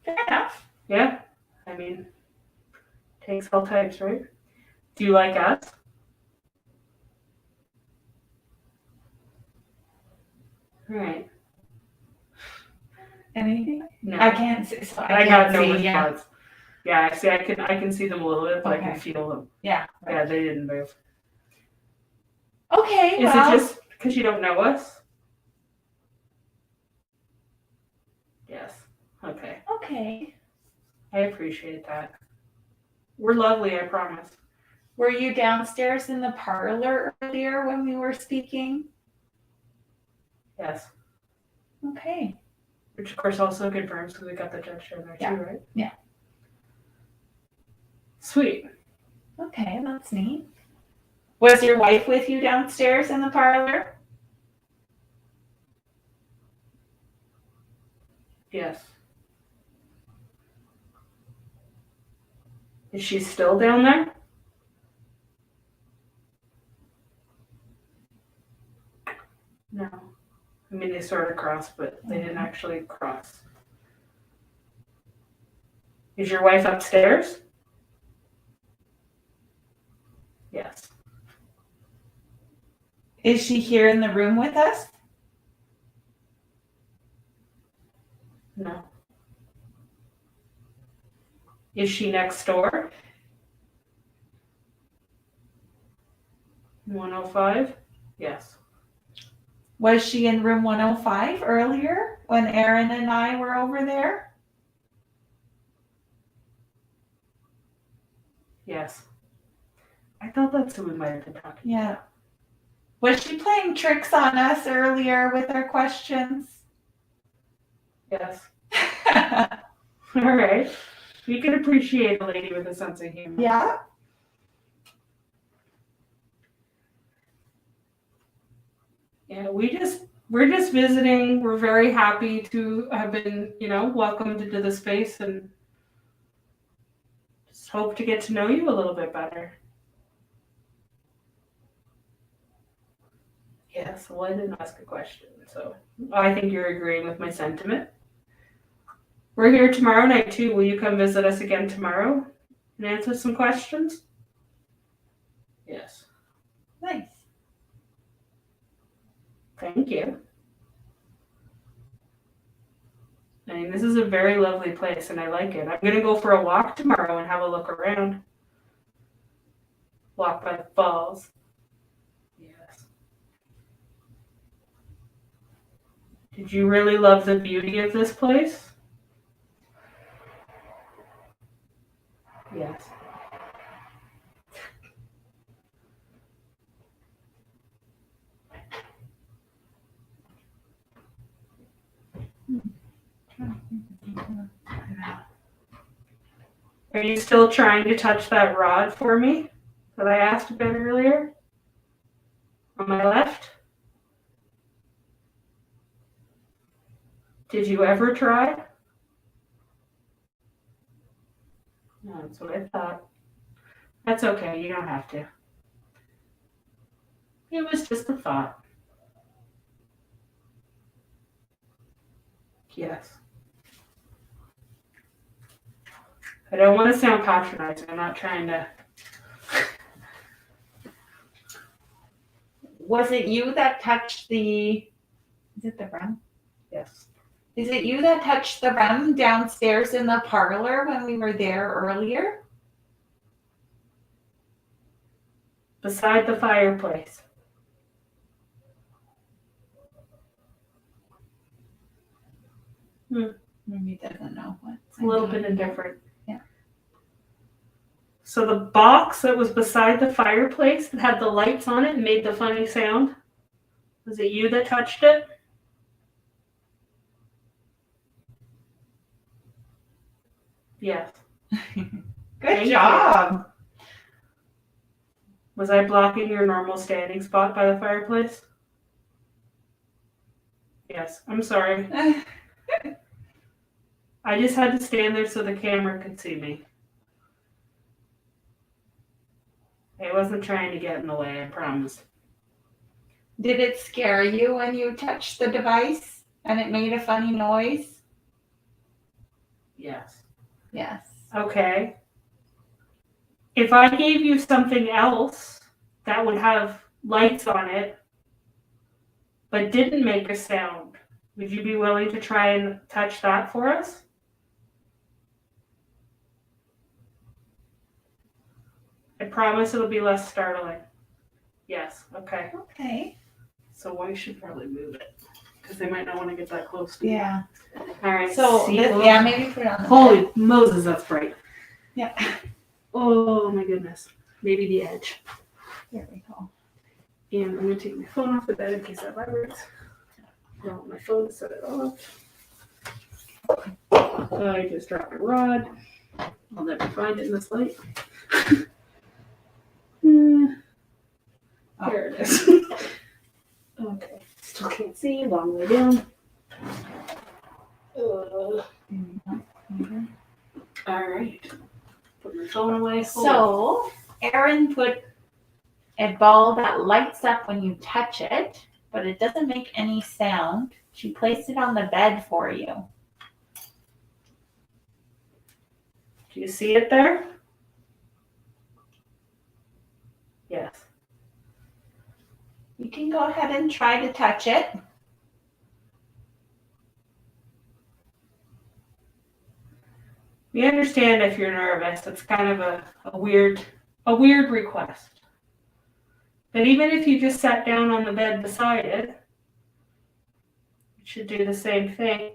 Fair enough. Yeah? I mean, takes all types, right? Do you like us? All right. Anything? No. I can't see. So I can't got no see, yeah. response. Yeah, I see. I can see them a little bit, but I Okay. can feel them. Yeah. Yeah, they didn't move. Okay. Is Well, it just because you don't know us? Yes. Okay. okay. I appreciate that. We're lovely, I promise. Were you downstairs in the parlor earlier when we were speaking? Yes. Okay. Which of course also confirms because we got the judge in there Yeah. too, right? Yeah. Sweet. Okay, that's neat. Was your wife with you downstairs in the parlor? Yes. Is she still down there? No. I mean, they sort of crossed, but they didn't actually cross. Is your wife upstairs? Yes. Is she here in the room with us? No. Is she next door? 105? Yes. Was she in room 105 earlier when Aaron and I were over there? Yes. I thought that's who we might have been talking Yeah. Was she playing tricks on us earlier with her questions? Yes. All right. We can appreciate a lady with a sense of humor. Yeah. Yeah, we're just visiting. We're very happy to have been, welcomed into the space and just hope to get to know you a little bit better. Yes, well, I didn't ask a question, so I think you're agreeing with my sentiment. We're here tomorrow night too. Will you come visit us again tomorrow and answer some questions? Yes. Nice. Thank you. I mean, this is a very lovely place and I like it. I'm going to go for a walk tomorrow and have a look around. Walk by the falls. Yes. Did you really love the beauty of this place? Yes. Are you still trying to touch that rod for me that I asked about earlier? On my left? Did you ever try? No, that's what I thought. That's okay, you don't have to. It was just a thought. Yes. I don't want to sound patronizing. I'm not trying to. Was it you that touched the? Is it the REM? Yes. Is it you that touched the REM downstairs in the parlor when we were there earlier? Beside the fireplace. Maybe doesn't know what. It's a little bit indifferent. Yeah. So the box that was beside the fireplace that had the lights on it and made the funny sound, was it you that touched it? Yes. Good Thank job. Was I blocking your normal standing spot by the fireplace? Yes. I'm sorry. I just had to stand there so the camera could see me. I wasn't trying to get in the way, I promise. Did it scare you when you touched the device and it made a funny noise? Yes. Yes. Okay. If I gave you something else that would have lights on it, but didn't make a sound, would you be willing to try and touch that for us? I promise it'll be less startling. Yes, okay. Okay. So we should probably move it, because they might not want to get that close to me. Yeah. All right. So see, yeah, maybe put it on the Holy Moses, that's bright. Yeah. Oh my goodness. Maybe the edge. There we go. And I'm going to take my phone off the bed in case that vibrates. I don't want my phone to set it off. I just dropped a rod. I'll never find it in this light. There it is. Okay. Still can't see. Long way down. All right. Put my phone away. So Erin put a ball that lights up when you touch it, but it doesn't make any sound. She placed it on the bed for you. Do you see it there? Yes. You can go ahead and try to touch it. We understand if you're nervous. It's kind of a weird request. But even if you just sat down on the bed beside it, it should do the same thing.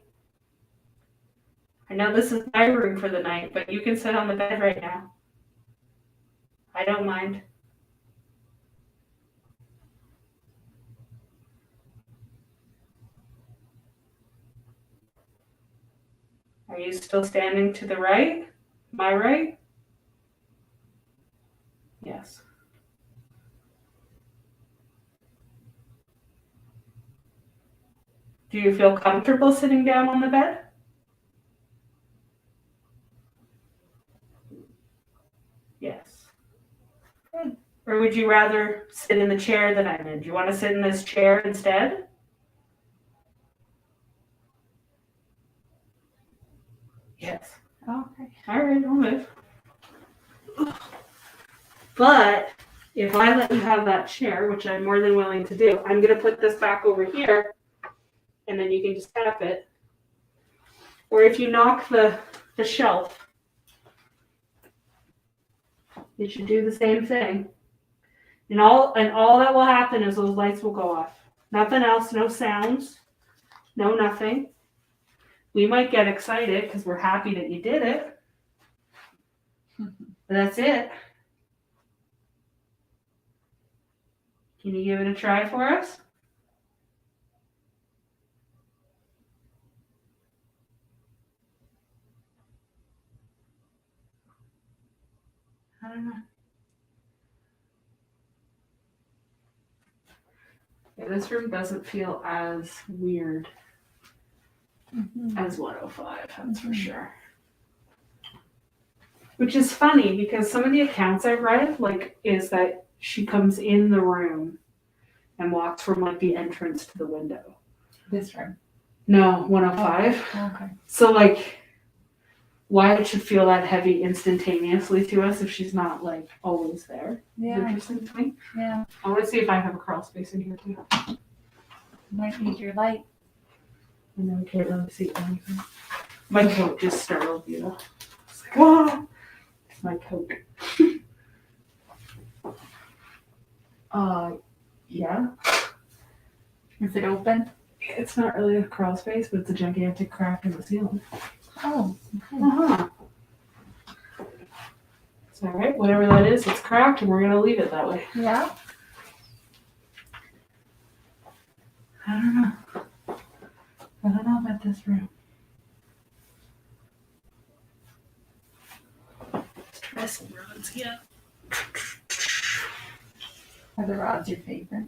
I know this is my room for the night, but you can sit on the bed right now. I don't mind. Are you still standing to the right? My right? Yes. Do you feel comfortable sitting down on the bed? Yes. Good. Or would you rather sit in the chair that I'm in? Do you want to sit in this chair instead? Yes. Okay. All right, I'll move. But if I let you have that chair, which I'm more than willing to do, I'm going to put this back over here, and then you can just tap it. Or if you knock the shelf, you should do the same thing. And all that will happen is those lights will go off. Nothing else, no sounds, no nothing. We might get excited because we're happy that you did it. But that's it. Can you give it a try for us? I don't know. Yeah, this room doesn't feel as weird as 105, that's for sure. Which is funny because some of the accounts I've read, like, is that she comes in the room and walks from like the entrance to the window. This room. No, 105. Okay. So like, why it should feel that heavy instantaneously to us if she's not like always there. Yeah. Interesting to me. Yeah. I want to see if I have a crawl space in here too. Might need your light. I know I can't really see anything. My coat just startled you though. It's like, whoa! It's my coat. Yeah. Is it open? It's not really a crawl space, but it's a gigantic crack in the ceiling. Oh. Okay. Uh-huh. It's all right. Whatever that is, it's cracked, and we're gonna leave it that way. Yeah. I don't know. I don't know about this room. Let's try some rods here. Are the rods your favorite?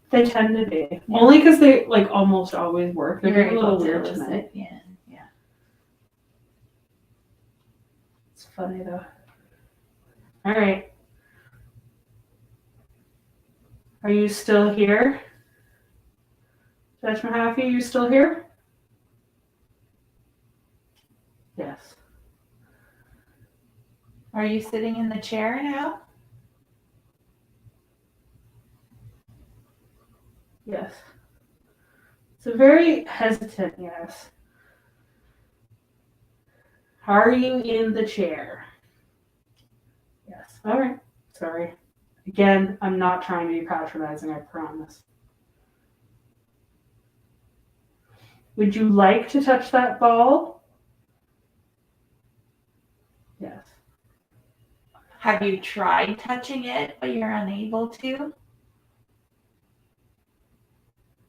They tend to be. Yeah. Only because they like almost always work. They're You're a little able to weird listen. tonight. Yeah. Yeah. It's funny though. All right. Are you still here? Judge Mahaffey, you still here? Yes. Are you sitting in the chair now? Yes. It's a very hesitant yes. Are you in the chair? Yes. All right. Sorry. Again, I'm not trying to be patronizing, I promise. Would you like to touch that ball? Yes. Have you tried touching it, but you're unable to?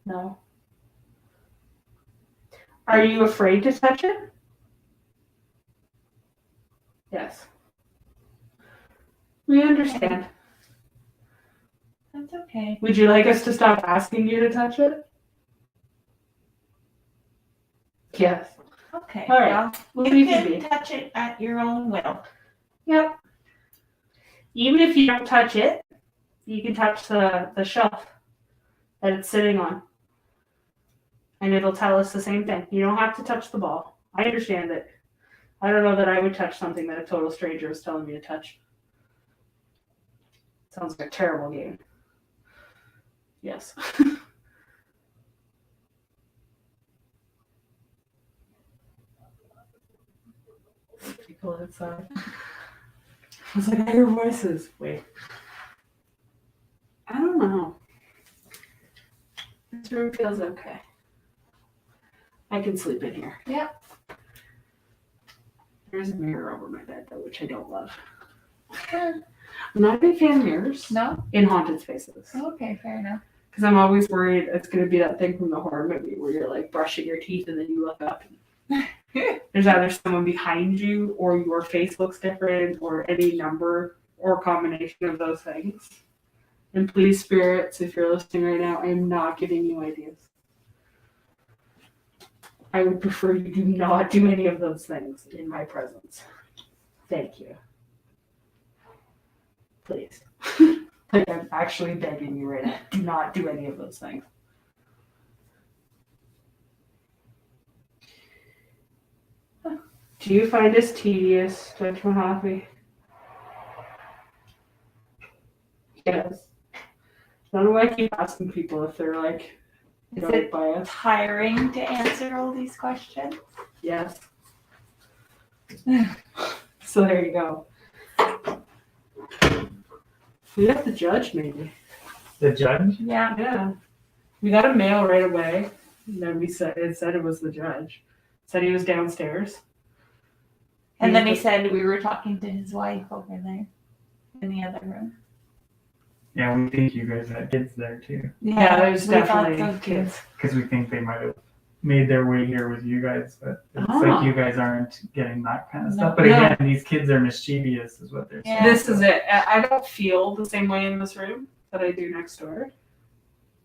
No. Are you afraid to touch it? Yes. We understand. That's okay. Would you like us to stop asking you to touch it? Yes. Okay. All right. Well, We'll you leave you can be. touch it at your own will. Yep. Even if you don't touch it, you can touch the shelf that it's sitting on. And it'll tell us the same thing. You don't have to touch the ball. I understand it. I don't know that I would touch something that a total stranger was telling me to touch. Sounds like a terrible game. Yes. People outside. I was like, I hear voices. Wait. I don't know. This room feels okay. I can sleep in here. Yep. There's a mirror over my bed, though, which I don't love. I'm not a big fan of mirrors No? in haunted spaces. Okay, fair enough. Because I'm always worried it's going to be that thing from the horror movie where you're like brushing your teeth and then you look up and there's either someone behind you or your face looks different or any number or combination of those things. And please, spirits, if you're listening right now, I am not giving you ideas. I would prefer you do not do any of those things in my presence. Thank you. Please. Like, I'm actually begging you right now. Do not do any of those things. Do you find this tedious, Judge Mojave? Yes. I don't know why I keep asking people if they're like Is guided it by us. tiring to answer all these questions? Yes. So there you go. We got the judge, maybe. The judge? Yeah. Yeah. We got a mail right away. And then it said it was the judge. Said he was downstairs. And then he said we were talking to his wife over there in the other room. Yeah, we think you guys had kids there too. Yeah, there's we thought definitely so, too. kids. Because we think they might have made their way here with you guys, but it's Ah. like you guys aren't getting that kind of stuff. But No. again, these kids are mischievous, is what they're saying. Yeah. This is it. I don't feel the same way in this room that I do next door.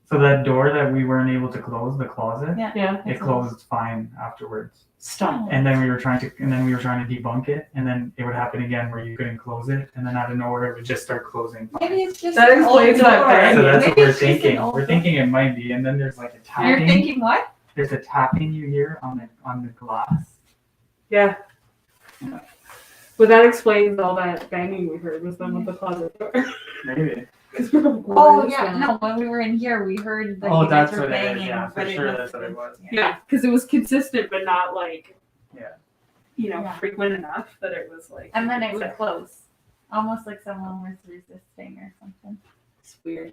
So that door that we weren't able to close, the closet, Yeah. it closed fine afterwards. Stop. And then we were trying to debunk it, and then it would happen again where you couldn't close it, and then out of nowhere it would just start closing. Maybe it's just That an old explains that door. bang. So that's what Maybe we're it's just an thinking. old We're door. thinking it might be, and then there's like a You're tapping. thinking what? There's a tapping you hear on the glass. Yeah. Yeah. But that explains all that banging we heard was them with the closet door. Maybe. Oh yeah, no. When we were in here, we heard that Oh, you guys that's were what it is, banging. yeah, for but sure must that's what have it been- was. Yeah, because it was consistent, but not like, Yeah. Yeah. frequent enough that it was like. And then it would close, almost like someone was resisting or something. It's weird.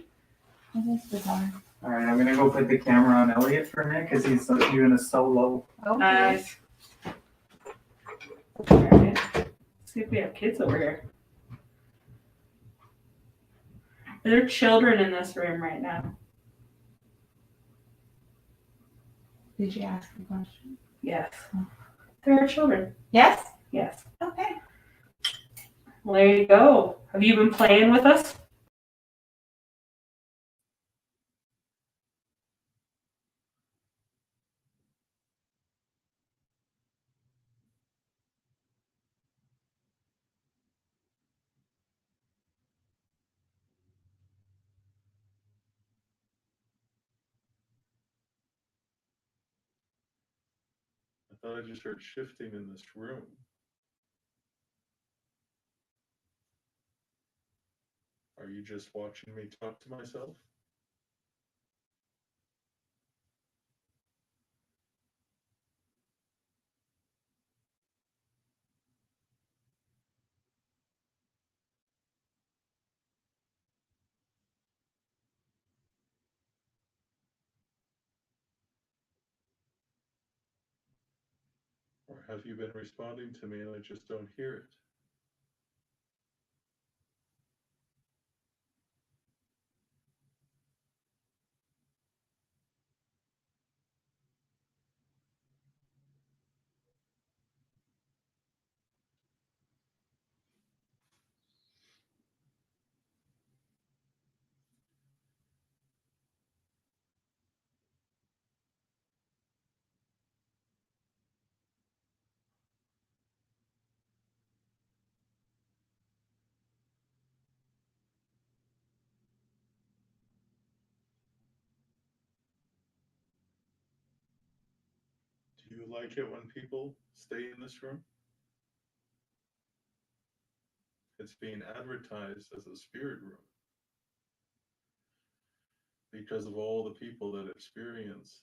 It is bizarre. All right, I'm gonna go put the camera on Elliot for a minute because he's doing a solo. Okay. Nice. Alright. Let's see if we have kids over here. Are there children in this room right now? Did you ask the question? Yes. There are children. Yes. Yes. Okay. Well, there you go. Have you been playing with us? I thought I just heard shifting in this room. Are you just watching me talk to myself? Or have you been responding to me and I just don't hear it? Do you like it when people stay in this room? It's being advertised as a spirit room because of all the people that experience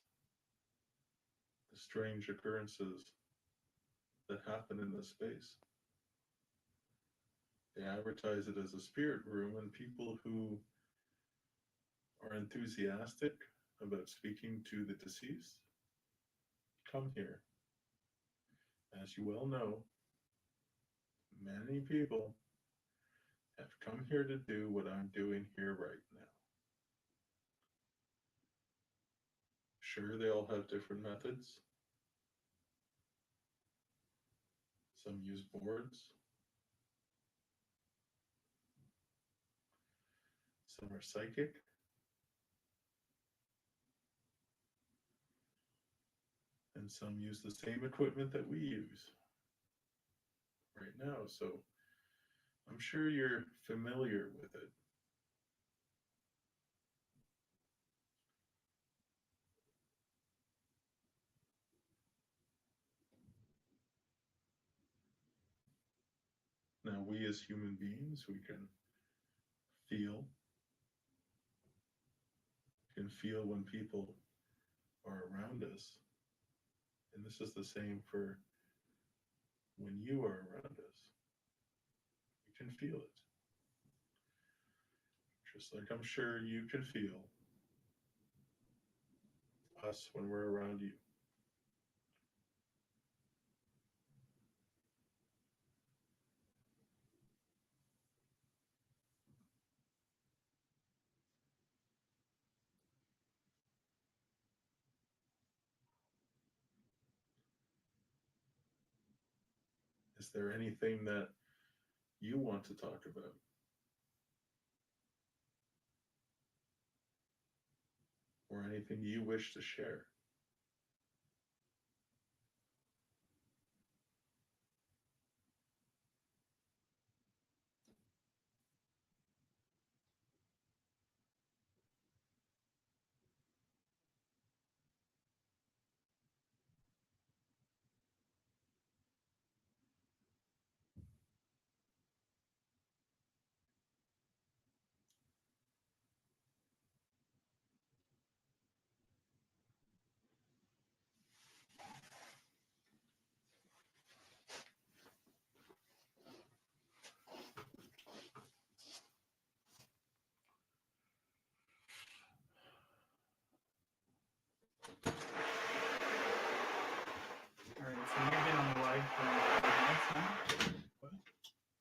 the strange occurrences that happen in this space. They advertise it as a spirit room, and people who are enthusiastic about speaking to the deceased come here. As you well know, many people have come here to do what I'm doing here right now. Sure, they all have different methods. Some use boards. Some are psychic. And some use the same equipment that we use right now. So I'm sure you're familiar with it. Now, we as human beings, we can feel. We can feel when people are around us. And this is the same for when you are around us. You can feel it. Just like I'm sure you can feel us when we're around you. Is there anything that you want to talk about? Or anything you wish to share? Alright, so you've been on the live for a couple months now? What?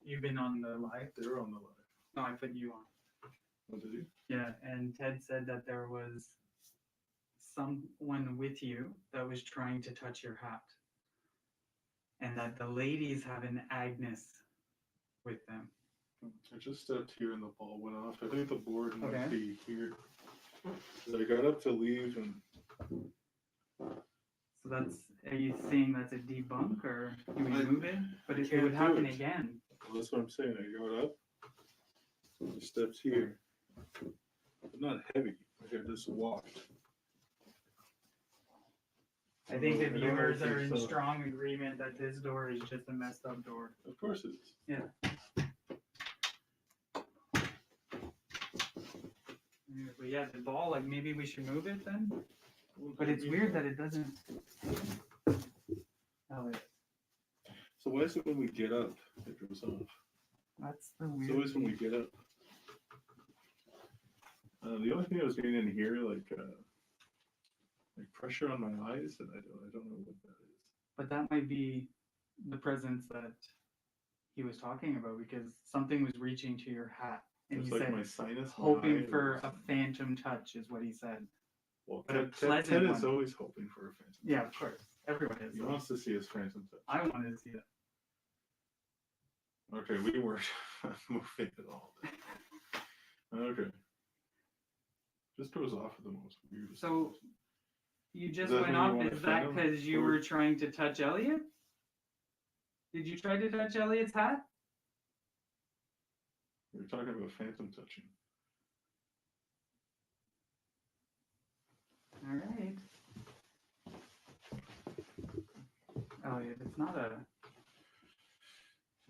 You've been on the live? They're on the live. No, I put you on. What did you? Yeah, and Ted said that there was someone with you that was trying to touch your hat. And that the ladies have an Agnes with them. I just stepped here and the ball went off. I think the board Okay. might be here. I got up to leave and So that's, are you saying that's a debunk or you would I move it? But it can't would do happen it. again. well, that's what I'm saying. I got up, I stepped here. But not heavy. I got this walked. I think the I don't know viewers if are in it's, strong agreement that this door is just a messed up door. Of course it is. Yeah. But yeah, the ball, like maybe we should move it then? But it's weird that it doesn't. Oh, So why is it when we get up, it goes off? that's the It's weird. always when we get up. The only thing I was getting in here, like pressure on my eyes, and I don't know what that is. But that might be the presence that he was talking about because something was reaching to your hat. And It's he like said, my sinus, my hoping eye, for or a phantom touch is what he said. well, but a Ted pleasant is one. always hoping for a phantom. Yeah, of course. Everyone is. He wants to see his phantom touch. I wanted to see that. Okay, we weren't moving at all. Okay. Just goes off at the most weirdest. So times. you just that went when you off. want Is a that phantom, because you or- were trying to touch Elliot? Did you try to touch Elliot's hat? We're talking about phantom touching. All right. Elliot, it's not a.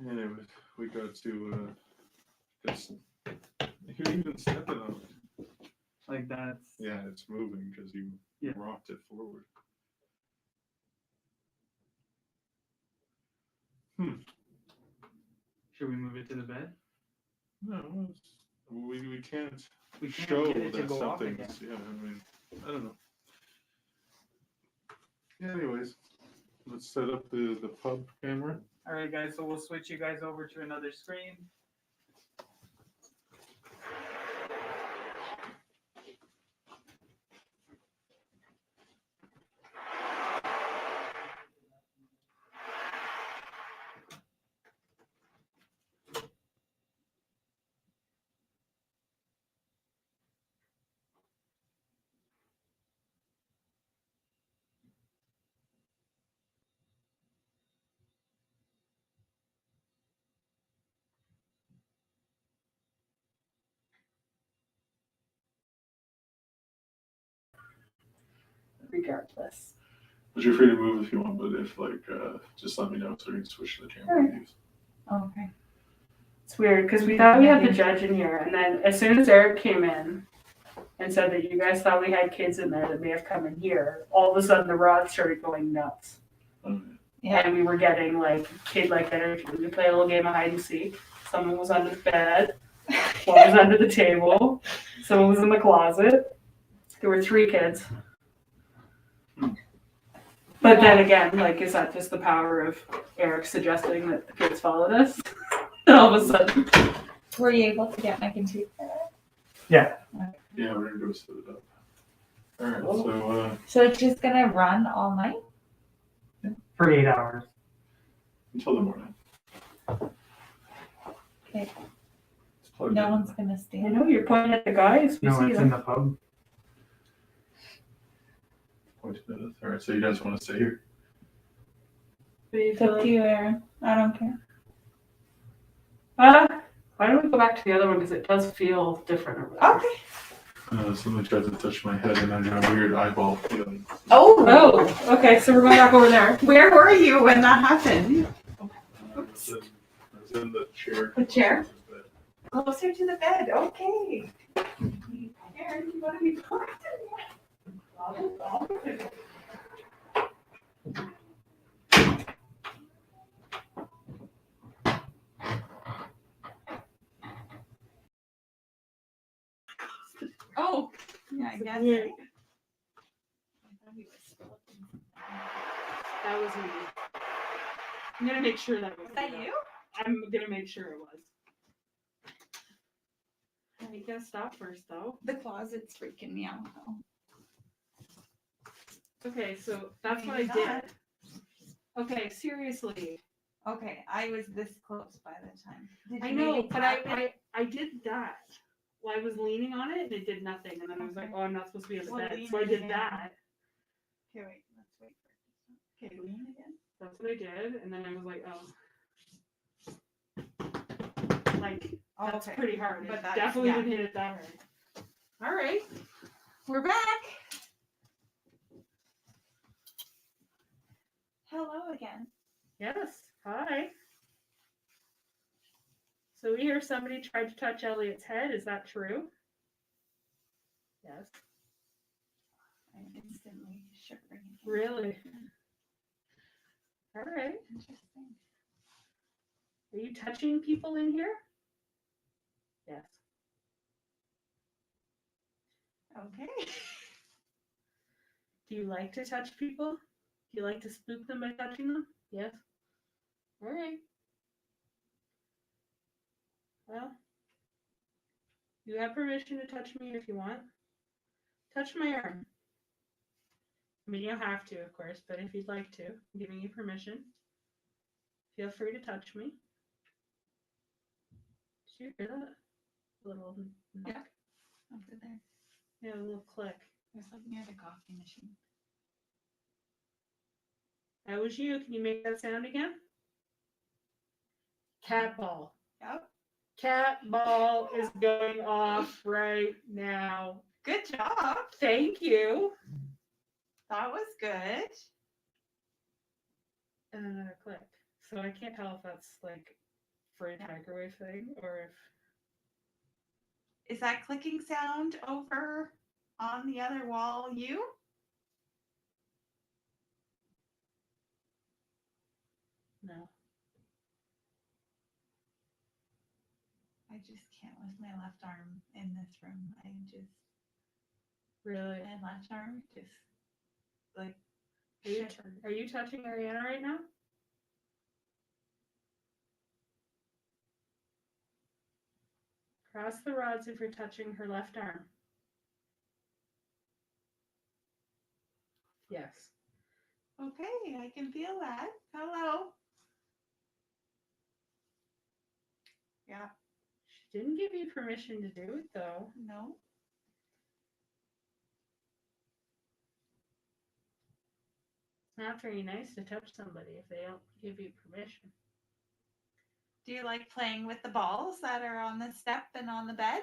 Anyway, we got to just you're even stepping on it. Like that's. Yeah, it's moving because you Yeah. rocked it forward. Should we move it to the bed? No, we can't We can't show get it to that go off again. something's. Yeah, I mean, I don't know. Anyways, let's set up the pub camera. All right, guys. So we'll switch you guys over to another screen. Regardless. But you're free to move if you want, but if just let me know so we can switch to the camera views. Okay. It's weird because we thought we had the judge in here, and then as soon as Eric came in and said that you guys thought we had kids in there that may have come in here, all of a sudden the rods started going nuts. Yeah. And we were getting like kid-like energy. We played a little game of hide and seek. Someone was under the bed, one was under the table, someone was in the closet. There were 3 kids. But then again, like, is that just the power of Eric suggesting that the kids followed us? And all of a sudden, Were you able to get my computer? Yeah, we're gonna go set it up. All right, so So it's just gonna run all night? For 8 hours. until the morning. Okay. It's plugged No in. one's gonna I stand. know you're pointing at the guys. We No, see it's in them. the pub. Pointed at us. All right, so you guys want to stay here? It's up to you, Aaron. I don't care. Why don't we go back to the other one because it does feel different over there. Okay. Somebody tried to touch my head and I got a weird eyeball feeling. Oh, okay. So we're going back over there. Where were you when that happened? I was in the chair. The chair? Closer to the bed. Okay. Aaron, you want to be part Oh, yeah, I guess. Yeah. That was me. I'm gonna make sure that was. Was that you? I'm gonna make sure it was. You gotta stop first, though. The closet's freaking me out though. Okay, so that's what I Maybe did. not. Okay, seriously. Okay, I was this close by the time. Did I you know, maybe but tap it? I did that. Well, I was leaning on it and it did nothing, and then I was like, oh, I'm not supposed to be on the Well, bed, lean so I it did again. that. Okay, wait, let's wait for it. Okay, lean again. That's what I did, and then I was like, oh. Like, Oh, that's okay. pretty hard. But It that's- definitely yeah. didn't hit it that hard. All right. We're back. Hello again. Yes. Hi. So we hear somebody tried to touch Elliot's head. Is that true? Yes. I'm instantly shivering. Really? All right. Interesting. Are you touching people in here? Yes. Okay. Do you like to touch people? Do you like to spook them by touching them? Yes. All right. Well, you have permission to touch me if you want. Touch my arm. I mean, you don't have to, of course, but if you'd like to, I'm giving you permission. Feel free to touch me. Did you hear that? Little knock? Yeah. Over there. Yeah, a little click. It was like near the coffee machine. That was you. Can you make that sound again? Cat ball. Yep. Cat ball is going off right now. Good job. Thank you. That was good. And another click. So I can't tell if that's like for a microwave thing or if. Is that clicking sound over on the other wall you? No. I just can't with my left arm in this room. I just Really? my left arm just like Are you touching Ariana right now? Cross the rods if you're touching her left arm. Yes. okay, I can feel that. Hello. Yeah. She didn't give you permission to do it though. No. It's not very nice to touch somebody if they don't give you permission. Do you like playing with the balls that are on the step and on the bed?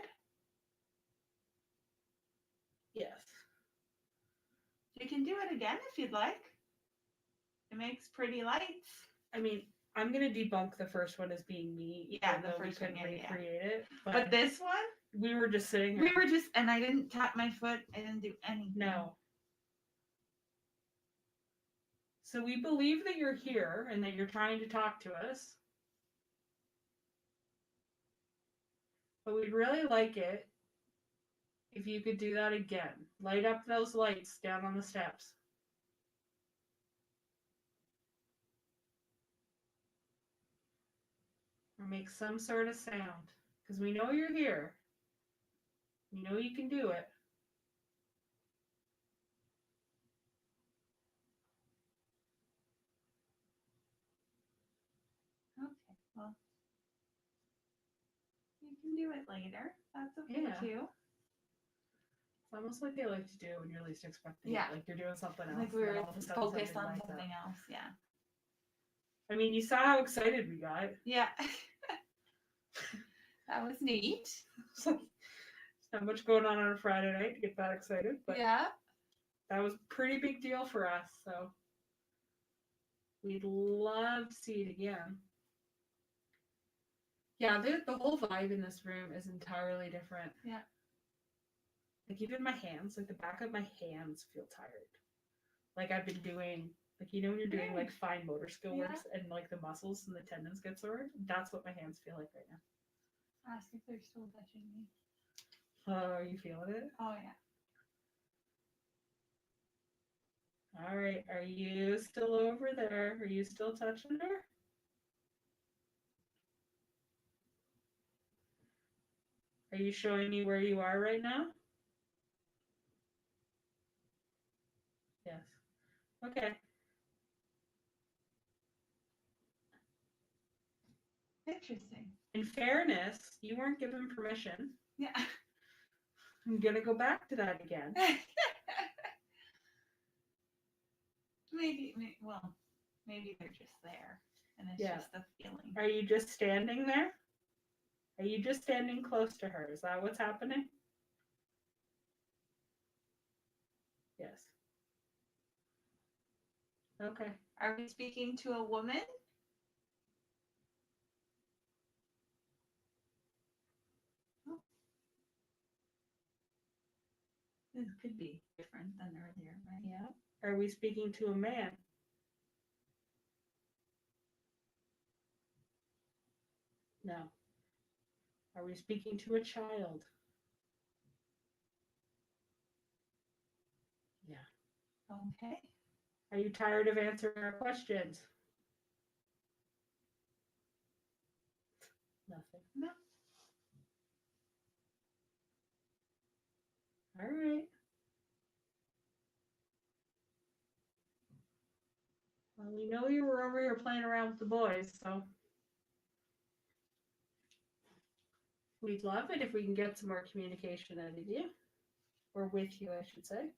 Yes. You can do it again if you'd like. It makes pretty lights. I mean, I'm gonna debunk the first one as being me. Yeah, even the though we first one, couldn't yeah, yeah. recreate it. But this one, we were just sitting. we were just, and I didn't tap my foot. I didn't do anything. No. So we believe that you're here and that you're trying to talk to us. But we'd really like it if you could do that again. Light up those lights down on the steps. Or make some sort of sound. Because we know you're here. We know you can do it. Okay, well, you can do it later. That's okay Yeah. too. It's almost like they like to do it when you're least expecting Yeah. it. Like you're doing something else. Like and then we're all of a sudden focused on lights up. something else. Yeah. I mean, you saw how excited we got. Yeah. That was neat. It's like, there's not much going on a Friday night to get that excited, but Yeah. that was a pretty big deal for us. So we'd love to see it again. Yeah, the whole vibe in this room is entirely different. Yeah. Like even my hands, like the back of my hands feel tired. Like I've been doing, like you know when you're doing like fine motor skill Yeah. works and like the muscles and the tendons get sore? That's what my hands feel like right now. Ask if they're still touching me. Oh, are you feeling it? Oh yeah. All right, are you still over there? Are you still touching her? Are you showing me where you are right now? Yes. Okay. Interesting. In fairness, you weren't given permission. Yeah. I'm gonna go back to that again. Maybe they're just there, and it's Yeah. just a feeling. Are you just standing there? Are you just standing close to her? Is that what's happening? Yes. Okay. Are we speaking to a woman? Oh. This could be different than earlier, right? Yeah. Are we speaking to a man? No. Are we speaking to a child? Yeah. Okay. Are you tired of answering our questions? Nothing. No. All right. Well, we know you were over here playing around with the boys, so we'd love it if we can get some more communication out of you. Or with you, I should say.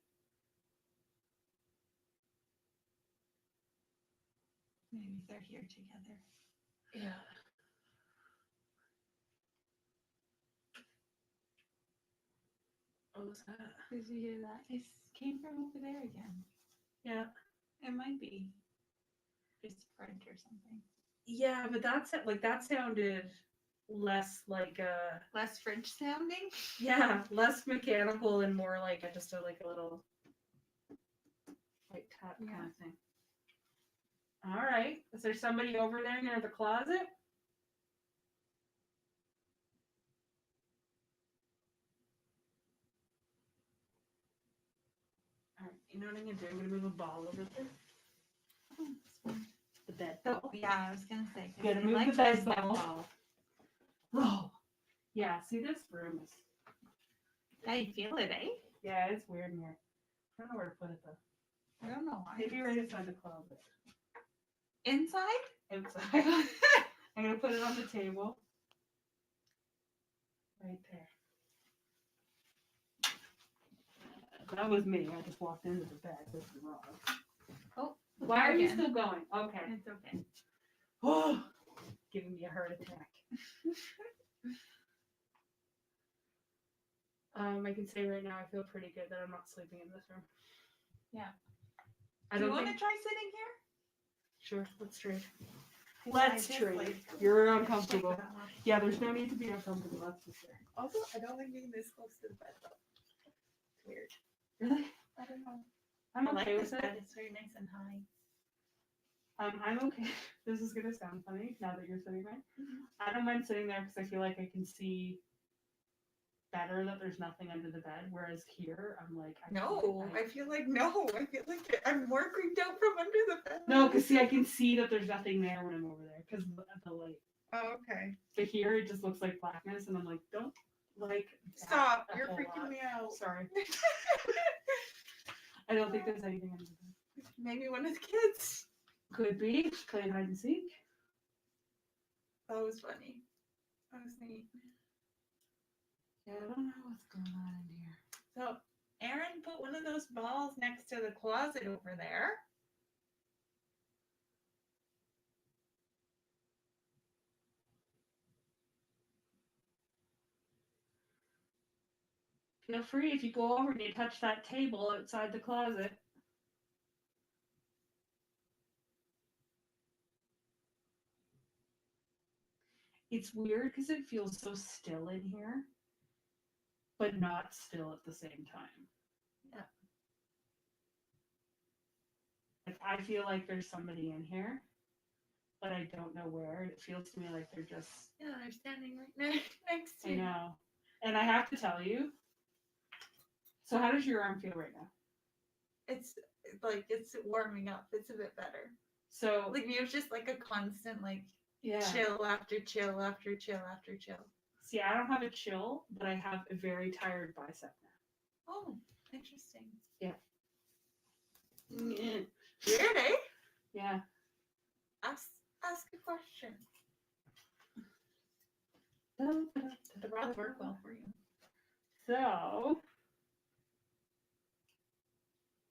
Maybe they're here together. Yeah. What was that? Did you hear that? It came from over there again. Yeah. It might be just French or something. Yeah, but that's like that sounded less like Less French sounding? yeah, less mechanical and more like just like a little like tap kind Yeah. of thing. All right. Is there somebody over there near the closet? All right. You know what I'm gonna do? I'm gonna move a ball over there. Oh, this one. The bed. Oh, yeah, I was gonna say. 'cause Gotta we move like the bed this ball. Oh. Yeah. See, this room is. How you feel it, eh? Yeah, it's weird in here. I don't know where to put it though. I don't know why. Maybe right inside the closet. Inside? Outside. I'm gonna put it on the table. Right there. That was me. I just walked into the bed. This is wrong. Oh, Why are you again. still going? Okay. It's okay. Oh, giving me a heart attack. I can say right now I feel pretty good that I'm not sleeping in this room. Yeah. I Do you don't want to think. try sitting here? Sure, let's trade. Let's just, trade. like, You're shake uncomfortable. that one. Yeah, there's no need to be uncomfortable. That's for sure. Also, I don't like being this close to the bed though. It's weird. Really? I don't know. I'm I like okay this with bed. it. It's very nice and high. I'm okay. This is gonna sound funny now that you're sitting there. Mhm. I don't mind sitting there because I feel like I can see better that there's nothing under the bed. Whereas here, I'm like, No, I feel like no. I feel like I'm more creeped out from under the bed. no, because see, I can see that there's nothing there when I'm over there because of the light. Oh, okay. But here, it just looks like blackness, and I'm like, don't like. that Stop. a You're whole freaking lot. me out. Sorry, I don't think there's anything under the bed. Maybe one of the kids. Could be playing hide and seek. That was funny. That was neat. Yeah, I don't know what's going on in here. So Aaron put one of those balls next to the closet over there. Feel free if you go over and you touch that table outside the closet. It's weird because it feels so still in here, but not still at the same time. Yeah. Like I feel like there's somebody in here, but I don't know where. It feels to me like they're just. Yeah, they're standing right next to I you. know, and I have to tell you. So how does your arm feel right now? It's like it's warming up. It's a bit better. So Like it was just like a constant like yeah. chill after chill after chill after chill. See, I don't have a chill, but I have a very tired bicep now. Oh, interesting. Yeah. Weird, eh? Yeah. Ask a question. The rods work well for you. So,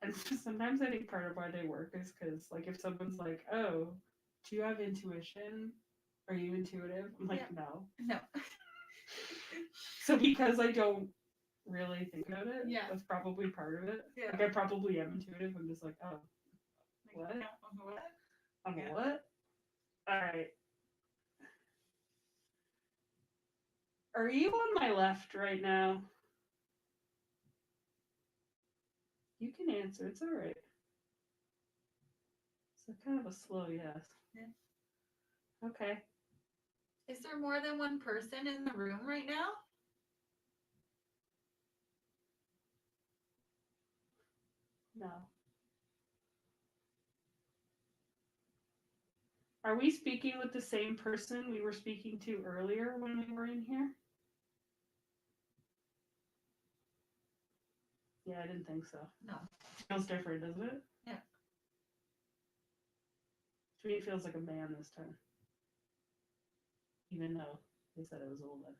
and sometimes I think part of why they work is because, like, if someone's like, "Oh, do you have intuition? Are you intuitive?" I'm like, Yeah. "No." No. So because I don't really think about it, Yeah. that's probably part of it. Yeah. Like I probably am intuitive. I'm just like, "Oh, what? No, what? I'm Yeah. what?" All right. Are you on my left right now? You can answer. It's all right. It's kind of a slow yes. Yeah. Okay. Is there more than one person in the room right now? No. Are we speaking with the same person we were speaking to earlier when we were in here? Yeah, I didn't think so. No. Feels different, doesn't it? Yeah. To me, it feels like a man this time. Even though they said it was a woman.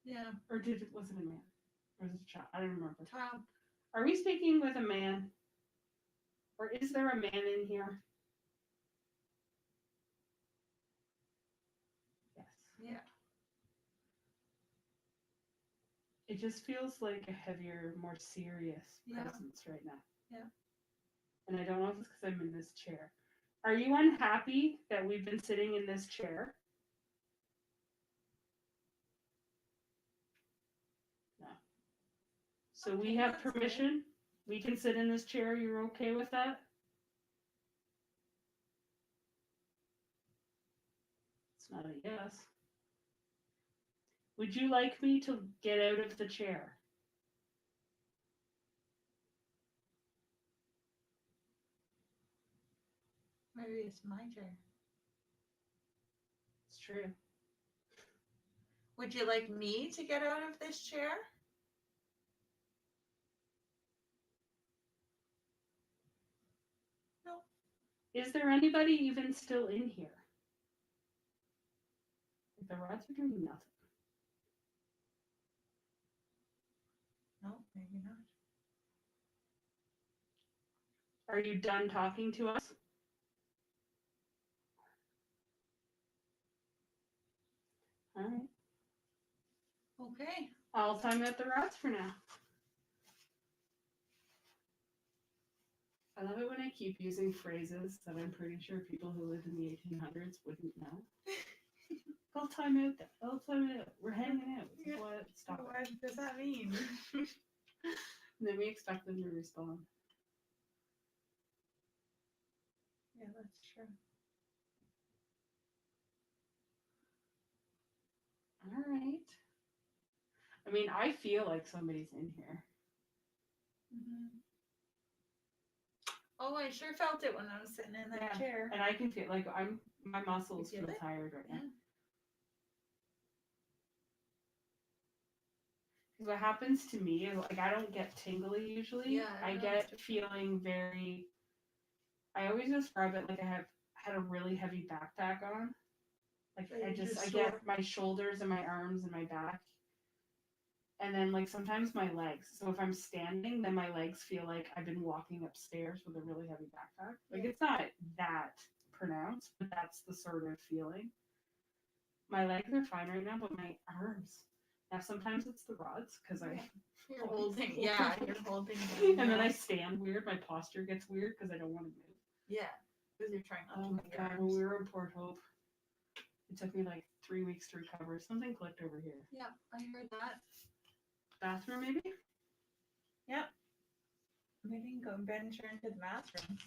Yeah. Or was it a man? Or was it a child? I don't remember. Child. Are we speaking with a man? Or is there a man in here? Yes. Yeah. It just feels like a heavier, more serious Yeah. presence right now. Yeah. And I don't know if it's because I'm in this chair. Are you unhappy that we've been sitting in this chair? No. So we Okay, have that's good. permission. We can sit in this chair. You're okay with that? It's not a yes. Would you like me to get out of the chair? Maybe it's my chair. It's true. Would you like me to get out of this chair? No. Is there anybody even still in here? The rods are doing nothing. No, maybe not. Are you done talking to us? All right. Okay. I'll time out the rods for now. I love it when I keep using phrases that I'm pretty sure people who lived in the 1800s wouldn't know. I'll time out. I'll time out. We're hanging out. Yeah. What? Stop it. What does that mean? And then we expect them to respond. Yeah, that's true. All right. I mean, I feel like somebody's in here. Oh, I sure felt it when I was sitting in that Yeah. chair. And I can feel like my muscles You feel feel it? tired right now. Yeah. Because what happens to me is like I don't get tingly usually. Yeah, I I know, get it's feeling very. I always describe it like I have had a really heavy backpack on. Like Like I you're just I sore. get my shoulders and my arms and my back. And then like sometimes my legs. So if I'm standing, then my legs feel like I've been walking upstairs with a really heavy backpack. Like it's not that pronounced, but that's the sort of feeling. My legs are fine right now, but my arms. Now sometimes it's the rods because I You're holding, yeah, you're holding. and then I stand weird. My posture gets weird because I don't want to move. Yeah, because you're trying not Oh to my move your god, when arms. we were in Port Hope, it took me like 3 weeks to recover. Something clicked over here. Yeah, I heard that. Bathroom maybe? Yep. We didn't go venture into the bathroom.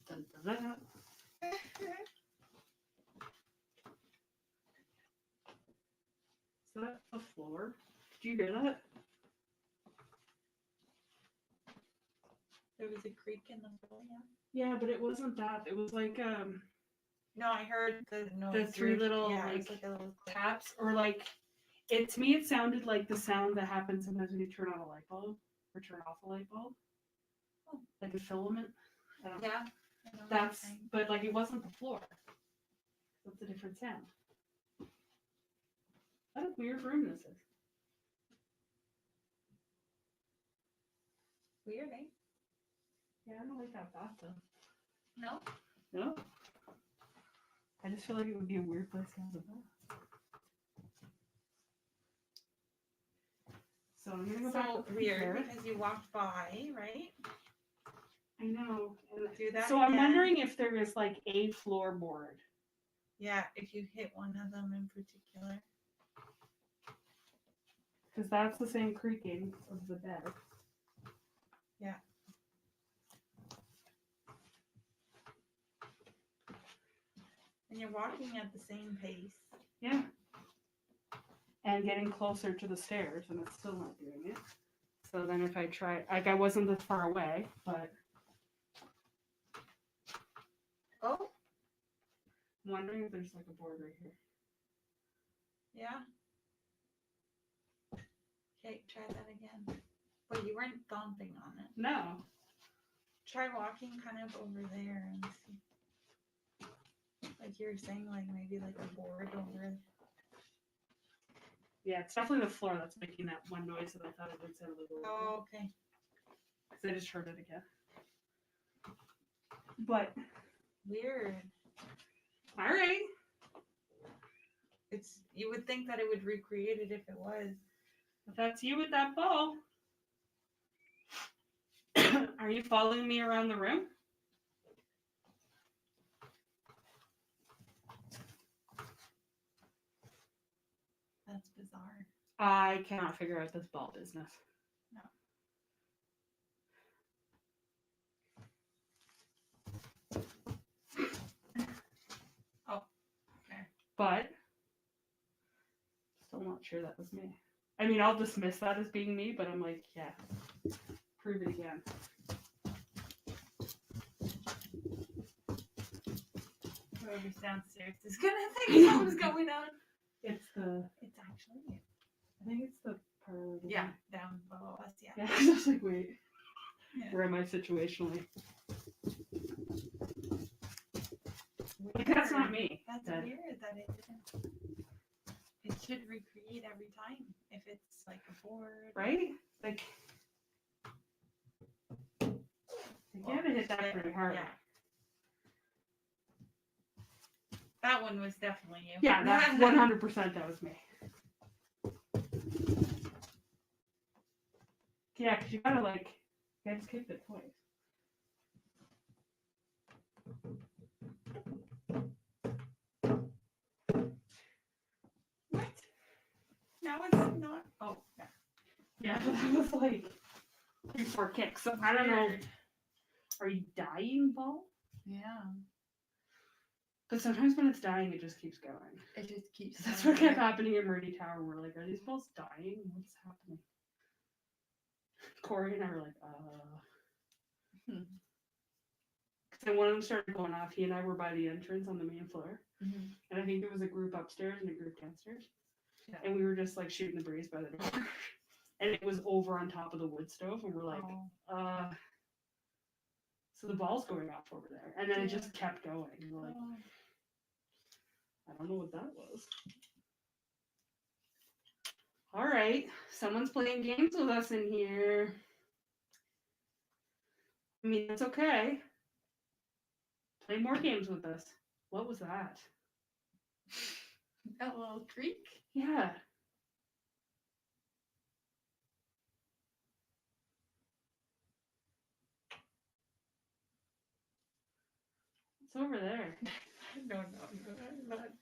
Dun, dun, dun. Is that a floor? Did you hear that? There was a creak in the floor, yeah. Yeah, but it wasn't that. It was like No, I heard the noise. three little, yeah, it was like, a little click. taps or like it to me it sounded like the sound that happens sometimes when you turn on a light bulb or turn off a light bulb. Oh. Like a filament. I don't know. Yeah. I know what you're That's saying. but like it wasn't the floor. That's a different sound. What a weird room this is. Weird, eh? Yeah, I don't like that bathtub. No? No. I just feel like it would be a weird place to have a bath. So I'm gonna go back So up weird here. because you walked by, right? I know. And Do that so I'm again. wondering if there is like a floorboard. Yeah, if you hit one of them in particular. Because that's the same creaking of the bed. Yeah. And you're walking at the same pace. Yeah. And getting closer to the stairs, and it's still not doing it. So then if I try, like I wasn't this far away, but Oh, I'm wondering if there's like a board right here. yeah. Okay, try that again. But you weren't thumping on it. No. Try walking kind of over there and see. Like you were saying, like maybe like a board over. Yeah, it's definitely the floor that's making that one noise that I thought it would sound like a little. Oh, okay. Because I just heard it again. But Weird. all right. It's you would think that it would recreate it if it was. If that's you with that ball. Are you following me around the room? That's bizarre. I cannot figure out this ball business. No. Oh, okay. But still not sure that was me. I mean, I'll dismiss that as being me, but I'm like, yeah, prove it again. Whoever's downstairs is gonna think something's going on. It's the, It's actually you. I think it's the part. Yeah, down below us. Yeah. Yeah, I was like, wait, Yeah. where am I situationally? Like, that's not me. That's That- weird that it didn't. It should recreate every time if it's like a board. Right? Like, you gotta hit that pretty hard. Yeah. That one was definitely you. Yeah, that's 100% that was me. Yeah, because you gotta like, you gotta just kick it twice. What? Now it's not. Oh, yeah. Yeah, that was like 3-4 kicks. So I don't know. Are you dying, ball? Yeah. But sometimes when it's dying, it just keeps going. It just keeps. That's what kept happening in Murdy Tower. We're like, are these balls dying? What's happening? Corey and I were like, Hmm. Because then one of them started going off. He and I were by the entrance on the main floor. Mhm. And I think there was a group upstairs and a group downstairs. Yeah. And we were just like shooting the breeze by the door. And it was over on top of the wood stove. And we're like, Oh. So the ball's going off over there. And then it Yeah. just kept going. And we're like, Oh. I don't know what that was. All right. Someone's playing games with us in here. I mean, that's okay. Play more games with us. What was that? That little creak. Yeah. It's over there. No.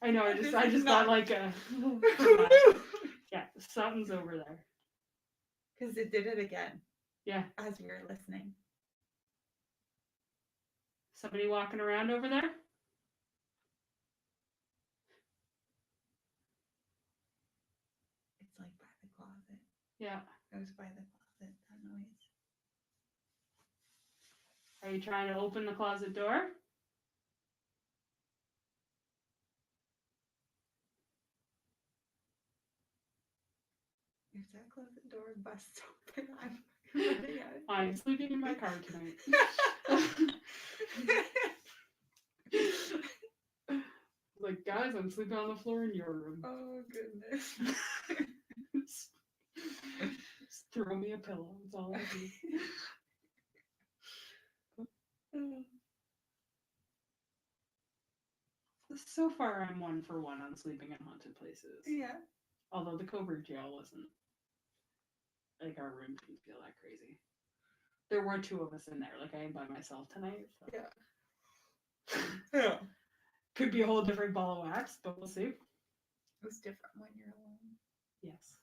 I know. I This just is thought not- like a. Yeah, something's over there. Because it did it again Yeah. as we were listening. Somebody walking around over there. It's like by the closet. Yeah. It was by the closet, that noise. Are you trying to open the closet door? If that closet door busts open, I'm running out of I'm sleeping in my car tonight. Like, guys, I'm sleeping on the floor in your room. Oh, goodness. Just throw me a pillow. That's all I do. So far, I'm 1 for 1 on sleeping in haunted places. Yeah. Although the Coburg jail wasn't, like, our room didn't feel that crazy. There were 2 of us in there. Like, I am by myself tonight. So. Yeah. Yeah. Could be a whole different ball of wax, but we'll see. It's different when you're alone. Yes.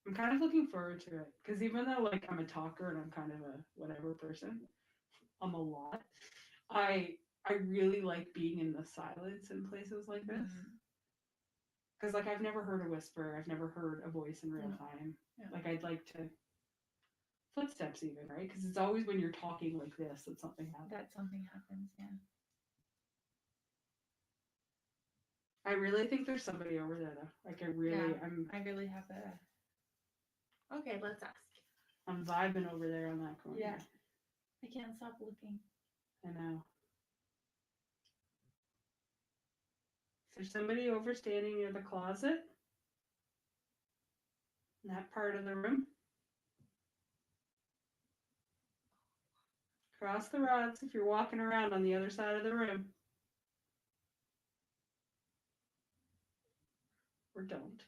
I'm kind of looking forward to it. Because even though, like, I'm a talker and I'm kind of a whatever person, I'm a lot, I really like being in the silence in places like this. Because, like, I've never heard a whisper. I've never heard a voice in real time. Yeah. Like, I'd like to... Footsteps even, right? Because it's always when you're talking like this that something happens. That something happens, yeah. I really think there's somebody over there, though. Like, I really... Yeah. I really have a. Okay, let's ask. I'm vibing over there on that corner. Yeah. I can't stop looking. I know. Is there somebody over standing near the closet? In that part of the room? Cross the rods if you're walking around on the other side of the room. Or don't.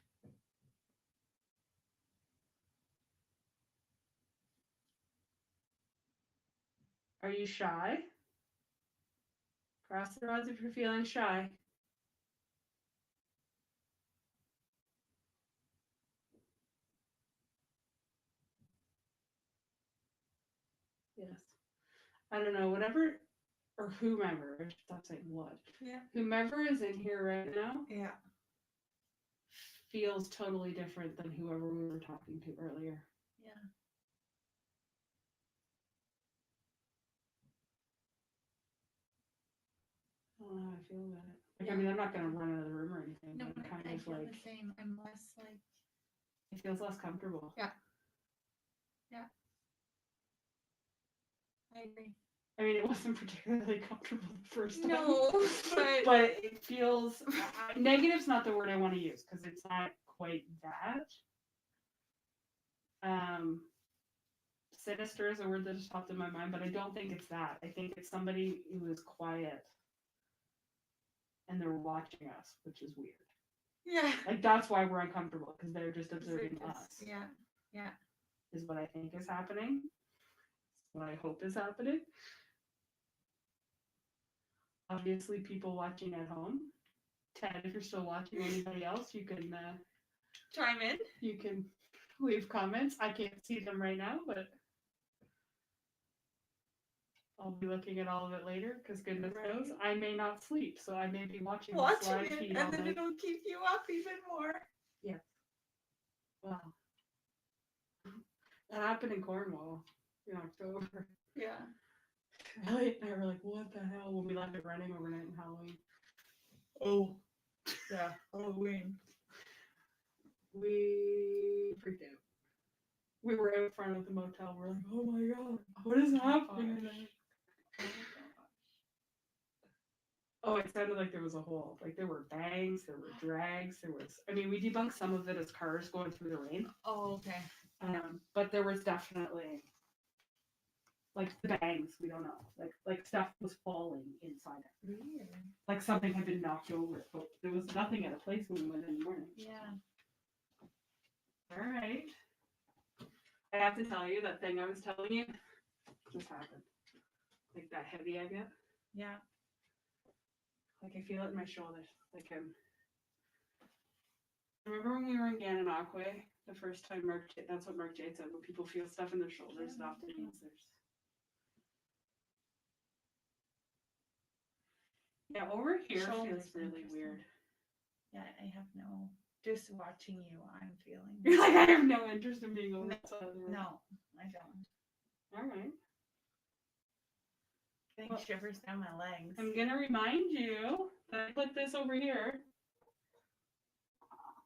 Are you shy? Cross the rods if you're feeling shy. Yes. I don't know, whatever or whomever, I should stop saying what. Yeah. Whomever is in here right now Yeah. feels totally different than whoever we were talking to earlier. Yeah. I don't know how I feel about it. Like, Yeah. I mean, I'm not gonna run out of the room or anything, No, but but I'm kind I of feel like, the same. I'm less like. it feels less comfortable. Yeah. Yeah. I agree. I mean, it wasn't particularly comfortable the first time. No, but it feels negative's not the word I want to use because it's not quite that. Sinister is a word that just popped in my mind, but I don't think it's that. I think it's somebody who is quiet and they're watching us, which is weird. Yeah. Like, that's why we're uncomfortable because they're just observing us. Yeah. Yeah. Is what I think is happening. What I hope is happening. obviously people watching at home. Ted, if you're still watching, anybody else, you can Chime in. leave comments. I can't see them right now, but I'll be looking at all of it later because goodness knows I may not sleep, so I may be watching this Watching live it, feed all and then night. it'll keep you up even more. Yes. Wow. That happened in Cornwall in October. Yeah. Elliot and I were like, what the hell? When we left it running overnight in Halloween. Oh. Yeah. Halloween. We freaked out. We were out front of the motel. We're like, oh my god, what is happening? Oh, it sounded like there was a hole. Like there were bangs, there were drags, I mean, we debunked some of it as cars going through the rain. Oh, okay. But there was definitely like the bangs, we don't know. Like stuff was falling inside it. Weird. Like something had been knocked over, but there was nothing at a place when we went in the morning. Yeah. All right. I have to tell you that thing I was telling you just happened. Like that heavy I get. Yeah. Like I feel it in my shoulders. Like remember when we were in Gananoque the first time that's what Mark Jade said, when people feel stuff in their shoulders, it often means there's. Yeah, over here Shoulders, feels really interesting. weird. Yeah, I have no. Just watching you, I'm feeling. You're like, I have no interest in being over No, that side of the room. No, I don't. All right. Getting Well, shivers down my legs. I'm gonna remind you that I put this over here.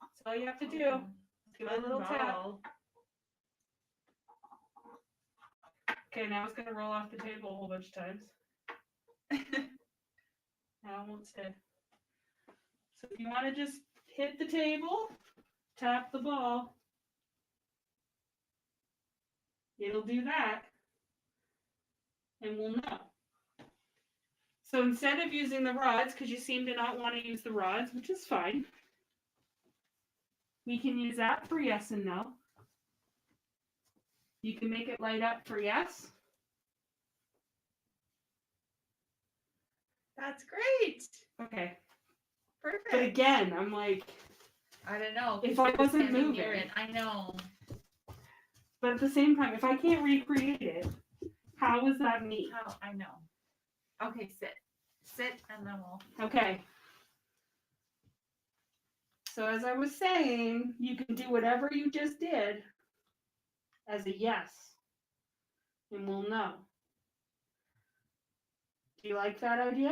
That's all you have to do. Give it a little tap. Okay, now it's gonna roll off the table a whole bunch of times. Now it won't stay. So if you want to just hit the table, tap the ball, it'll do that, and we'll know. So instead of using the rods, because you seem to not want to use the rods, which is fine, we can use that for yes and no. You can make it light up for yes. That's great. Okay. Perfect. But again, I'm like, I don't know. if I wasn't Standing moving. near it, I know. But at the same time, if I can't recreate it, how is that me? How? I know. Okay, sit. Sit, and then we'll. Okay. So as I was saying, you can do whatever you just did as a yes, and we'll know. Do you like that idea?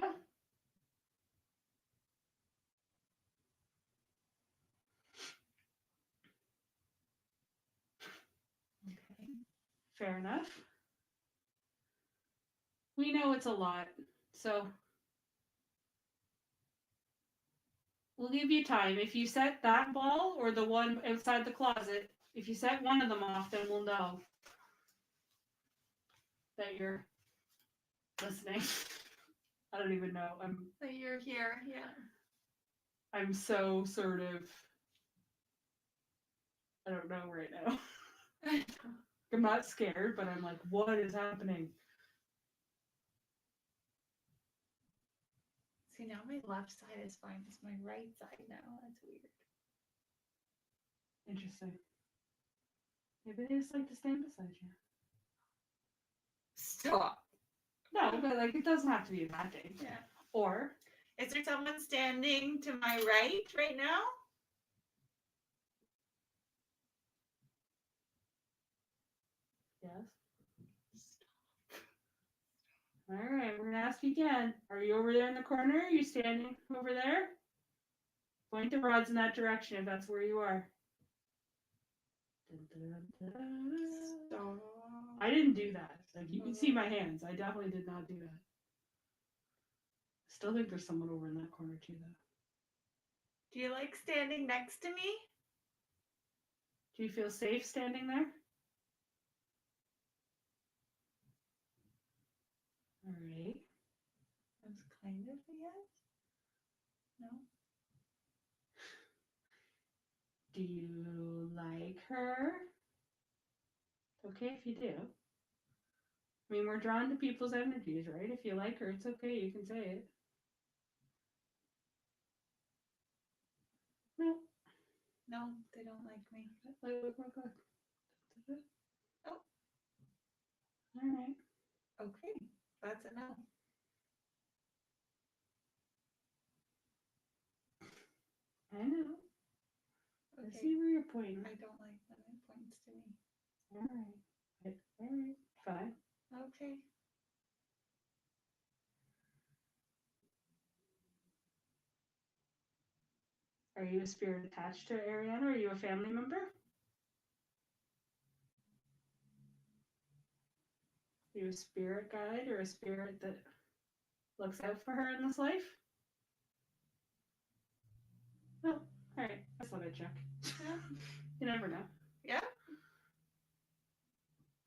Okay. Fair enough. We know it's a lot, so we'll give you time. If you set that ball or the one outside the closet, if you set one of them off, then we'll know that you're listening. I don't even know. So you're here, yeah. I'm so sort of, I don't know right now. I'm not scared, but I'm like, what is happening? See, now my left side is fine. It's my right side now. That's weird. Interesting. Maybe they just like to stand beside you. Stop. No, but like it doesn't have to be a bad thing. Yeah. Or Is there someone standing to my right now? yes. All right, we're gonna ask you again. Are you over there in the corner? Are you standing over there? Point the rods in that direction if that's where you are. Stop. I didn't do that. Like you can see my hands. I definitely did not do that. Still think there's someone over in that corner too, though. Do you like standing next to me? Do you feel safe standing there? All right. That's kind of a yes. No. Do you like her? It's okay if you do. I mean, we're drawn to people's energies, right? If you like her, it's okay. You can say it. No. No, they don't like me. Look. Oh. All right. Okay, that's a no. I know. I Okay, see where you're pointing. I don't like when it points to me. All right. All right. Fine. Okay. Are you a spirit attached to Ariana? Are you a family member? Are you a spirit guide or a spirit that looks out for her in this life? Well, all right. I just thought I'd check. Yeah. You never know. Yeah.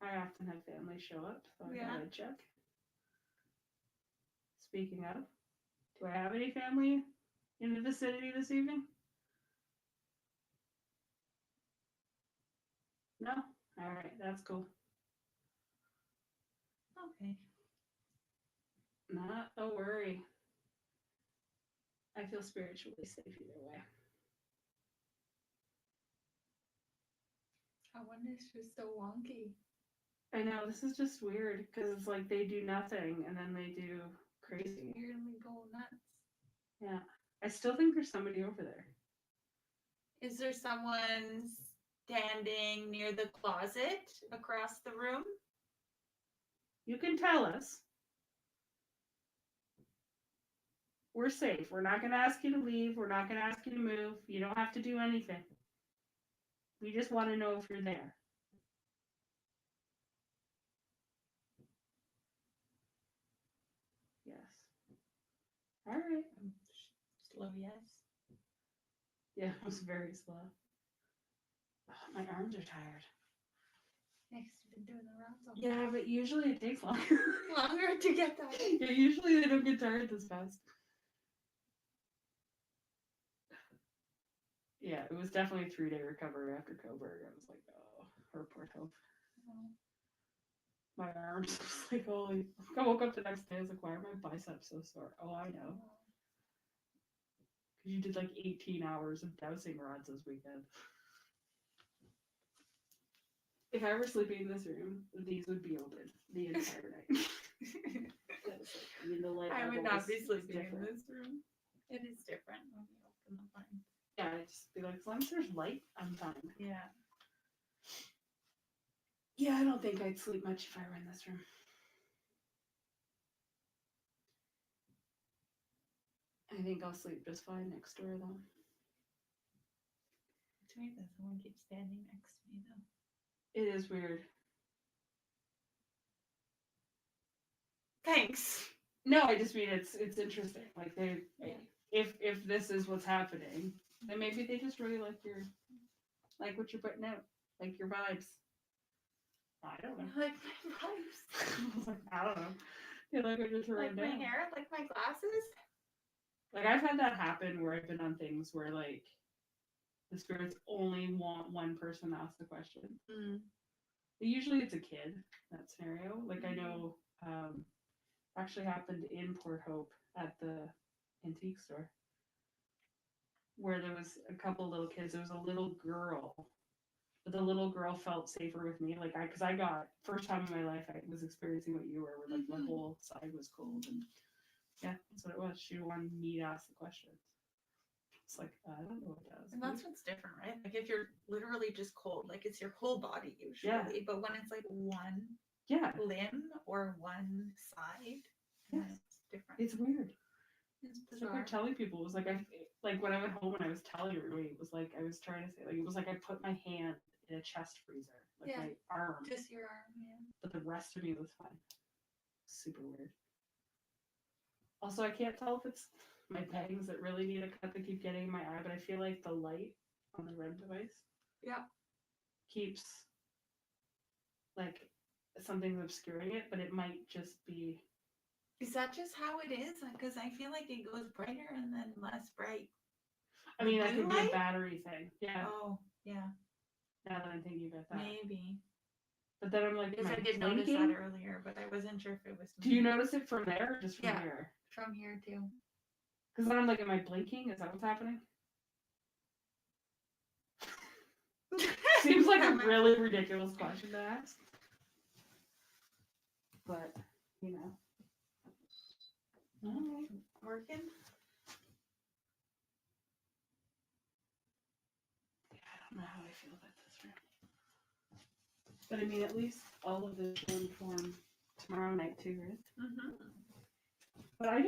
I often have family show up, so I Yeah. thought I'd check. Speaking of, do I have any family in the vicinity this evening? No? All right, that's cool. Okay. Not a worry. I feel spiritually safe either way. I wonder if she's so wonky. I know, this is just weird because it's like they do nothing and then they do crazy. Weirdly go nuts. Yeah. I still think there's somebody over there. Is there someone standing near the closet across the room? You can tell us. We're safe. We're not going to ask you to leave. We're not going to ask you to move. You don't have to do anything. We just want to know if you're there. Yes. All right. Slow yes. Yeah, it was very slow. Oh, my arms are tired. Next, you've been doing the rounds all Yeah, but usually it takes longer. longer to get that. Yeah, usually they don't get tired this fast. Yeah, it was definitely a 3-day recovery after Coburg. I was like, oh, her poor health. My arms was like, holy. I woke up the next day, I was like, why are my biceps so sore? Oh, I know. Because you did like 18 hours of dowsing rods this weekend. If I were sleeping in this room, these would be open the entire night. I mean, the light I would level not be is sleeping in different. this room. It is different when you open the blinds. Yeah, I'd just be like, as long as there's light, I'm fine. Yeah. Yeah, I don't think I'd sleep much if I were in this room. I think I'll sleep just fine next door, though. It's weird that someone keeps standing next to me, though. It is weird. Thanks. No, I just mean it's interesting. Like they, Yeah. if this is what's happening, then maybe they just really like what you're putting out, like your vibes. I don't know. Like my vibes. I was like, I don't know. You like what just Like ran my down. hair, like my glasses. Like I've had that happen where I've been on things where like the spirits only want one person to ask the question. Usually it's a kid, that scenario. Like I know actually happened in Port Hope at the antique store where there was a couple little kids. There was a little girl, but the little girl felt safer with me. Like because I got first time in my life I was experiencing what you were, where like my whole side was cold, and yeah, that's what it was. She wanted me to ask the questions. It's like I don't know what it does. And that's what's different, right? Like if you're literally just cold, like it's your whole body usually. But when it's like one limb or one side, it's different. It's weird. It's It's like bizarre. we're telling people. It was like like when I went home and I was telling everybody, it was like I was trying to say, like it was like I put my hand in a chest freezer, like my arm, Just your arm, yeah. but the rest of me was fine. Super weird. Also, I can't tell if it's my bangs that really need a cut that keep getting in my eye, but I feel like the light on the REM device keeps like something's obscuring it, but it might just be. Is that just how it is? Because I feel like it goes brighter and then less bright. I mean, that blue could be light? a battery thing. Yeah. Oh, yeah. Now that I'm thinking about that. Maybe. But then I'm like, Because am I did blinking? notice that earlier, but I wasn't sure if it was. Do you notice it from there or just from Yeah. here? From here too? Because then I'm like, am I blinking? Is that what's happening? Seems like a really ridiculous question to ask. But, you know. Alright. Working? I don't know how I feel about this room. But I mean, at least all of this will inform tomorrow night too, right? Mm-hmm. But I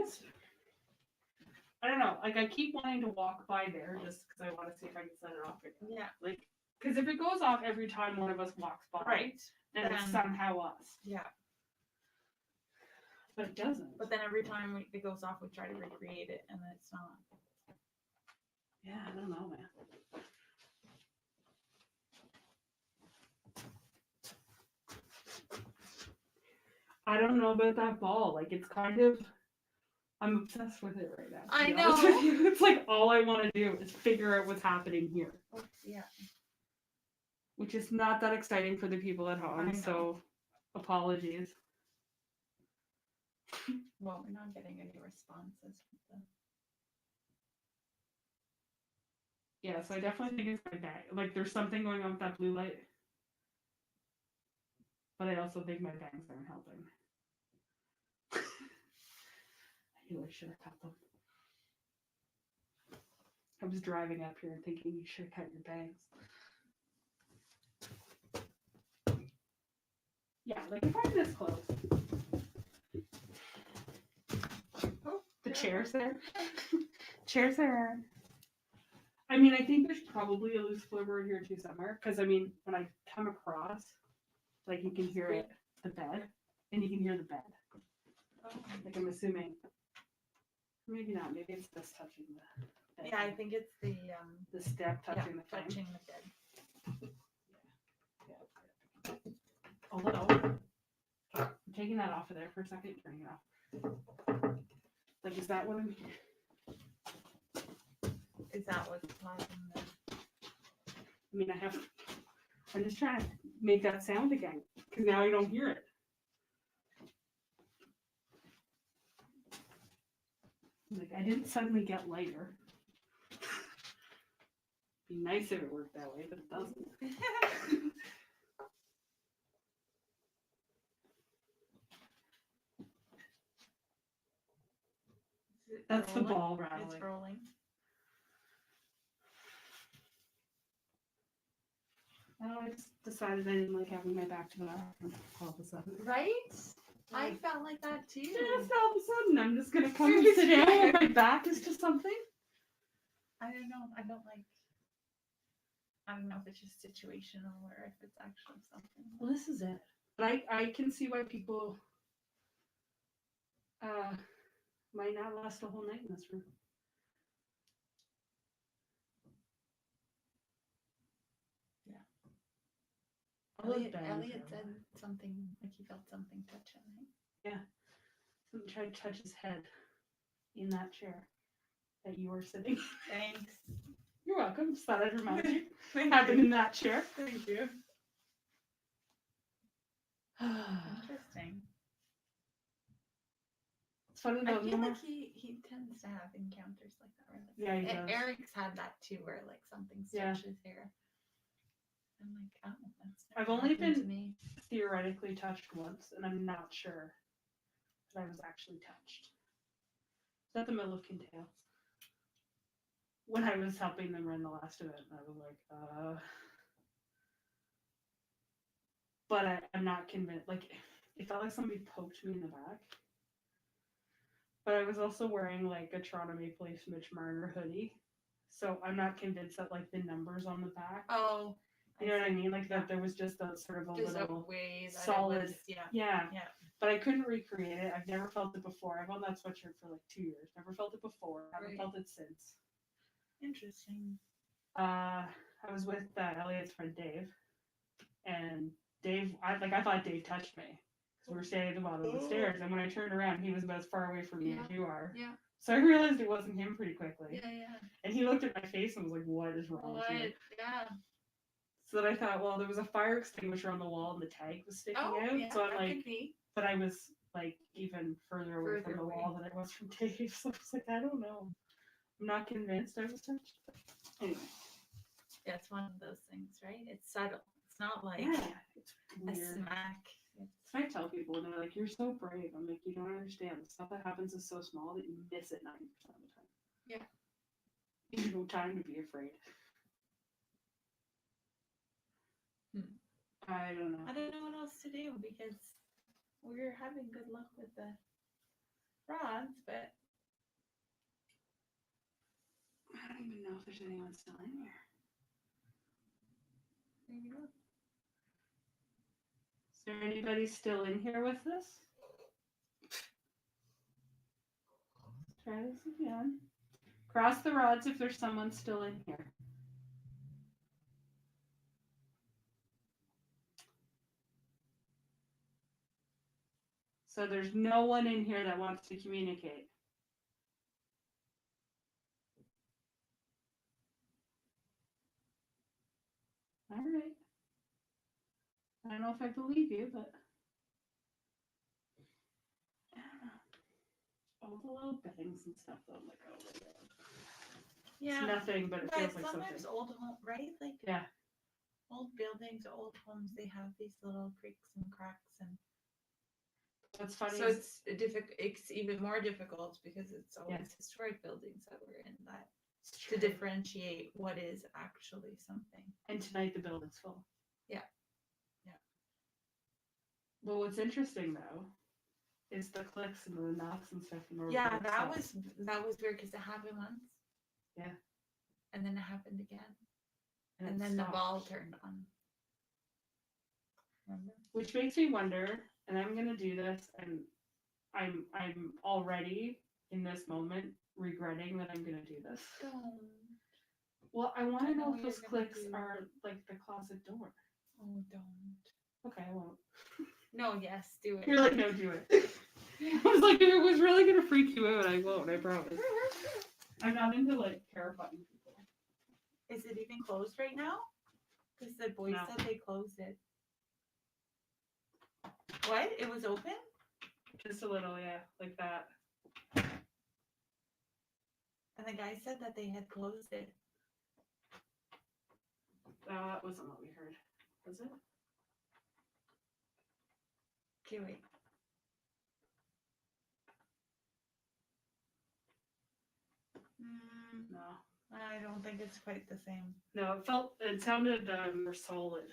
don't know. Like, I keep wanting to walk by there just because I want to see if I can set it off again. Yeah. Like, because if it goes off every time one of us walks by, Right. then it's Then- somehow us. Yeah. But it doesn't. But then every time it goes off, we try to recreate it, and then it's not. Yeah, I don't know, man. I don't know about that ball. Like, it's kind of. I'm obsessed with it right now. to I be honest know. with you. It's like all I want to do is figure out what's happening here, Yeah. which is not that exciting for the people at home. I know. So, apologies. Well, we're not getting any responses. Yeah, so I definitely think it's my bag. Like, there's something going on with that blue light. But I also think my bangs aren't helping. I knew I should have cut them. I was driving up here thinking you should have cut your bangs. Yeah, like if I'm this close. Oh, The chair's there. Chair's there. I mean, I think there's probably a loose floorboard here too somewhere. Because I mean, when I come across, like you can hear it, the bed, and you can hear the bed. Like I'm assuming. Maybe not. Maybe it's just touching the bed. Yeah, I think it's the step touching the frame. touching the bed. Although, I'm taking that off of there for a second, turning it off. Like, is that what I'm? Is that what's causing the? I mean, I'm just trying to make that sound again because now I don't hear it. Like, I didn't suddenly get lighter. Be nice if it worked that way, but it doesn't. That's the ball rattling. It's rolling. Oh, I just decided I didn't like having my back to the bathroom all of a sudden. Right? I felt like that too. Just all of a sudden, I'm just gonna come and sit down and my back is to something. I don't know. I don't know if it's just situational or if it's actually something. Well, this is it. But I can see why people might not last a whole night in this room. Elliot said something like he felt something touch him. Right? Someone tried to touch his head in that chair that you were sitting. Thanks. You're welcome. Just thought I'd remind you. Thank Happened you. in that chair. Thank you. Interesting. It's funny I though. feel like he tends to have encounters like that. Right? Yeah, he And does. Eric's had that too, where like something Yeah. touches hair. I'm like, oh, that's. I've never only happened to been- me. theoretically touched once, and I'm not sure that I was actually touched. It's at the middle of Kintail. When I was helping them run the last event, I was like, But I'm not convinced. Like, it felt like somebody poked me in the back. But I was also wearing like a Toronto Maple Leafs Mitch Marner hoodie. So I'm not convinced that like the numbers on the back. Oh. You know what I see. mean? Like Yeah. that there was just a sort of a Just a little way that solid. It was, yeah. Yeah. Yeah. But I couldn't recreate it. I've never felt it before. I've owned that sweatshirt for like 2 years. Never felt it before. Haven't Right. felt it since. Interesting. I was with Elliot's friend Dave, and Dave, I thought Dave touched me because we were standing at the bottom of the stairs, and when I turned around, he was about as far away from me as you are. Yeah. So I realized it wasn't him pretty quickly, Yeah. and he looked at my face and was like, "What is wrong with you?" What? Yeah. So then I thought, well, there was a fire extinguisher on the wall, and the tag was sticking Oh, out. yeah. So I'm that like, could be. but I was like even further away from Further the away. wall than I was from Dave. So I was like, I don't know. I'm not convinced I was touched. But anyway. Yeah, it's one of those things, right? It's subtle. It's not like it's a weird. smack. So I tell people, and they're like, "You're so brave." I'm like, "You don't understand. The stuff that happens is so small that you miss it 90% of the time." Yeah. You have no time to be afraid. I don't know. I don't know what else to do because we're having good luck with the rods, but I don't even know if there's anyone still in here. maybe not. Is there anybody still in here with us? Try this again. Cross the rods if there's someone still in here. So there's no one in here that wants to communicate. All right. I don't know if I believe you, but I don't know. All the little bangs and stuff, though, I'm like, oh my god. Yeah. It's nothing, but it But feels like sometimes something. old home, right? Like Yeah. old buildings, old homes, they have these little creaks and cracks, and What's funny so is it's difficult. It's even more difficult because it's always Yeah. historic buildings that we're in that it's to true. differentiate what is actually something. And tonight the building's full. Yeah. Yeah. But what's interesting though is the clicks and the knocks and stuff. And Yeah, the that stuff. was weird because it happened once. Yeah. And then it happened again. And it then the stopped. ball turned on. Remember? Which makes me wonder, and I'm gonna do this, and I'm already in this moment regretting that I'm gonna do this. Don't. Well, I want I to know know what if you're those gonna clicks do. are like the closet door. Oh, don't. Okay, I won't. No, yes, do it. You're like, no, do it. I was like, if it was really gonna freak you out, I won't. I promise. I'm not into like terrifying people. Is it even closed right now? Because the boys No. said they closed it. What? It was open? Just a little, yeah, like that. And the guy said that they had closed it. That wasn't what we heard, was it? Okay, wait. No. I don't think it's quite the same. No, it sounded more solid.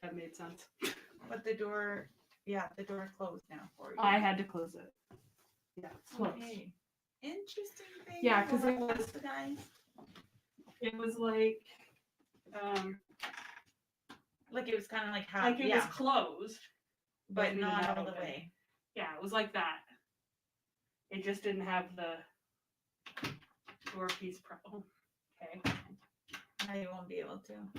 That made sense. But the door closed now for you. I had to close it. Yeah, it's closed. Okay. Interesting thing. Yeah, 'cause it Well, was- the guys. It was like Like it was kind of like half. it was closed, but even not that all the open. way. Yeah, it was like that. It just didn't have the door piece. Okay. Now you won't be able to.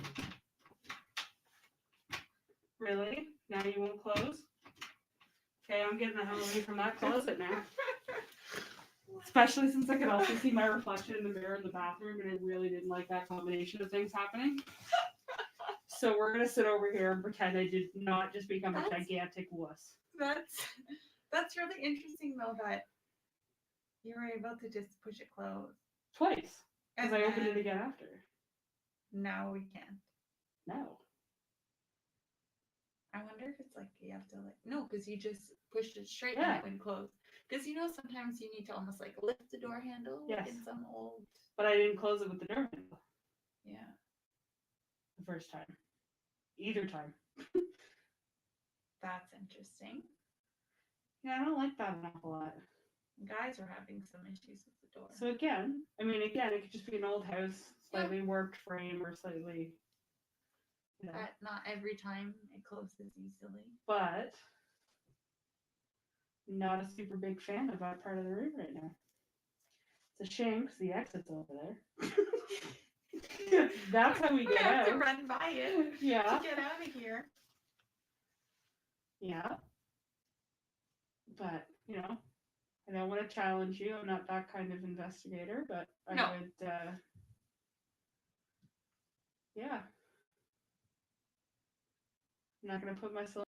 Really? Now you won't close? Okay, I'm getting the hell away from that closet now. Especially since I could also see my reflection in the mirror in the bathroom, and I really didn't like that combination of things happening. So we're gonna sit over here and pretend I did not just become a gigantic wuss. That's really interesting though that you were able to just push it closed. Twice. Because And I opened it then- again after. Now we can't. No. I wonder if it's like you have to like no, because you just pushed it straight Yeah. and it went closed. Because you know sometimes you need to almost like lift the door handle like Yes. in some old. But I didn't close it with the door handle Yeah. the first time. Either time. That's interesting. Yeah, I don't like that an awful lot. Guys are having some issues with the door. So again, it could just be an old house, slightly warped frame or slightly, But not every time it closes easily. but not a super big fan of that part of the room right now. It's a shame because the exit's over there. That's how we We get have to out. run by it Yeah. to get out of here. Yeah. But, I don't want to challenge you. I'm not that kind of investigator, but I No. would, yeah. I'm not going to put myself.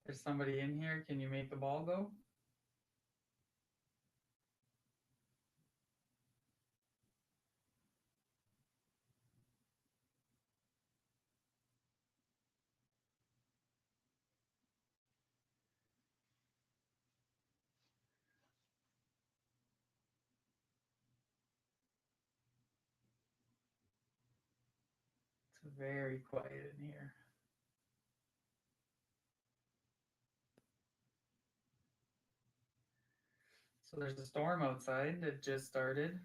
There's somebody in here. Can you make the ball go? It's very quiet in here. So there's a storm outside that just started.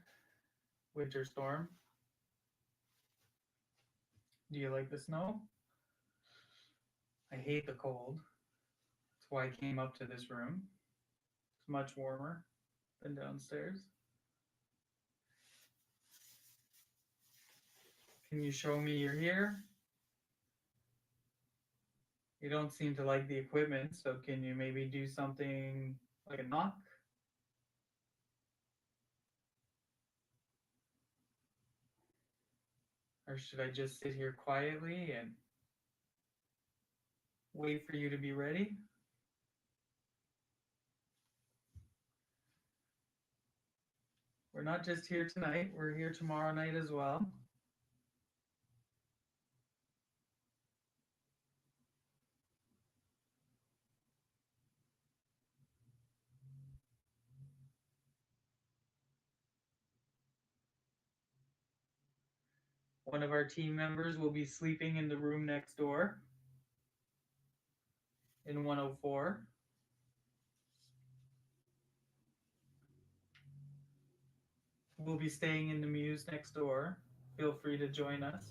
Winter storm. Do you like the snow? I hate the cold. That's why I came up to this room. It's much warmer than downstairs. Can you show me you're here? You don't seem to like the equipment, so can you maybe do something like a knock? Or should I just sit here quietly and wait for you to be ready? We're not just here tonight, we're here tomorrow night as well. One of our team members will be sleeping in the room next door in 104. We'll be staying in the Muse next door. Feel free to join us.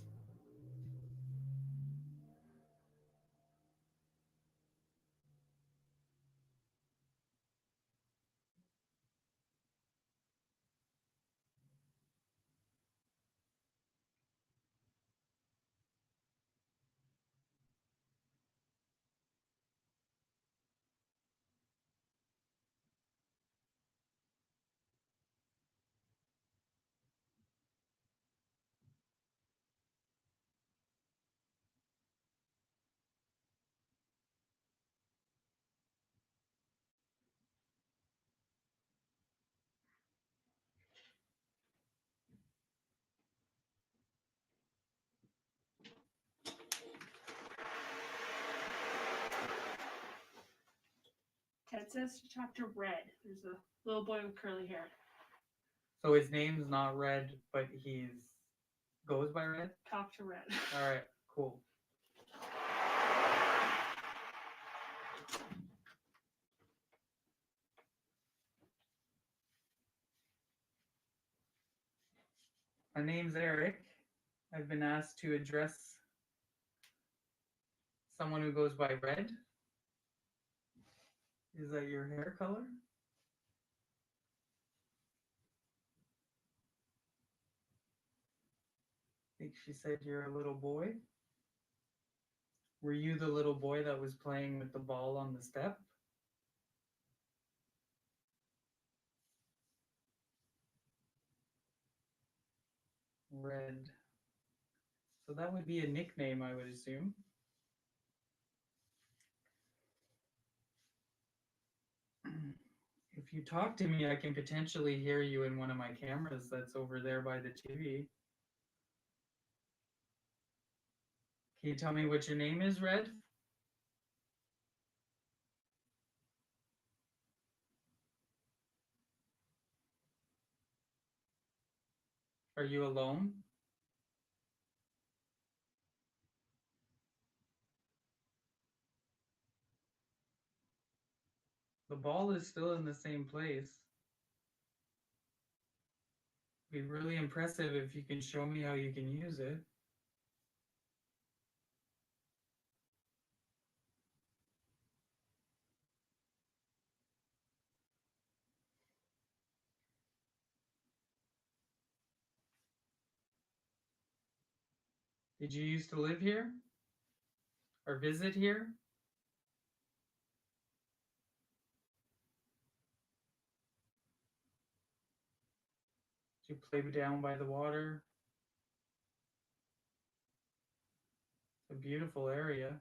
Ted says to talk to Red. There's a little boy with curly hair. So his name's not Red, but he's goes by Red? Talk to Red. All right, cool. My name's Eric. I've been asked to address someone who goes by Red. Is that your hair color? I think she said you're a little boy. Were you the little boy that was playing with the ball on the step? Red. So that would be a nickname, I would assume. If you talk to me, I can potentially hear you in one of my cameras that's over there by the TV. Can you tell me what your name is, Red? Are you alone? The ball is still in the same place. It'd be really impressive if you can show me how you can use it. Did you used to live here? Or visit here? Did you play down by the water? It's a beautiful area.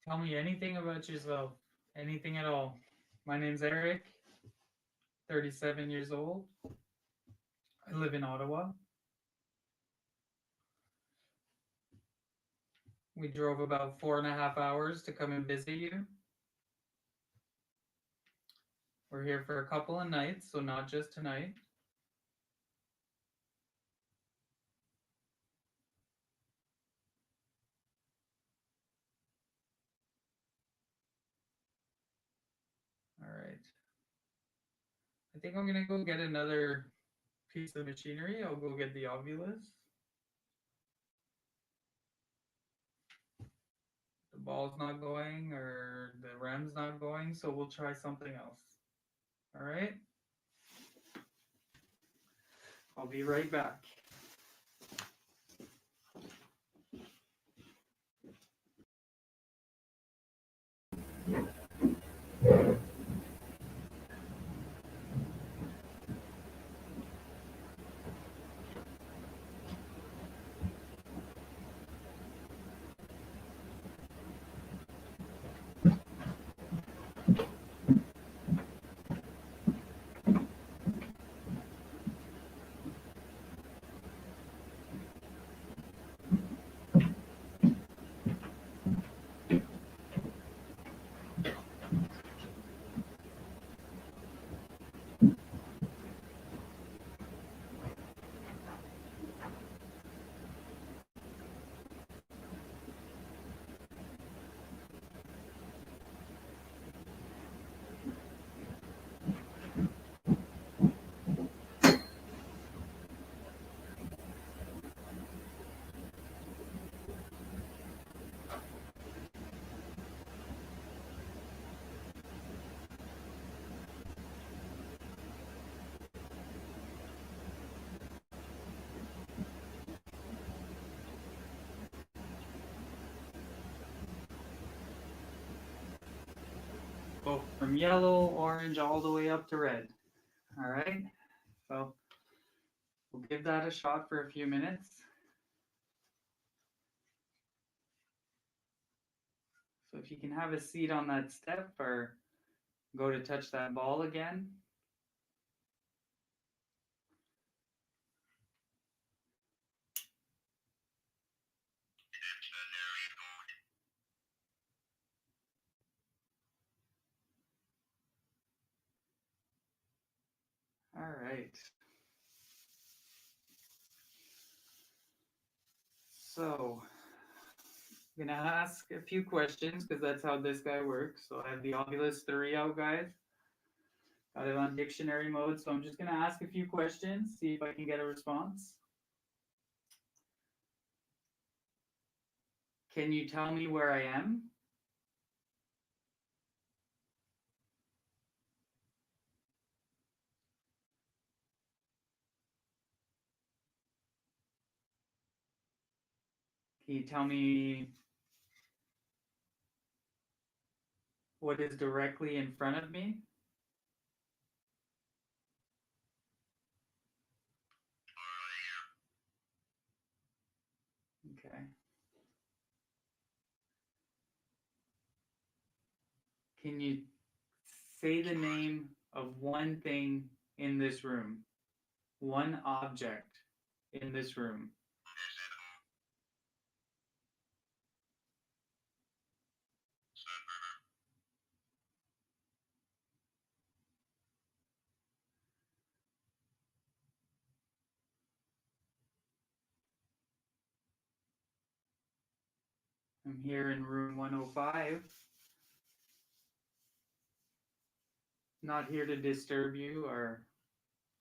Tell me anything about yourself. Anything at all. My name's Eric, 37 years old. I live in Ottawa. We drove about 4.5 hours to come and visit you. We're here for a couple of nights, so not just tonight. All right. I think I'm gonna go get another piece of machinery. I'll go get the ovulus. The ball's not going or the rem's not going, so we'll try something else. All right? I'll be right back. Go from yellow, orange, all the way up to red. All right. So we'll give that a shot for a few minutes. So if you can have a seat on that step or go to touch that ball again. All right. So I'm gonna ask a few questions because that's how this guy works. So I have the Oculus 3 out, guys. Got it on dictionary mode. So I'm just gonna ask a few questions, see if I can get a response. Can you tell me where I am? Can you tell me what is directly in front of me? Okay. Can you say the name of one thing in this room? One object in this room. I'm here in room 105. Not here to disturb you or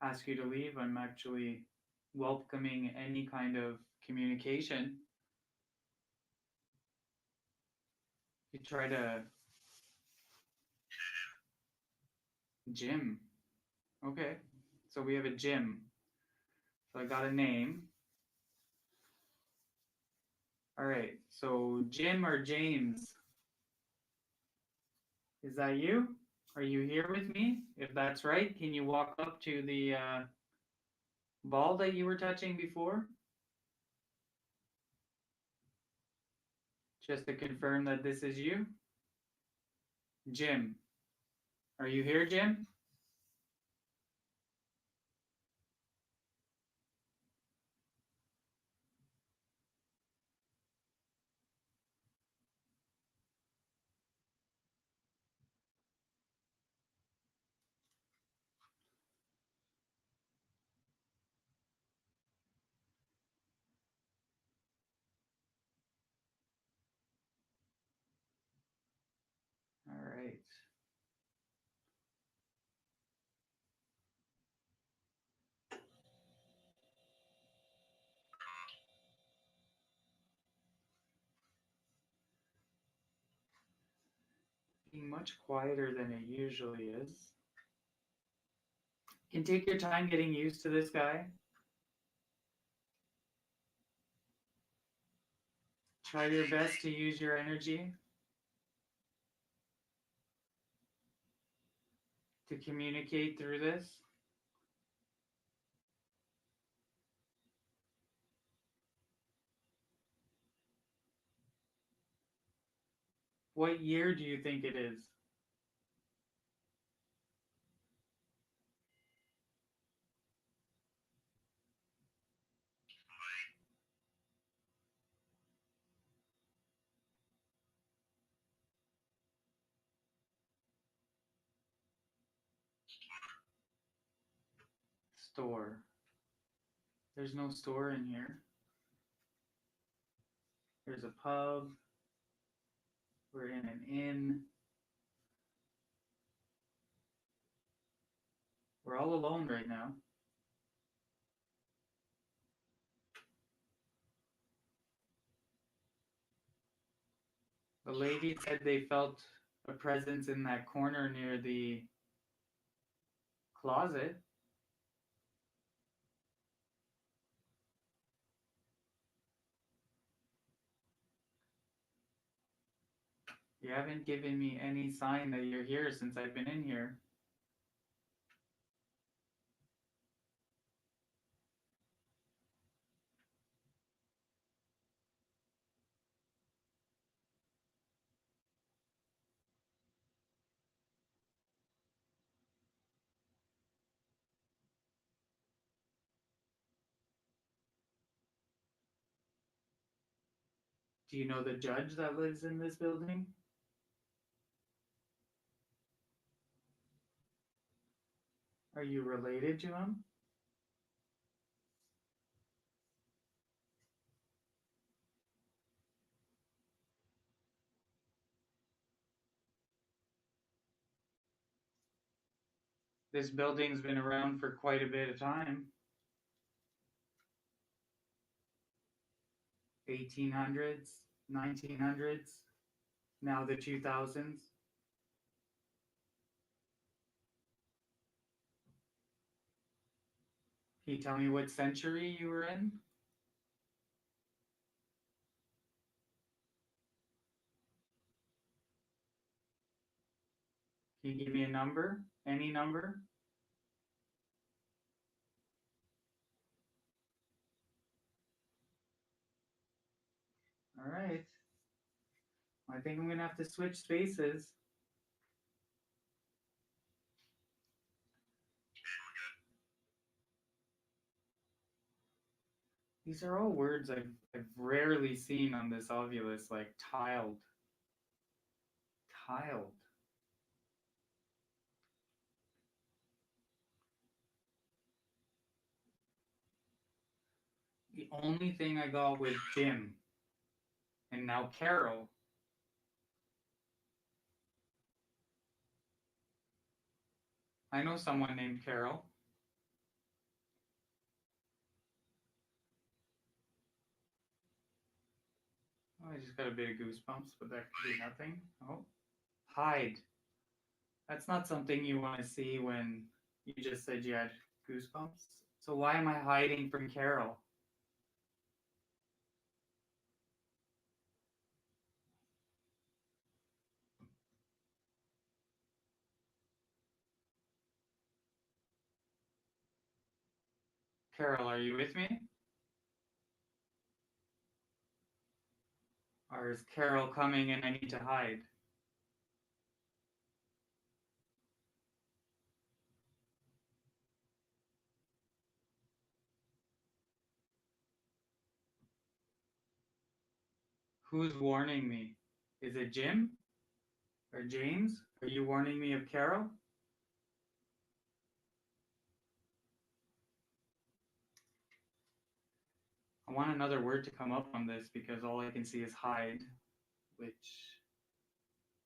ask you to leave. I'm actually welcoming any kind of communication. You try to gym. Okay. So we have a gym. So I got a name. All right. So Jim or James? Is that you? Are you here with me? If that's right, can you walk up to the ball that you were touching before? Just to confirm that this is you. Jim. Are you here, Jim? All right. Being much quieter than it usually is. You can take your time getting used to this guy. Try your best to use your energy to communicate through this. What year do you think it is? Store. There's no store in here. There's a pub. We're in an inn. We're all alone right now. The lady said they felt a presence in that corner near the closet. You haven't given me any sign that you're here since I've been in here. Do you know the judge that lives in this building? Are you related to him? This building's been around for quite a bit of time. 1800s, 1900s, now the 2000s. Can you tell me what century you were in? Can you give me a number? Any number? All right. I think I'm gonna have to switch spaces. These are all words I've rarely seen on this ovulus, like tiled. Tiled. The only thing I got was Jim. And now Carol. I know someone named Carol. Oh, I just got a bit of goosebumps, but that could be nothing. Oh, hide. That's not something you want to see when you just said you had goosebumps. So why am I hiding from Carol? Carol, are you with me? Or is Carol coming and I need to hide? Who's warning me? Is it Jim? Or James? Are you warning me of Carol? I want another word to come up on this because all I can see is hide, which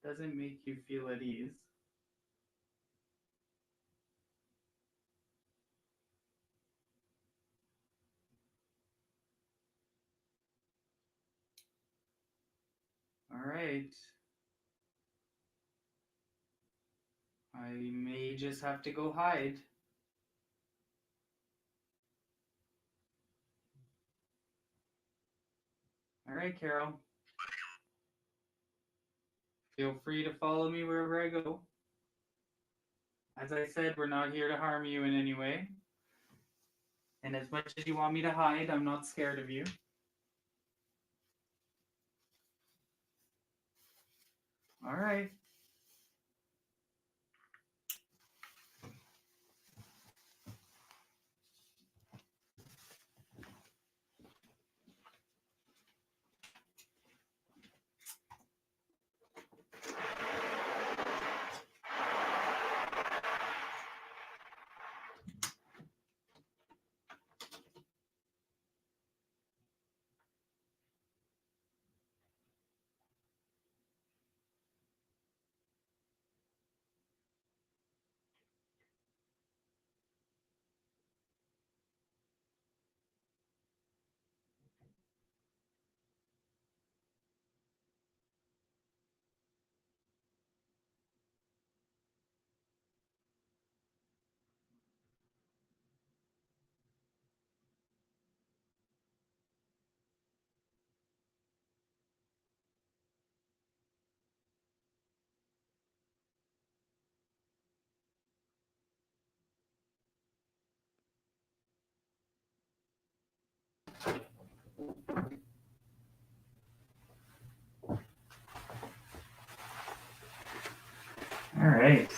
doesn't make you feel at ease. All right. I may just have to go hide. All right, Carol. Feel free to follow me wherever I go. As I said, we're not here to harm you in any way. And as much as you want me to hide, I'm not scared of you. All right. All right.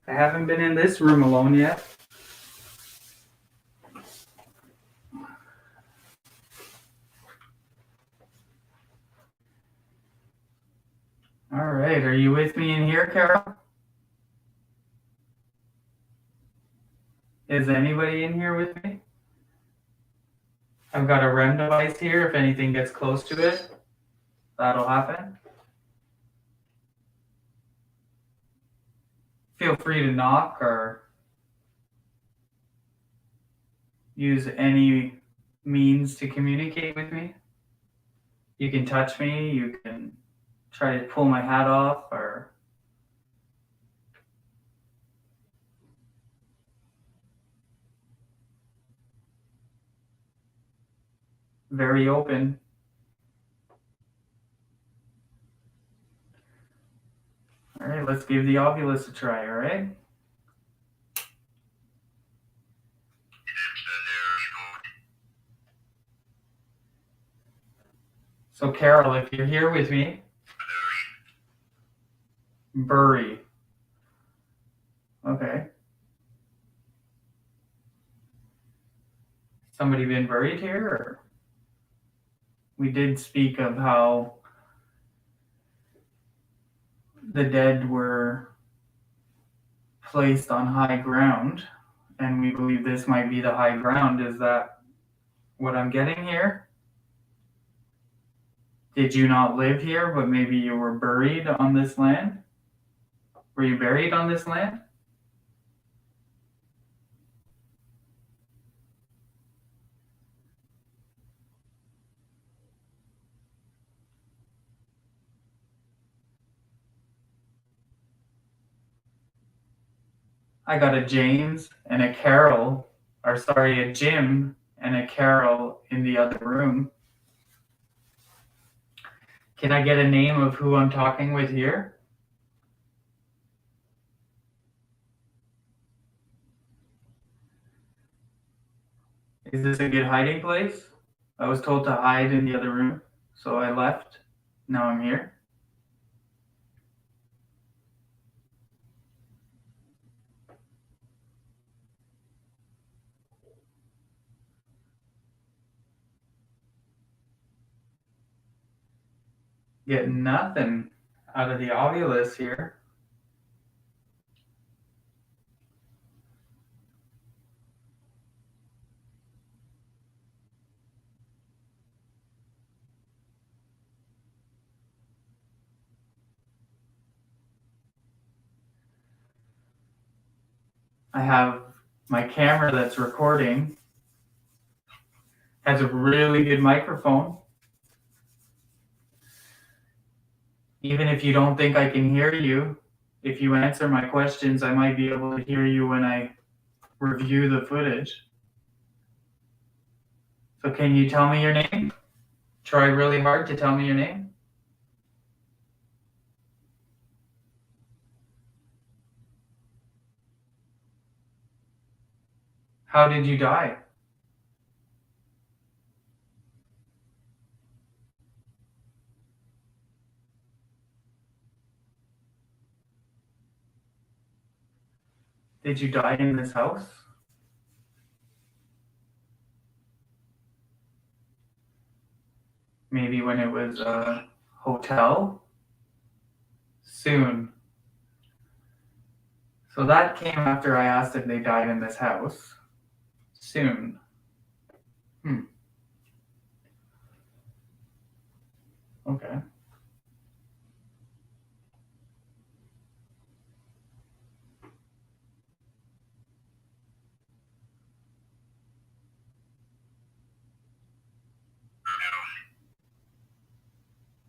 I haven't been in this room alone yet. All right. Are you with me in here, Carol? Is anybody in here with me? I've got a REM device here. If anything gets close to it, that'll happen. Feel free to knock or use any means to communicate with me. You can touch me, you can try to pull my hat off, or very open. All right, let's give the Ovilus a try, all right? So Carol, if you're here with me, bury. Okay. Somebody been buried here? Or? We did speak of how the dead were placed on high ground, and we believe this might be the high ground. Is that what I'm getting here? Did you not live here, but maybe you were buried on this land? Were you buried on this land? I got a James and a Carol, or sorry, a Jim and a Carol in the other room. Can I get a name of who I'm talking with here? Is this a good hiding place? I was told to hide in the other room, so I left. Now I'm here. Getting nothing out of the Ovilus here. I have my camera that's recording, has a really good microphone. Even if you don't think I can hear you, if you answer my questions, I might be able to hear you when I review the footage. So can you tell me your name? Try really hard to tell me your name. How did you die? Did you die in this house? Maybe when it was a hotel? Soon. So that came after I asked if they died in this house. Soon. Okay.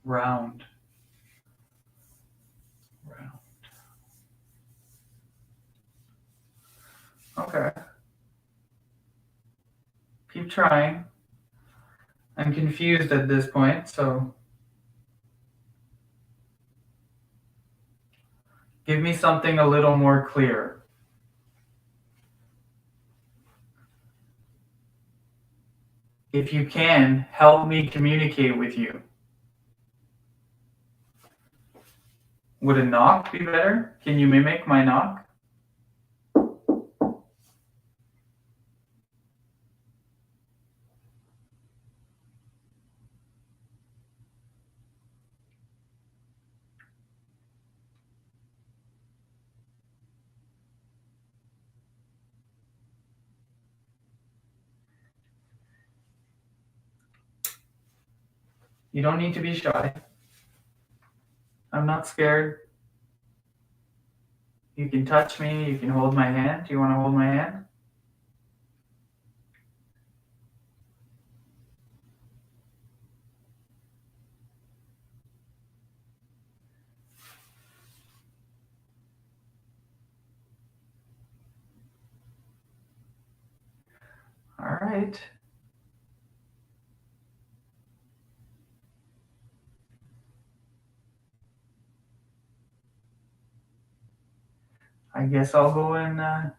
Round. Okay. Keep trying. I'm confused at this point, so give me something a little more clear. If you can, help me communicate with you. Would a knock be better? Can you mimic my knock? You don't need to be shy. I'm not scared. You can touch me. You can hold my hand. Do you want to hold my hand? All right. I guess I'll go and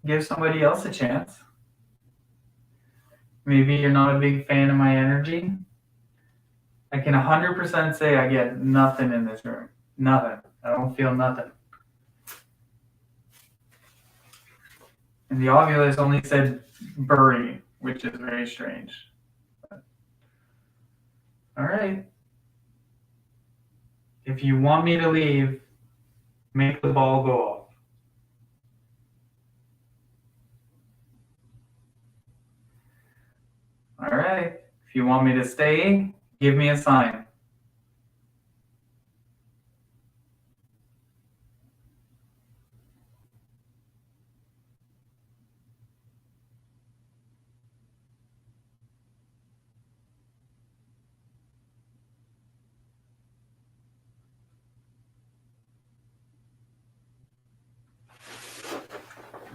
give somebody else a chance. Maybe you're not a big fan of my energy. I can 100% say I get nothing in this room. Nothing. I don't feel nothing. And the Ovilus only said bury, which is very strange. All right. If you want me to leave, make the ball go off. All right. If you want me to stay, give me a sign.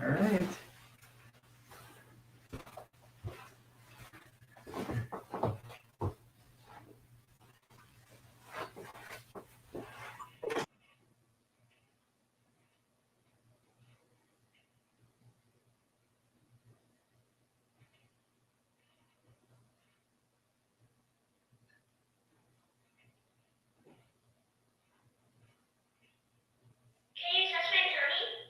All right. Can you touch my tummy?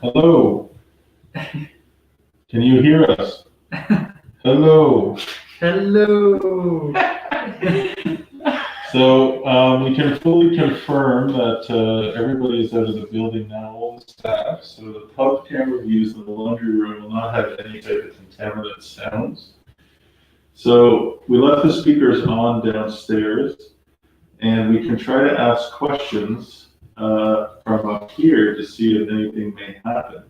Hello. Can you hear us? Hello. Hello. So we can fully confirm that everybody is out of the building now, all the staff. So the pub camera views in the laundry room will not have any type of contaminant sounds. So we left the speakers on downstairs, and we can try to ask questions from up here to see if anything may happen.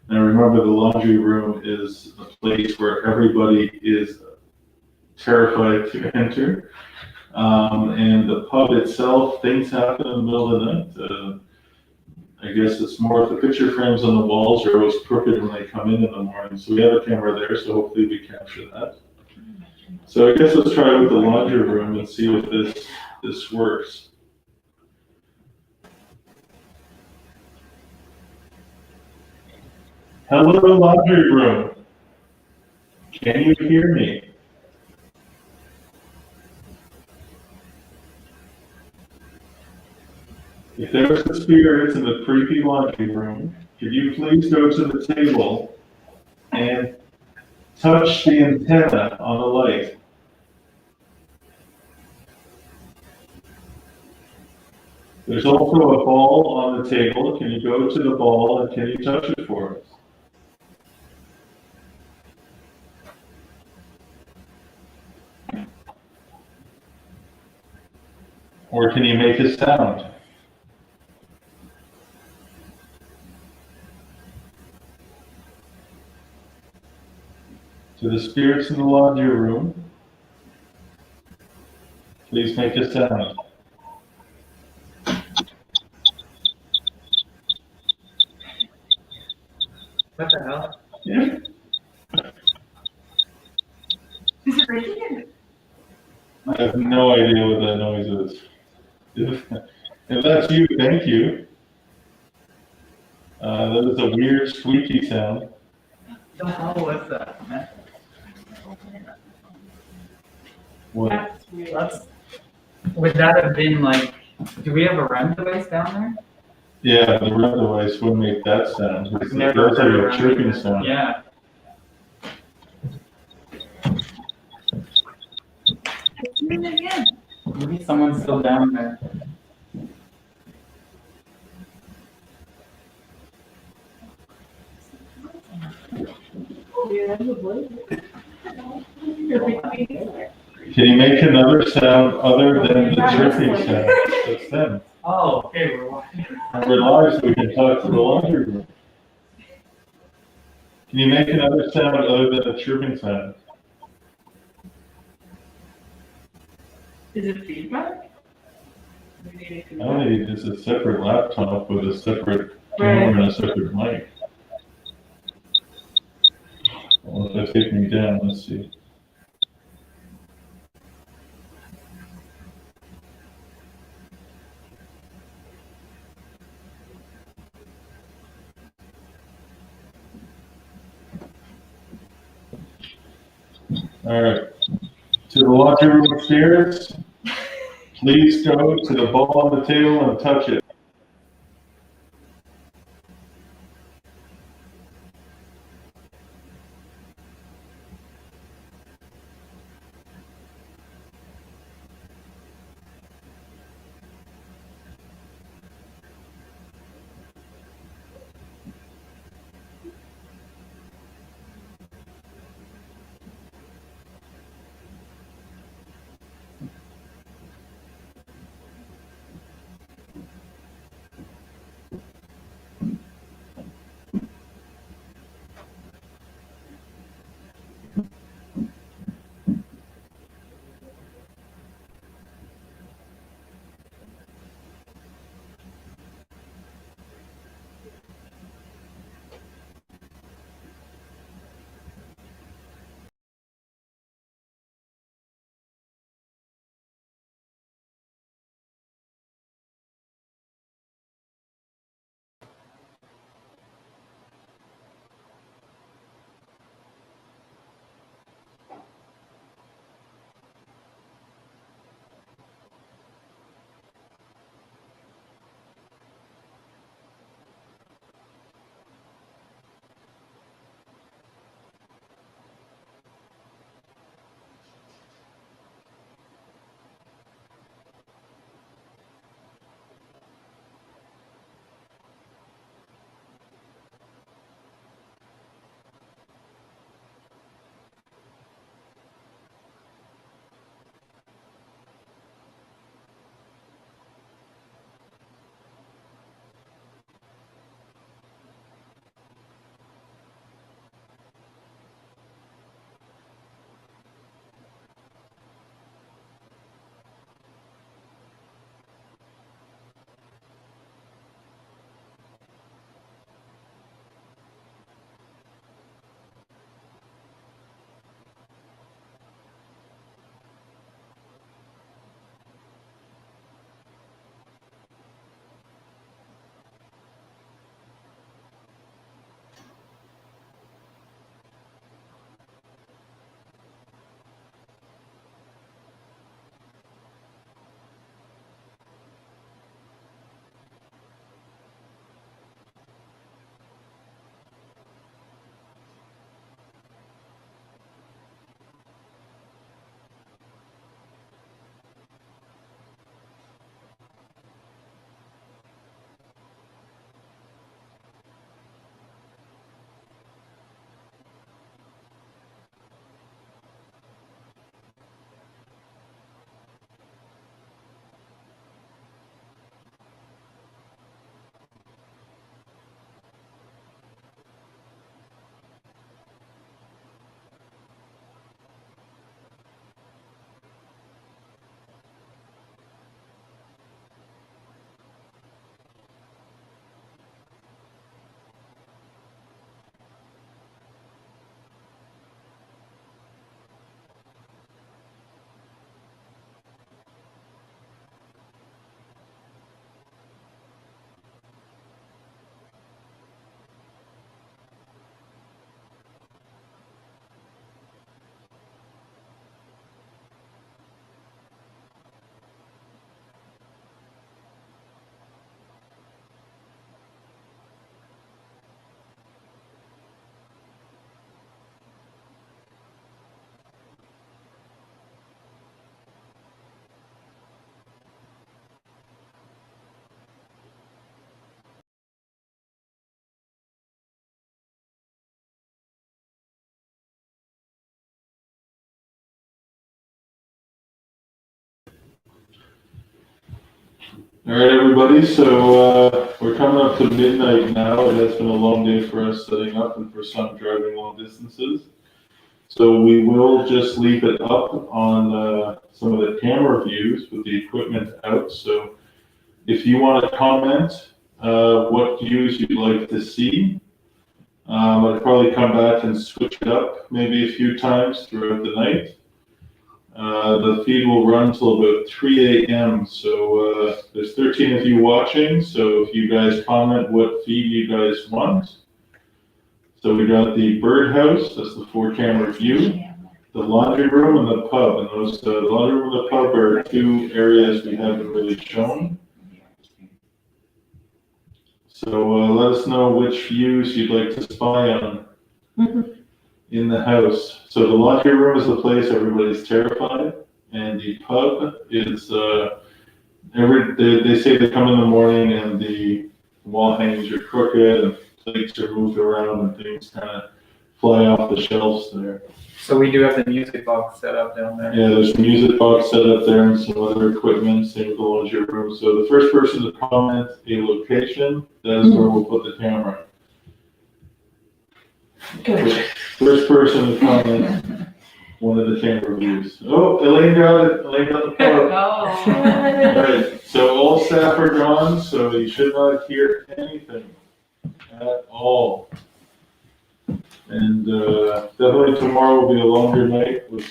Now remember, the laundry room is a place where everybody is terrified to enter. And the pub itself, things happen in the middle of the night. I guess it's more if the picture frames on the walls are always crooked when they come in the morning. So we have a camera there, so hopefully we capture that. So I guess let's try with the laundry room and see if this works. Hello, laundry room. Can you hear me? If there's the spirits in the creepy laundry room, could you please go to the table and touch the antenna on the light? There's also a ball on the table. Can you go to the ball and can you touch it for us? Or can you make a sound? To the spirits in the laundry room, please make a sound. What the hell? Yeah. Is it breaking? I have no idea what that noise is. If that's you, thank you. That is a weird squeaky sound. The hell was that, man? What? Would that have been like, do we have a REM device down there? Yeah, the REM device would make that sound. I've It's never like heard a of chirping it. sound. Yeah. Maybe someone's still down there. Can you make another sound other than the chirping sound? That's them. Oh, okay, we're watching. We're live, so we can talk to the laundry room. Can you make another sound other than a chirping sound? Is it feedback? I don't need just a separate laptop with a separate camera and a separate mic. Well, if I take me down, let's see. All right. To the laundry room spirits, please go to the ball on the table and touch it. All right, everybody, so we're coming up to midnight now. It has been a long day for us setting up and for some driving long distances. So we will just leave it up on some of the camera views with the equipment out. So if you want to comment what views you'd like to see, I'd probably come back and switch it up maybe a few times throughout the night. The feed will run till about 3 a.m. So there's 13 of you watching. So if you guys comment what feed you guys want. So we got the birdhouse, that's the 4-camera view, the laundry room and the pub. And those, the laundry room and the pub are 2 areas we haven't really shown. So let us know which views you'd like to spy on in the house. So the laundry room is the place everybody's terrified, and the pub is they say they come in the morning and the wall hangings are crooked and plates are moved around and things kind of fly off the shelves there. So we do have the music box set up down there. Yeah, there's a music box set up there and some other equipment, same with the laundry room. So the first person to comment a location, that is where we'll put the camera. Good. First person to comment one of the camera views. Oh, Elaine got it. Elaine got the pub. Oh. All right, so all staff are gone, so you should not hear anything at all. And definitely tomorrow will be a longer night with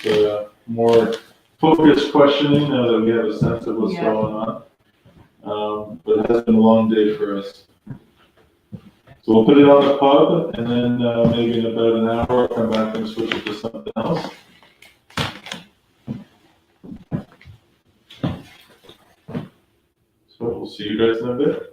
more focused questioning now that we have a sense of what's going on. But it has been a long day for us. So we'll put it on the pub, and then maybe in about an hour, I'll come back and switch it to something else. So we'll see you guys in a bit.